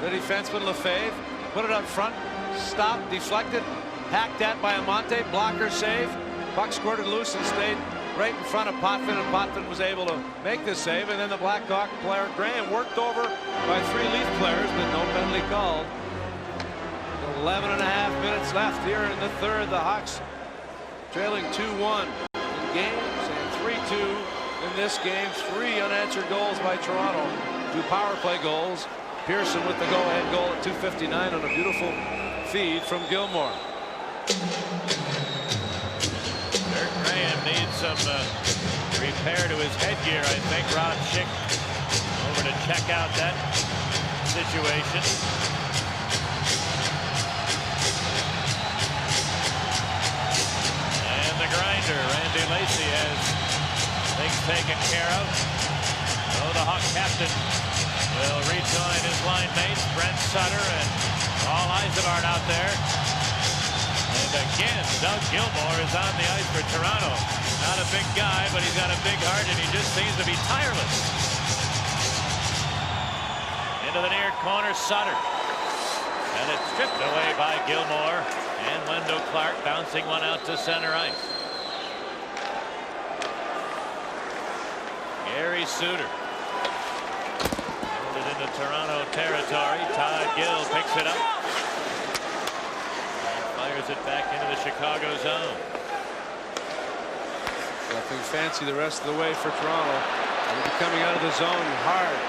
The defenseman Lefebvre. Put it up front, stopped, deflected, hacked at by Amante. Blocker save. Puck squirted loose and stayed right in front of Potvin, and Potvin was able to make the save. And then the Blackhawk player Graham worked over by 3 Leaf players, but no penalty called. 11.5 minutes left here in the third. The Hawks trailing 2-1 in games and 3-2 in this game. 3 unanswered goals by Toronto. 2 power play goals. Pearson with the go-ahead goal at 2:59 on a beautiful feed from Gilmore. Dirk Graham needs some repair to his headgear. I think Rob Schick over to check out that situation. And the grinder, Randy Lacey, has things taken care of. So the Hawk captain will rejoin his line mates, Brent Sutter and Paul Yzerman out there. And again, Doug Gilmore is on the ice for Toronto. Not a big guy, but he's got a big heart, and he just seems to be tireless. Into the near corner, Sutter. And it's stripped away by Gilmore. And Wendell Clark bouncing one out to center ice. Gary Suter. Hold it into Toronto territory. Todd Gill picks it up. Fires it back into the Chicago zone. Nothing fancy the rest of the way for Toronto. They'll be coming out of the zone hard.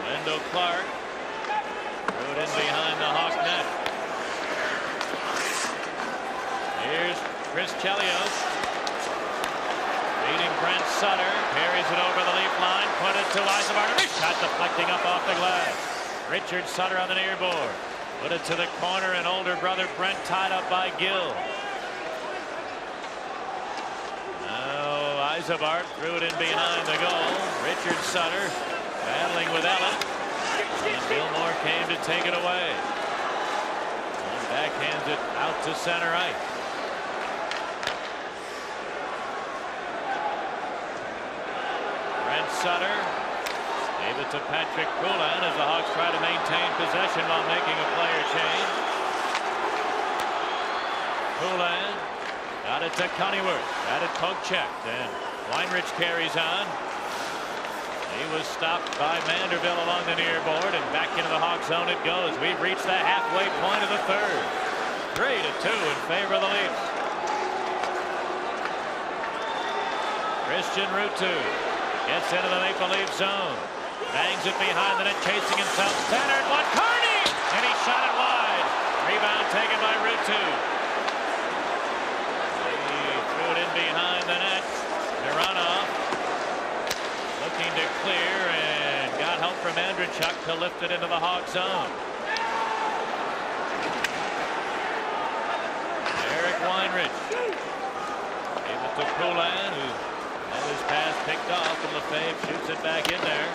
Wendell Clark threw it in behind the Hawk net. Here's Chris Chelios beating Brent Sutter. Carries it over the Leaf line. Put it to Yzerman. Shot deflecting up off the glass. Richard Sutter on the near board. Put it to the corner, and older brother Brent tied up by Gill. Now Yzerman threw it in behind the goal. Richard Sutter battling with Ellen. And Gilmore came to take it away. And backhands it out to center ice. Brent Sutter gave it to Patrick Poulin as the Hawks try to maintain possession while making a player change. Poulin got it to Cunningham. Got it poke checked, and Weinrich carries on. He was stopped by Manderville along the near board, and back into the Hawk zone it goes. We've reached the halfway point of the third. 3-2 in favor of the Leafs. Christian Ruutu gets into the Maple Leaf zone. Bangs it behind the net, chasing himself. Centered one, Carney! And he shot it wide. Rebound taken by Ruutu. He threw it in behind the net. Mironov looking to clear, and got help from Andreychuk to lift it into the Hawk zone. Eric Weinrich gave it to Poulin, who had his pass picked off, and Lefebvre shoots it back in there.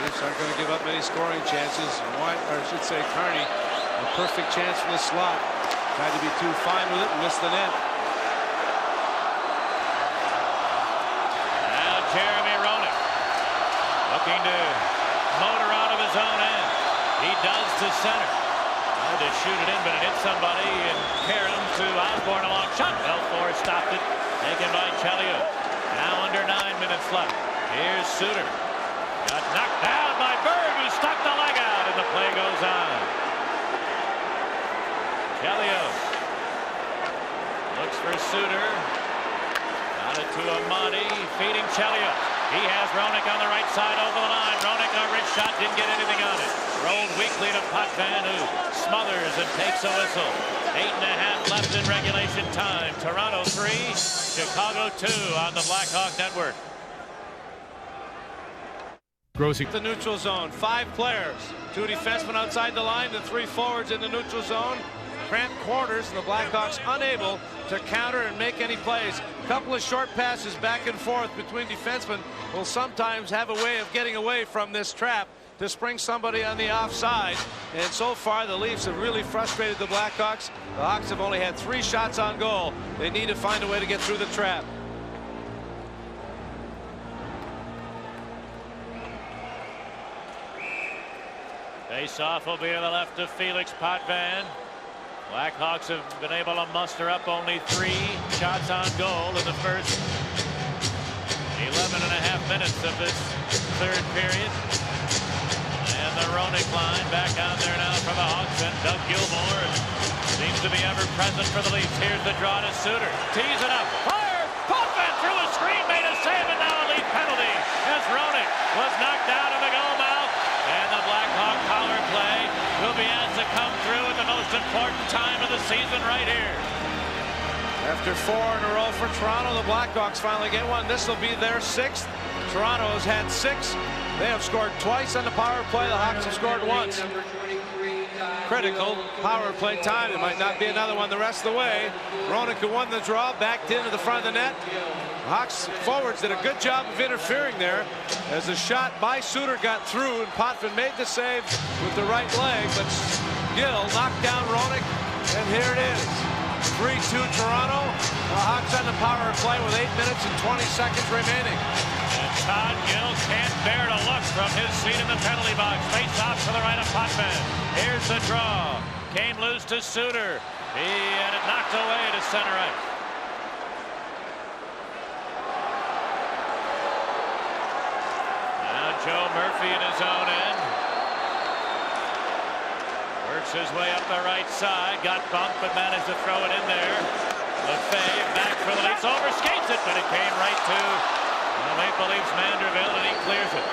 Leafs aren't going to give up many scoring chances. Or I should say Carney, a perfect chance from the slot. Tried to be too fine with it and missed the net. Now Jeremy Roenick looking to motor out of his own end. He does to center. Tried to shoot it in, but it hit somebody, and Karam to Osborne, a long shot. Belfour stopped it. Taken by Chelios. Now under 9 minutes left. Here's Suter. Got knocked down by Berg, who stuck the leg out, and the play goes on. Chelios looks for Suter. Got it to Amati, feeding Chelios. He has Roenick on the right side over the line. Roenick, a rich shot, didn't get anything on it. Rolled weakly to Potvin, who smothers and takes a whistle. 8.5 left in regulation time. Toronto 3, Chicago 2 on the Blackhawk Network. Grossi. The neutral zone. 5 players. 2 defensemen outside the line, the 3 forwards in the neutral zone. Cramped quarters, and the Blackhawks unable to counter and make any plays. A couple of short passes back and forth between defensemen will sometimes have a way of getting away from this trap to spring somebody on the offside. And so far, the Leafs have really frustrated the Blackhawks. The Hawks have only had 3 shots on goal. They need to find a way to get through the trap. Face-off will be to the left of Felix Potvin. Blackhawks have been able to muster up only 3 shots on goal in the first 11.5 minutes of this third period. And the Roenick line back out there now for the Hawks, and Doug Gilmour seems to be ever present for the Leafs. Here's the draw to Suter. Tees it up. Fire! Potvin through a screen, made a save, and now a Leaf penalty as Roenick was knocked out of the goal mouth. And the Blackhawk power play will be asked to come through at the most important time of the season right here. After 4 in a row for Toronto, the Blackhawks finally get one. This will be their 6th. Toronto has had 6. They have scored twice on the power play. The Hawks have scored once. Critical power play time. It might not be another one the rest of the way. Roenick, who won the draw, backed into the front of the net. Hawks forwards did a good job of interfering there as the shot by Suter got through, and Potvin made the save with the right leg, but Gill knocked down Roenick, and here it is. 3-2 Toronto. The Hawks on the power play with 8 minutes and 20 seconds remaining. And Todd Gill can't bear to look from his seat in the penalty box. Face off to the right of Potvin. Here's the draw. Came loose to Suter. And it knocked away to center ice. Now Joe Murphy in his own end. Works his way up the right side. Got bumped but managed to throw it in there. Lefebvre back for the Leafs. Overskates it, but it came right to the Maple Leafs Manderville, and he clears it.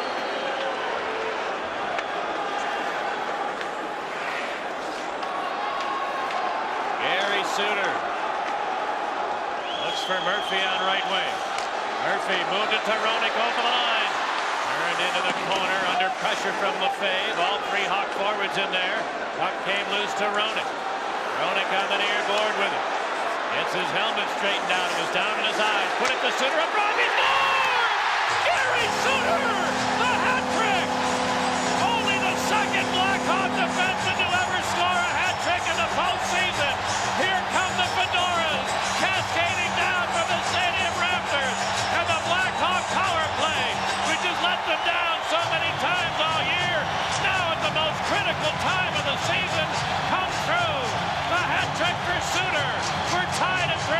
Gary Suter looks for Murphy on right wing. Murphy moved it to Roenick over the line. Turned into the corner under pressure from Lefebvre. All 3 Hawk forwards in there. Puck came loose to Roenick. Roenick on the near board with it. Gets his helmet straightened out. It was down in his eyes. Put it to Suter. A Robbie Moore! Gary Suter! The hat trick! Only the second Blackhawk defenseman to ever score a hat trick in the postseason. Here come the Fedoras, cascading down from the stadium rafters. And the Blackhawk power play, which has let them down so many times all year, now at the most critical time of the season, comes through. The hat trick for Suter. We're tied at 3.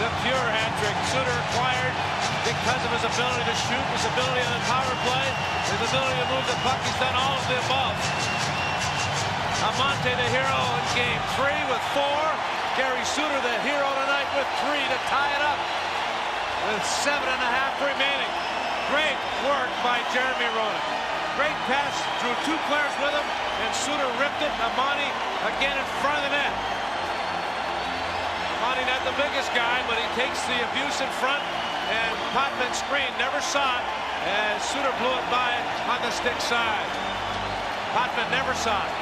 The pure hat trick Suter acquired because of his ability to shoot, his ability on the power play, his ability to move the puck. He's done all of the above. Amante the hero in game 3 with 4. Gary Suter the hero tonight with 3 to tie it up with 7.5 remaining. Great work by Jeremy Roenick. Great pass, drew 2 players with him, and Suter ripped it. Amante again in front of the net. Amante not the biggest guy, but he takes the abuse in front, and Potvin screen never saw it as Suter blew it by on the stick side. Potvin never saw it.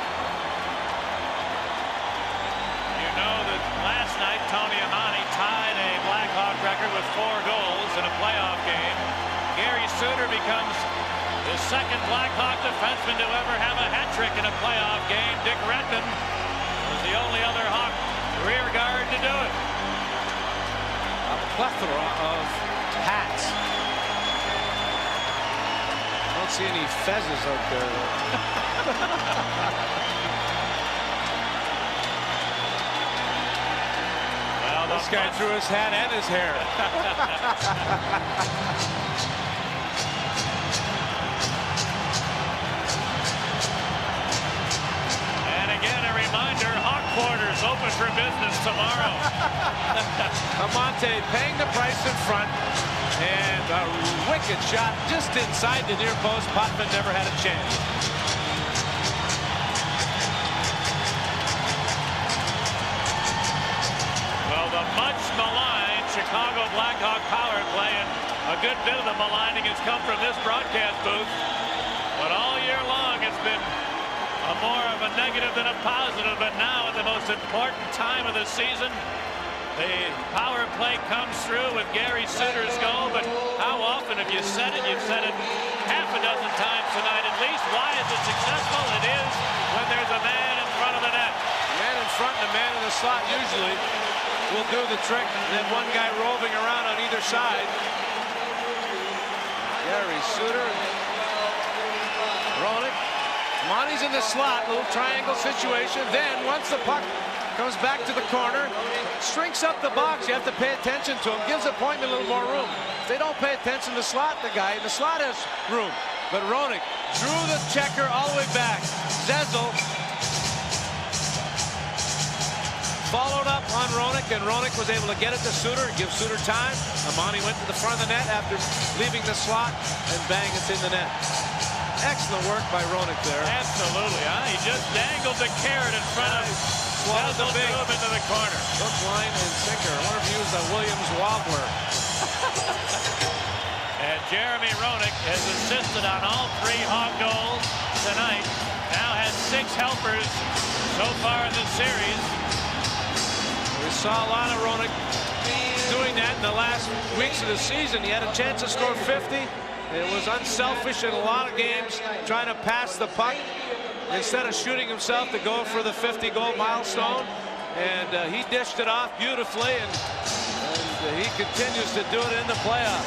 You know that last night Tony Amante tied a Blackhawk record with 4 goals in a playoff game. Gary Suter becomes the second Blackhawk defenseman to ever have a hat trick in a playoff game. Dick Redmond was the only other Hawk rear guard to do it. A plethora of hats. I don't see any fezzes out there, Well, this guy threw his hat and his hair. And again, a reminder, Hawk Quarters open for business tomorrow. Amante paying the price in front, and a wicked shot just inside the near post. Potvin never had a chance. Well, the much maligned Chicago Blackhawk power play, and a good bit of the maligning has come from this broadcast booth. But all year long, it's been more of a negative than a positive. But now, at the most important time of the season, the power play comes through with Gary Suter's goal. But how often have you said it? You've said it half a dozen times tonight at least. Why is it successful? It is when there's a man in front of the net. Man in front and a man in the slot usually will do the trick. And then one guy roving around on either side. Gary Suter. Roenick Monty's in the slot, little triangle situation. Then once the puck comes back to the corner, shrinks up the box. You have to pay attention to him. Gives the point a little more room. If they don't pay attention to the slot, the guy in the slot has room. But Roenick drew the checker all the way back. Zezel followed up on Roenick, and Roenick was able to get it to Suter and give Suter time. Amani went to the front of the net after leaving the slot, and bang, it's in the net. Excellent work by Roenick there. Absolutely, huh? He just dangled the carrot in front of Zezel, threw him into the corner. Hook, line, and sinker. I wonder if he used a Williams wobbler. And Jeremy Roenick has assisted on all 3 Hawk goals tonight. Now has 6 helpers so far in the series. We saw a lot of Roenick doing that in the last weeks of the season. He had a chance to score 50. It was unselfish in a lot of games, trying to pass the puck instead of shooting himself to go for the 50-goal milestone. And he dished it off beautifully, and he continues to do it in the playoffs.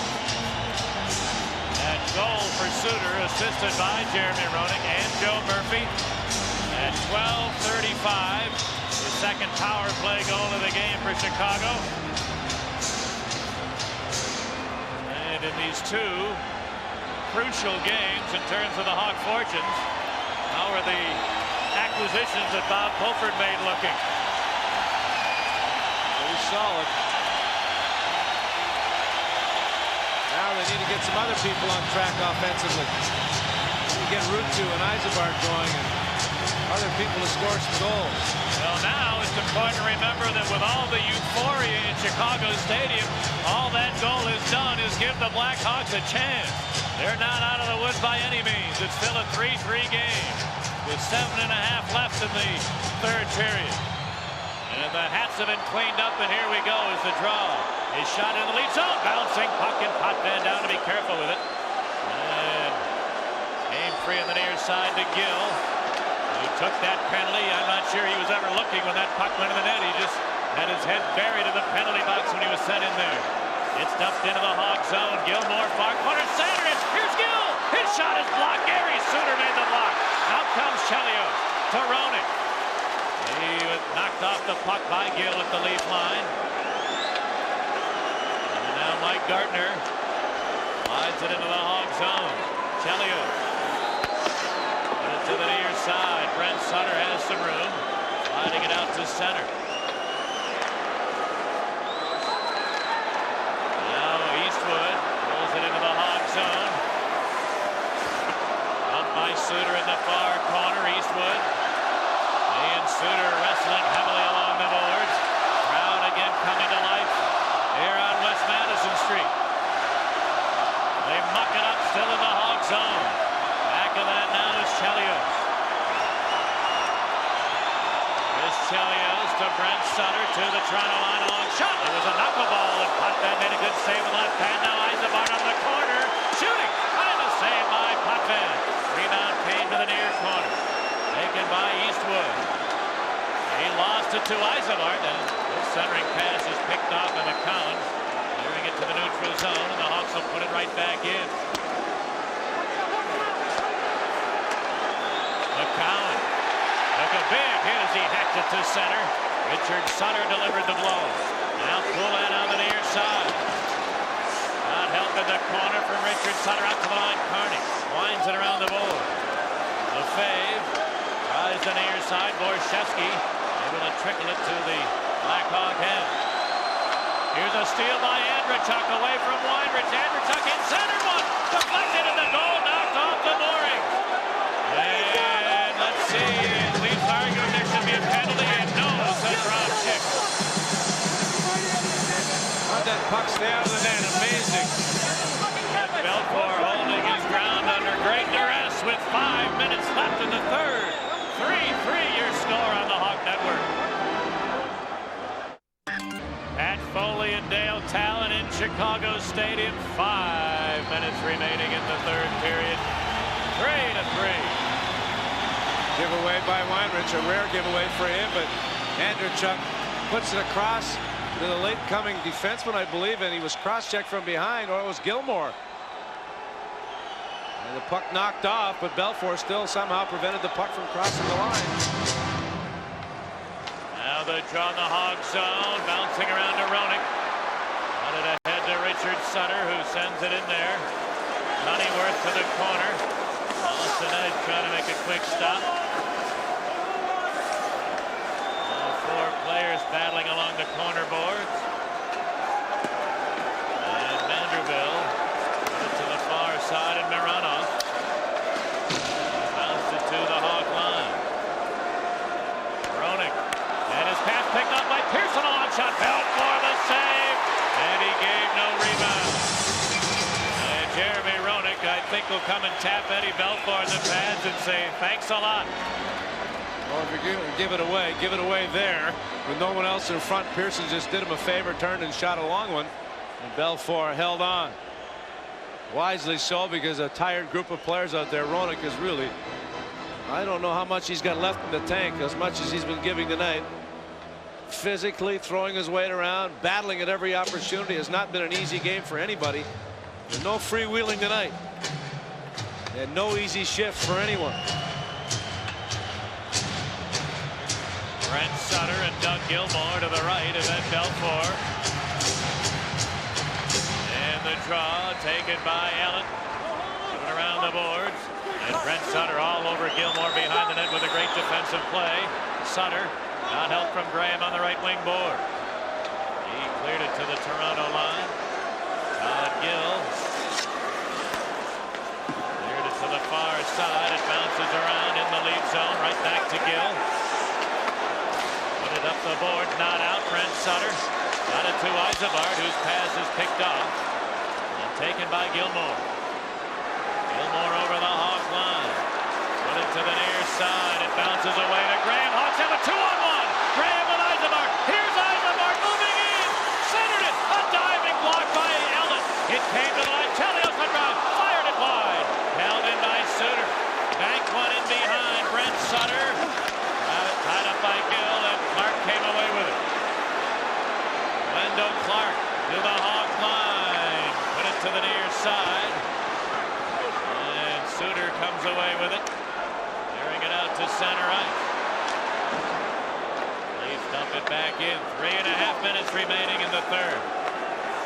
And goal for Suter, assisted by Jeremy Roenick and Joe Murphy. At 12:35, the second power play goal of the game for Chicago. And in these 2 crucial games in terms of the Hawk fortunes, how are the acquisitions that Bob Pulford made looking? Pretty solid. Now they need to get some other people on track offensively. You get Ruutu and Yzerbark going, and other people to score some goals. Well, now it's important to remember that with all the euphoria in Chicago Stadium, all that goal has done is give the Blackhawks a chance. They're not out of the woods by any means. It's still a 3-3 game with 7.5 left in the 3rd period. And the hats have been cleaned up, and here we go as the draw is shot in the lead zone. Bouncing puck, and Potvin down to be careful with it. And game free on the near side to Gill. He took that penalty. I'm not sure he was ever looking when that puck went in the net. He just had his head buried in the penalty box when he was sent in there. It's dumped into the Hawk zone. Gilmore, far corner, Sanders. Here's Gill. His shot is blocked. Gary Suter made the block. Out comes Chelios to Roenick. He was knocked off the puck by Gill at the leaf line. And now Mike Gartner slides it into the Hawk zone. Chelios put it to the near side. Brent Sutter has some room. Sliding it out to center. Rolls it into the Hawk zone. Up by Suter in the far corner. Eastwood. And Suter wrestling heavily along the boards. Crowd again coming to life here on West Madison Street. They muck it up still in the Hawk zone. Back of that now is Chelios. This Chelios to Brent Sutter to the Toronto line. A long shot. It was a knuckleball, and Potvin made a good save with left hand. Now Yzerbark on the corner. Shooting. And a save by Potvin. Rebound came to the near corner. Taken by Eastwood. He lost it to Yzerbark, and his centering pass is picked off by McCown. Clearing it to the neutral zone, and the Hawks will put it right back in. McCown took a big hit as he hacked it to center. Richard Sutter delivered the blow. Now Poulin on the near side. Not help in the corner from Richard Sutter out to the line. Carney winds it around the board. Lefebvre tries the near side. Borshevsky able to trickle it to the Blackhawk end. Here's a steal by Andrechuk away from Weinrich. Andrechuk in center one. Deflected in the goal. Knocked off the mooring. And let's see. Leafs arguing there should be a penalty. And no, it's a drop kick. How'd that puck stay out of the net? Amazing. Belfour holding his ground under great duress with 5 minutes left in the 3rd. 3-3 your score on the Hawk Network. Pat Foley and Dale Talon in Chicago Stadium. 5 minutes remaining in the 3rd period. 3-3. Giveaway by Weinrich, a rare giveaway for him, but Andrechuk puts it across to the late coming defenseman, I believe, and he was cross-checked from behind, or it was Gilmore. And the puck knocked off, but Belfour still somehow prevented the puck from crossing the line. Now the draw in the Hog zone, bouncing around to Roenick. Got it ahead to Richard Sutter, who sends it in there. Honeyworth to the corner. Austin Edge trying to make a quick stop. Four players battling along the corner boards. And Vanderbilt to the far side, and Mironov bounced it to the Hawk line. Roenick, and his pass picked up by Pearson. A long shot, Belfour the save, and he gave no rebound. And Jeremy Roenick, I think, will come and tap Eddie Belfour in the pads and say, thanks a lot. Well, if you're going to give it away there with no one else in front. Pearson just did him a favor, turned and shot a long one, and Belfour held on. Wisely so, because a tired group of players out there. Roenick is really, I don't know how much he's got left in the tank, as much as he's been giving tonight. Physically throwing his weight around, battling at every opportunity. Has not been an easy game for anybody. There's no freewheeling tonight, and no easy shift for anyone. Brent Sutter and Doug Gilmour to the right, and then Belfour. And the draw taken by Allen. Moving around the boards. And Brent Sutter all over Gilmour behind the net with a great defensive play. Sutter got help from Graham on the right wing board. He cleared it to the Toronto line. Todd Gill cleared it to the far side. It bounces around in the lead zone. Right back to Gill. Put it up the board, not out. Brent Sutter got it to Yzerberg, whose pass is picked off and taken by Gilmour. Gilmour over the Hawk line. Put it to the near side. It bounces away to Graham. Hawks have a 2-on-1. Graham with Yzerberg. Here's Yzerberg moving in. Centered it. A diving block by Allen. It came to the line. Chelios the drive. Fired it wide. Held in by Suter. Bank one in behind. Brent Sutter. Tied up by Gill, and Clark came away with it. Wendell Clark to the Hawk line. Put it to the near side. And Suter comes away with it. Clearing it out to center ice. Leafs dump it back in. 3.5 minutes remaining in the third.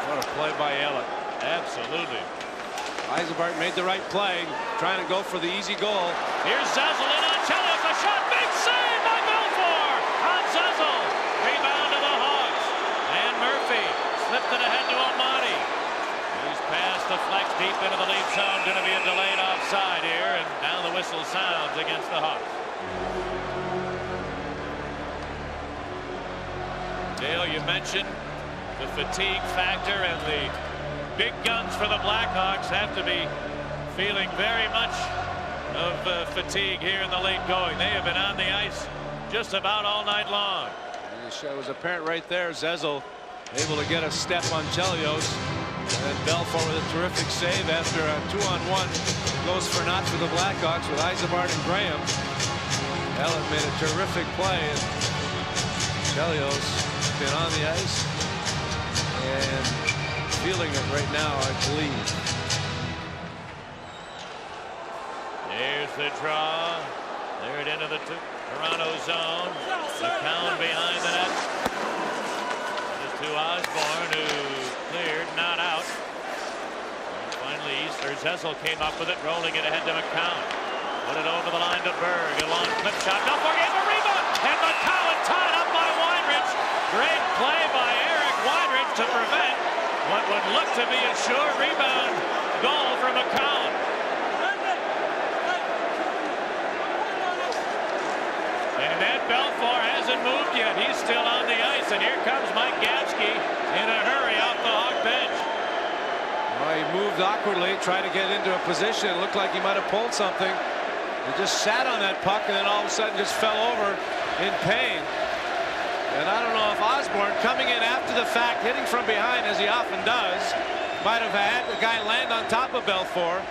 What a play by Ellett. Absolutely. Yzerberg made the right play, trying to go for the easy goal. Here's Zezel in on Chelios. A shot. Big save by Belfour on Zezel. Rebound to the Hawks. And Murphy slipped it ahead to Amati. His pass deflects deep into the lead zone. Going to be a delayed offside here. And now the whistle sounds against the Hawks. Dale, you mentioned the fatigue factor, and the big guns for the Blackhawks have to be feeling very much of fatigue here in the late going. They have been on the ice just about all night long. It was apparent right there. Zezel able to get a step on Chelios, and Belfour with a terrific save after a 2-on-1 goes for naught for the Blackhawks with Yzerberg and Graham. Ellett made a terrific play, and Chelios been on the ice and feeling it right now, I believe. Here's the draw. Cleared into the Toronto zone. McCown behind the net. It is to Osborne, who cleared, not out. And finally, Zezel came up with it, rolling it ahead to McCown. Put it over the line to Berg. A long clip shot. Belfour gave a rebound. And McCown tied up by Weinrich. Great play by Eric Weinrich to prevent what would look to be a sure rebound goal for McCown. And Ed Belfour hasn't moved yet. He's still on the ice, and here comes Mike Gatzke in a hurry off the Hawk bench. Well, he moved awkwardly, tried to get into a position. It looked like he might have pulled something. He just sat on that puck, and then all of a sudden just fell over in pain. And I don't know if Osborne, coming in after the fact, hitting from behind as he often does, might have had the guy land on top of Belfour.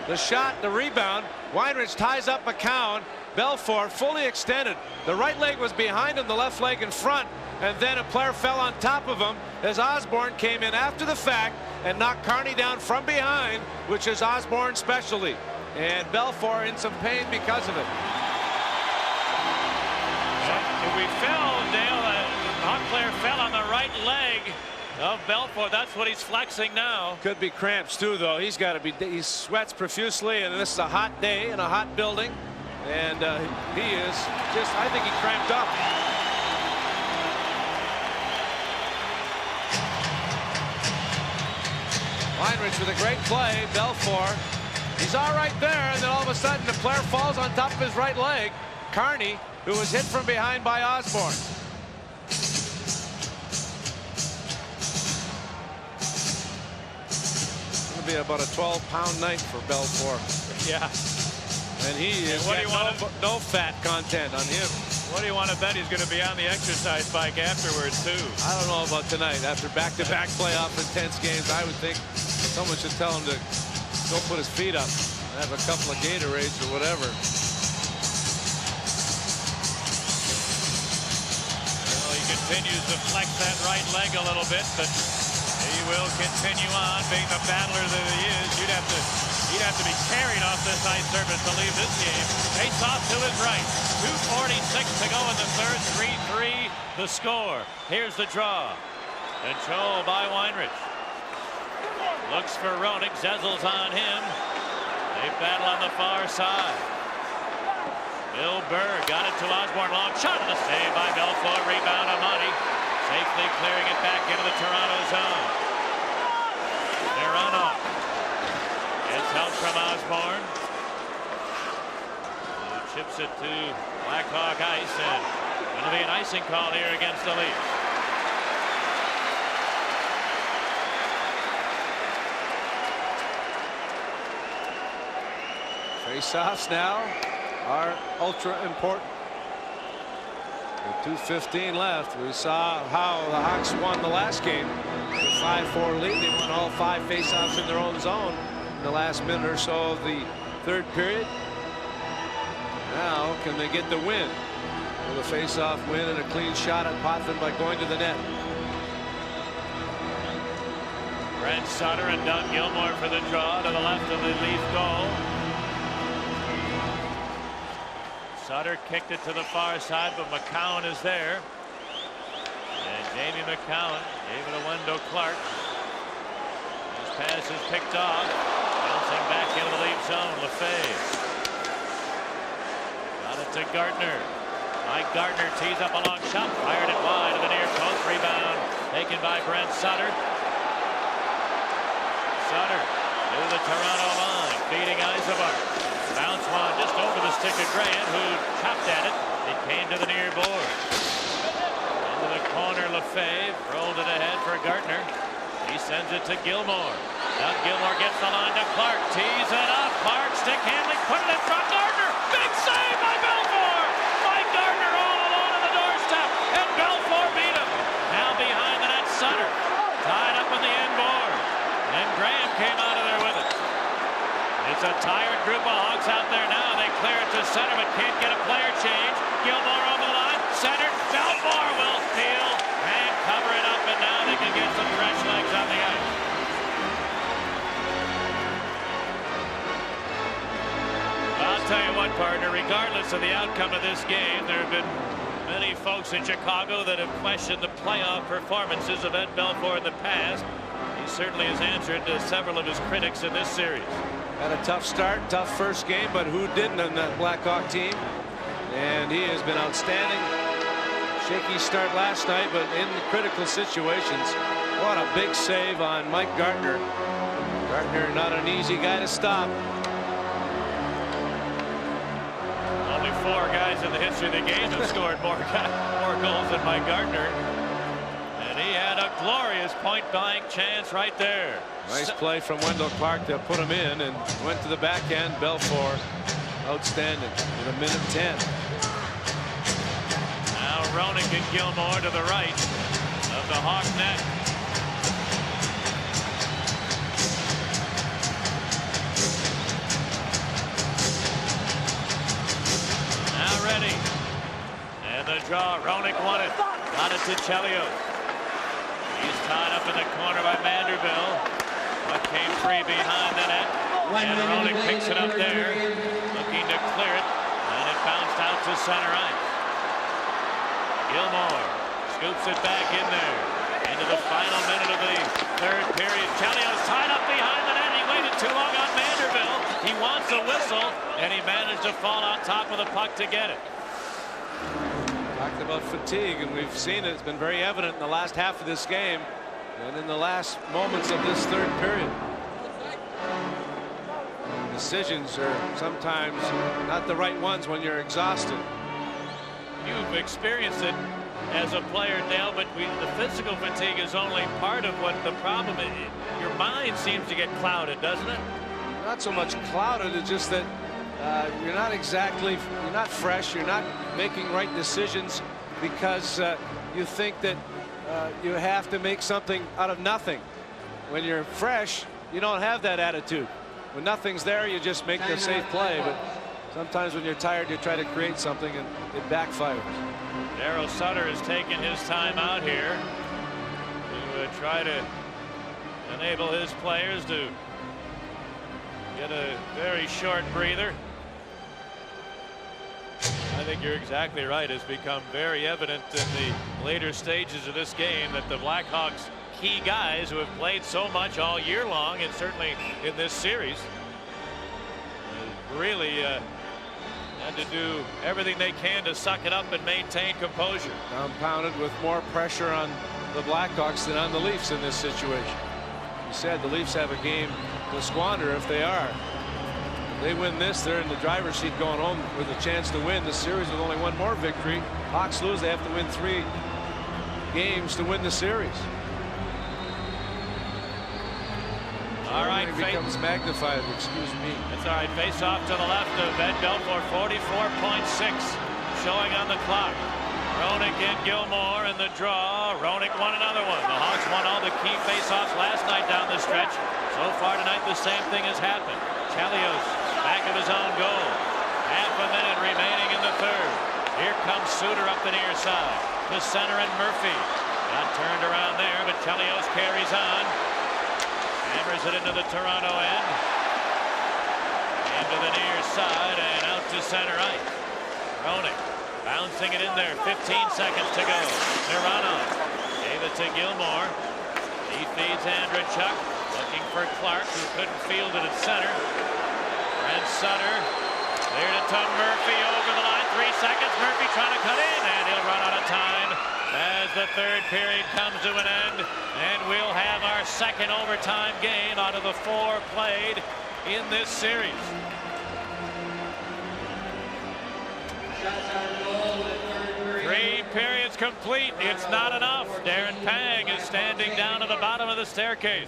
The shot, the rebound, Weinrich ties up McCown. Belfour fully extended. The right leg was behind him, the left leg in front, and then a player fell on top of him as Osborne came in after the fact and knocked Carney down from behind, which is Osborne's specialty. and Belfour in some pain because of it. We fell, Dale. Hawk player fell on the right leg of Belfour. That's what he's flexing now. Could be cramps too, though. He sweats profusely, and this is a hot day in a hot building, and he is just, I think he cramped up. Weinrich with a great play. Belfour, he's all right there, and then all of a sudden the player falls on top of his right leg. Carney, who was hit from behind by Osborne. It'll be about a 12-pound night for Belfour. Yeah. And he is no fat content on him. What do you want to bet he's going to be on the exercise bike afterwards, too? I don't know about tonight. After back-to-back playoff intense games, I would think someone should tell him to go put his feet up and have a couple of Gatorades or whatever. Well, he continues to flex that right leg a little bit, but he will continue on being the battler that he is. He'd have to be carried off this ice surface to leave this game. Face off to his right. 2:46 to go in the third. 3-3 the score. Here's the draw. Control by Weinrich. Looks for Roenick. Zezel's on him. They battle on the far side. Bill Burr got it to Osborne. Long shot and a save by Belfour. Rebound Amani. Safely clearing it back into the Toronto zone. Serrano. It's help from Osborne. Who chips it to Blackhawk ice, and it'll be an icing call here against the Leafs. Face-offs now are ultra important. With 2:15 left, we saw how the Hawks won the last game. The 5-4 lead. They won all 5 face-offs in their own zone in the last minute or so of the third period. Now, can they get the win? Will the face-off win and a clean shot at Potvin by going to the net? Brent Sutter and Doug Gilmour for the draw to the left of the Leaf goal. Sutter kicked it to the far side, but McCowan is there. And Jamie McCowan gave it to Wendell Clark. His pass is picked off. Bouncing back into the Leaf zone. Lefebvre. Got it to Gardner. Mike Gardner tees up a long shot. Fired it wide to the near post. Rebound taken by Brent Sutter. Sutter to the Toronto line. Feeding Yzerman. Bounce one just over the stick of Grant, who chopped at it. It came to the near board. Into the corner, Lefebvre rolled it ahead for Gardner. He sends it to Gilmour. Doug Gilmour gets the line to Clark. Tees it up. Clark stick handling. Put it in front. Gardner. Big save by Belfour. Mike Gardner all alone on the doorstep. And Belfour beat him. Now behind the net, Sutter. Tied up in the end board. And Graham came out of there with it. It's a tired group of Hawks out there now. They clear it to center, but can't get a player change. Gilmour over the line. Center. Belfour will steal and cover it up, and now they can get some fresh legs on the ice. I'll tell you what, partner, regardless of the outcome of this game, there have been many folks in Chicago that have questioned the playoff performances of Ed Belfour in the past. He certainly has answered several of his critics in this series. Had a tough start, tough first game, but who didn't on that Blackhawk team? And he has been outstanding. Shaky start last night, but in critical situations. What a big save on Mike Gardner. Gardner, not an easy guy to stop. Only 4 guys in the history of the game have scored more goals than Mike Gardner. And he had a glorious point-blank chance right there. Nice play from Wendell Clark to put him in, and went to the backhand. Belfour, outstanding in a minute 10. Now Roenick and Gilmour to the right of the Hawk net. Now ready. And the draw. Roenick won it. Got it to Chelios. He's tied up in the corner by Vanderbilt. But came free behind the net. And Roenick picks it up there, looking to clear it, and it bounced out to center ice. Gilmour scoops it back in there. Into the final minute of the third period. Chelios tied up behind the net. He waited too long on Vanderbilt. He wants a whistle, and he managed to fall on top of the puck to get it. Talked about fatigue, and we've seen it. It's been very evident in the last half of this game and in the last moments of this third period. Decisions are sometimes not the right ones when you're exhausted. You've experienced it as a player, Dale, but the physical fatigue is only part of what the problem is. Your mind seems to get clouded, doesn't it? Not so much clouded, it's just that you're not fresh, you're not making right decisions because you think that you have to make something out of nothing. When you're fresh, you don't have that attitude. When nothing's there, you just make the safe play, but sometimes when you're tired, you try to create something and it backfires. Daryl Sutter has taken his time out here to try to enable his players to get a very short breather. I think you're exactly right. It's become very evident in the later stages of this game that the Blackhawks' key guys who have played so much all year long, and certainly in this series, really had to do everything they can to suck it up and maintain composure. Compounded with more pressure on the Blackhawks than on the Leafs in this situation. You said the Leafs have a game to squander if they are. If they win this, they're in the driver's seat going home with a chance to win the series with only one more victory. Hawks lose, they have to win 3 games to win the series. All right, it becomes magnified. Excuse me. That's all right. Face off to the left of Ed Belfour. 44.6 showing on the clock. Roenick and Gilmour in the draw. Roenick won another one. The Hawks won all the key face-offs last night down the stretch. So far tonight, the same thing has happened. Chelios back of his own goal. Half a minute remaining in the third. Here comes Suter up the near side. To center and Murphy. Got turned around there, but Chelios carries on. Hammers it into the Toronto end. Into the near side and out to center ice. Roenick bouncing it in there. 15 seconds to go. Toronto gave it to Gilmour. He feeds Andreychuk. Looking for Clark, who couldn't field it at center. Brent Sutter cleared it to Murphy over the line. 3 seconds. Murphy trying to cut in, and he'll run out of time as the third period comes to an end, and we'll have our second overtime game out of the 4 played in this series. Shots on goal in the third period. 3 periods complete. It's not enough. Darren Pang is standing down at the bottom of the staircase.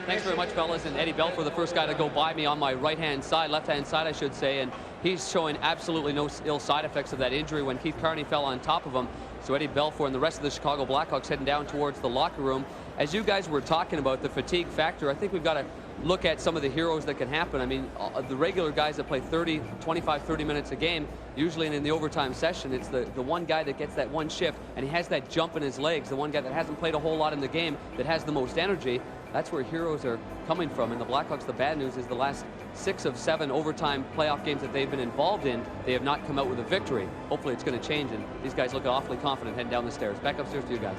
Thanks very much, fellas. And Eddie Belfour, the first guy to go by me on my right-hand side, left-hand side, I should say, and he's showing absolutely no ill side effects of that injury when Keith Carney fell on top of him. So Eddie Belfour and the rest of the Chicago Blackhawks heading down towards the locker room. As you guys were talking about the fatigue factor, I think we've got to look at some of the heroes that can happen. I mean, the regular guys that play 25, 30 minutes a game, usually in the overtime session, it's the one guy that gets that one shift, and he has that jump in his legs, the one guy that hasn't played a whole lot in the game, that has the most energy. That's where heroes are coming from. And the Blackhawks, the bad news is the last 6 of 7 overtime playoff games that they've been involved in, they have not come out with a victory. Hopefully it's going to change, and these guys look awfully confident heading down the stairs. Back upstairs to you guys.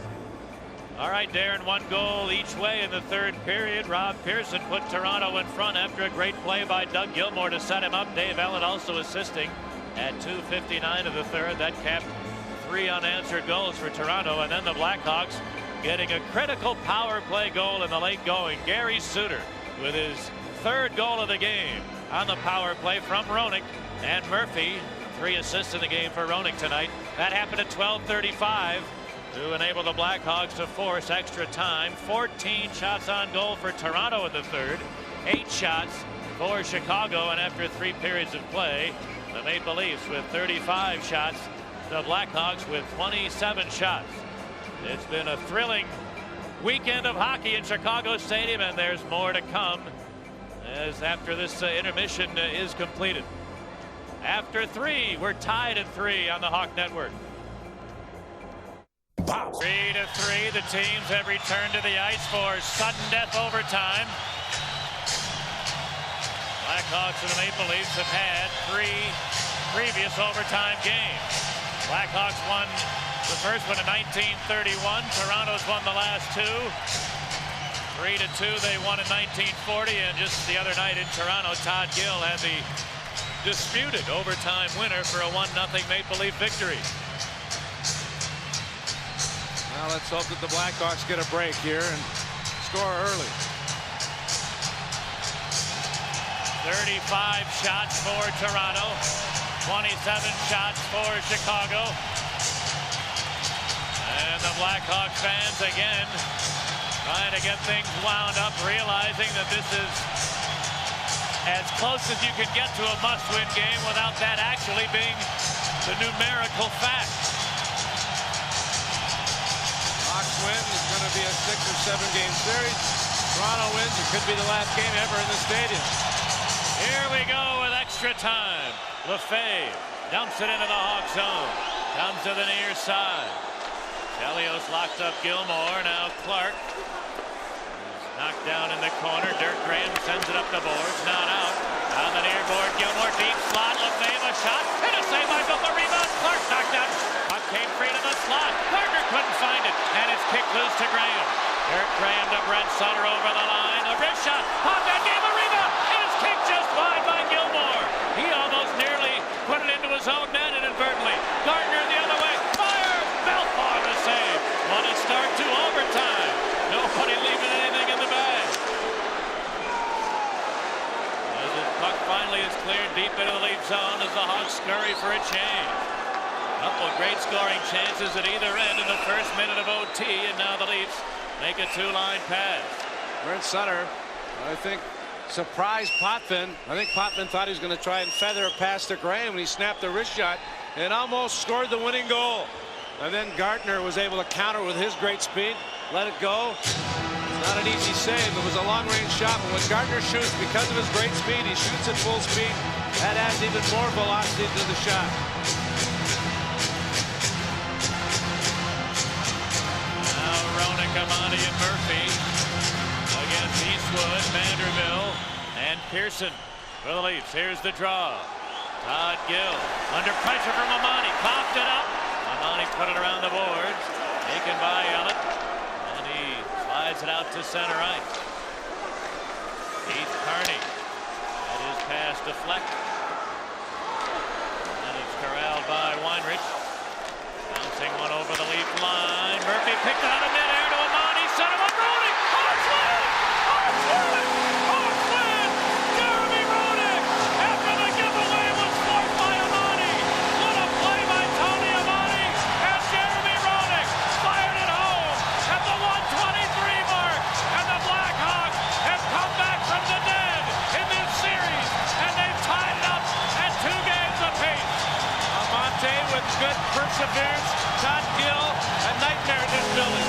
All right, Darren, 1 goal each way in the third period. Rob Pearson put Toronto in front after a great play by Doug Gilmour to set him up. Dave Ellett also assisting at 2:59 of the third. That capped 3 unanswered goals for Toronto, and then the Blackhawks getting a critical power play goal in the late going. Gary Suter with his 3rd goal of the game on the power play from Roenick, and Murphy, 3 assists in the game for Roenick tonight. That happened at 12:35 to enable the Blackhawks to force extra time. 14 shots on goal for Toronto in the third, 8 shots for Chicago, and after 3 periods of play, the Maple Leafs with 35 shots, the Blackhawks with 27 shots. It's been a thrilling weekend of hockey in Chicago Stadium, and there's more to come as after this intermission is completed. After 3, we're tied at 3 on the Hawk Network. 3-3, the teams have returned to the ice for sudden death overtime. Blackhawks and the Maple Leafs have had 3 previous overtime games. Blackhawks won the first one in 1931. Toronto's won the last 2. 3-2 they won in 1940, and just the other night in Toronto, Todd Gill had the disputed overtime winner for a 1-0 Maple Leaf victory. Well, let's hope that the Blackhawks get a break here and score early. 35 shots for Toronto, 27 shots for Chicago. And the Blackhawks fans again trying to get things wound up, realizing that this is as close as you can get to a must-win game without that actually being the numerical fact. Hawks win. It's going to be a 6 or 7 game series. Toronto wins. It could be the last game ever in the stadium. Here we go with extra time. Lefebvre dumps it into the Hawk zone. Comes to the near side. Chelios locks up Gilmore. Now Clark is knocked down in the corner. Dirk Graham sends it up the boards. Not out. On the near board, Gilmore deep slot. Lefebvre a shot. And a save by Bill. The rebound. Clark knocked out. Puck came free to the slot. Gardner couldn't find it. And it's kicked loose to Graham. Dirk Graham to Brent Sutter over the line. A wrist shot. Potvin gave a rebound. And it's kicked just wide by Gilmore. He almost nearly put it into his own net inadvertently. Gardner the other way. Fire! Belfour the save. What a start to overtime. Nobody leaving anything in the bag. As the puck finally is cleared deep into the Leaf zone as the Hawks scurry for a change. Couple of great scoring chances at either end in the first minute of OT, and now the Leafs make a 2-line pass. Brent Sutter, I think, surprised Potvin. I think Potvin thought he was going to try and feather a pass to Graham, and he snapped the wrist shot and almost scored the winning goal. And then Gardner was able to counter with his great speed, let it go. Not an easy save. It was a long-range shot, but when Gardner shoots, because of his great speed, he shoots at full speed. That adds even more velocity to the shot. Now Roenick, Amani, and Murphy against Eastwood, Vanderbilt, and Pearson for the Leafs. Here's the draw. Todd Gill under pressure from Amani. Popped it up. Amani put it around the boards. Taken by Ellett. And he slides it out to center ice. Keith Kearney. That is pass deflected. And it's corralled by Weinrich. Bouncing one over the Leaf line. Murphy picked it out of midair to Amani. Set him up. Roenick. Hawks win! Hawks win! Hawks win! Jeremy Roenick after the giveaway was forced by Amani. What a play by Tony Amani. And Jeremy Roenick fired it home at the 1:23 mark. And the Blackhawks have come back from the dead in this series. And they've tied it up at 2 games apiece. Amante with good perseverance. Todd Gill, a nightmare in this building.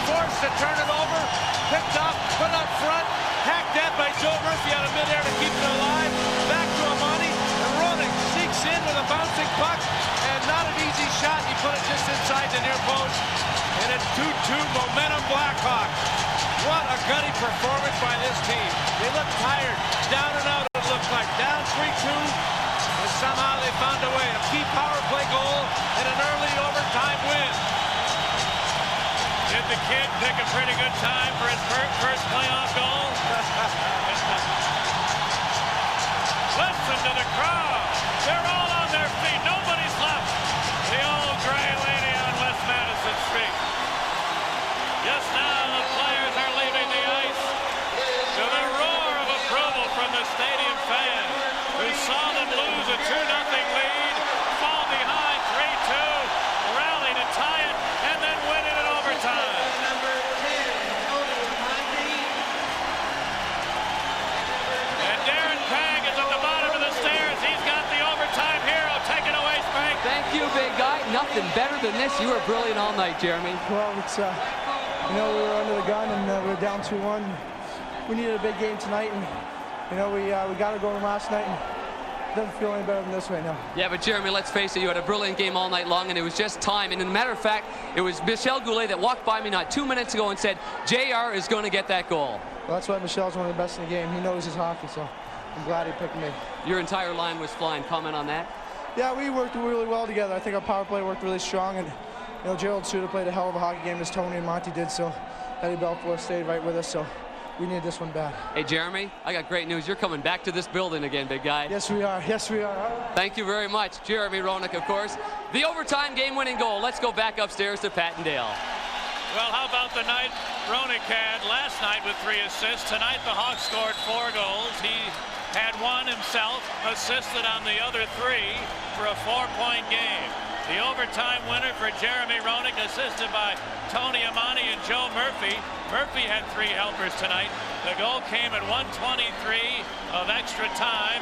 Forced to turn it over, picked up, put up front, hacked at by Joe Murphy out of midair to keep it alive. Back to Amani, and Roenick sneaks in with a bouncing puck, and not an easy shot. He put it just inside the near post, and it's 2-2 momentum Blackhawks. What a gutty performance by this team. They look tired, down and out it looks like. Down 3-2. And somehow they found a way. A key power play goal and an early overtime win. Did the kid pick a pretty good time for his first playoff goal? Listen to the crowd. They're all on their feet. Nobody's left. The old gray lady on West Madison Street. Just now the players are leaving the ice to the roar of approval from the stadium fans who saw them lose a 2-0 lead, fall behind 3-2, rally to tie it, and then win it in overtime. And Darren Pang is at the bottom of the stairs. He's got the overtime hero. Take it away, Spank. Thank you, big guy. Nothing better than this. You were brilliant all night, Jeremy. Well, it's, you know, we were under the gun and we were down 2-1. We needed a big game tonight, and you know, we got to go in last night, and it doesn't feel any better than this right now. Yeah, but Jeremy, let's face it, you had a brilliant game all night long, and it was just time. And as a matter of fact, it was Michel Goulet that walked by me not 2 minutes ago and said, JR is going to get that goal. Well, that's why Michel's one of the best in the game. He knows his hockey, so I'm glad he picked me. Your entire line was flying. Comment on that? Yeah, we worked really well together. I think our power play worked really strong, and Gerald Suter played a hell of a hockey game as Tony and Monty did, so Eddie Belfour stayed right with us, so we needed this one bad. Hey, Jeremy, I got great news. You're coming back to this building again, big guy. Yes, we are. Yes, we are. Thank you very much. Jeremy Roenick, of course. The overtime game-winning goal. Let's go back upstairs to Pat and Dale. Well, how about the night Roenick had last night with 3 assists? Tonight, the Hawks scored 4 goals. He had 1 himself, assisted on the other 3 for a 4-point game. The overtime winner for Jeremy Roenick, assisted by Tony Amonte and Joe Murphy. Murphy had 3 helpers tonight. The goal came at 1:23 of extra time,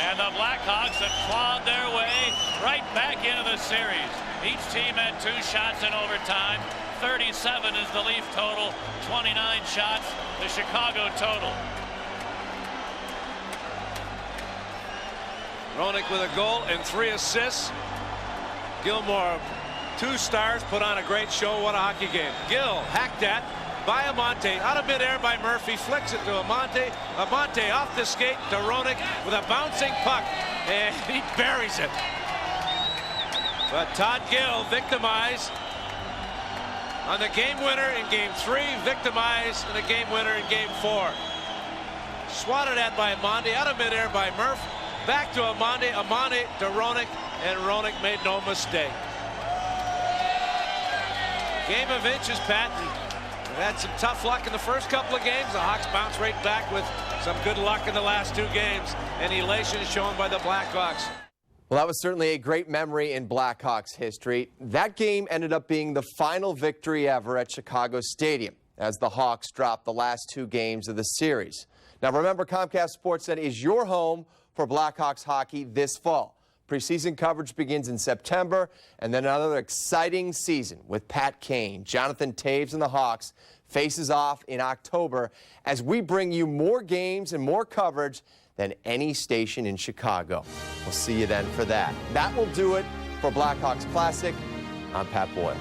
and the Blackhawks have clawed their way right back into the series. Each team had 2 shots in overtime. 37 is the Leaf total, 29 shots, the Chicago total. Roenick with a goal and 3 assists. Gilmore, 2 stars, put on a great show. What a hockey game. Gill hacked at by Amonte, out of midair by Murphy, flicks it to Amonte. Amonte off the skate to Roenick with a bouncing puck, and he buries it. But Todd Gill victimized on the game winner in game 3, victimized in the game winner in game 4. Swatted at by Amonte, out of midair by Murph, back to Amonte, Amonte to Roenick, and Roenick made no mistake. Game of inches, Pat. We've had some tough luck in the first couple of games. The Hawks bounce right back with some good luck in the last 2 games, and elation shown by the Blackhawks. Well, that was certainly a great memory in Blackhawks history. That game ended up being the final victory ever at Chicago Stadium as the Hawks dropped the last 2 games of the series. Now remember, Comcast Sportsnet is your home for Blackhawks hockey this fall. Preseason coverage begins in September, and then another exciting season with Pat Kane, Jonathan Toews, and the Hawks faces off in October as we bring you more games and more coverage than any station in Chicago. We'll see you then for that. That will do it for Blackhawks Classic. I'm Pat Boyle.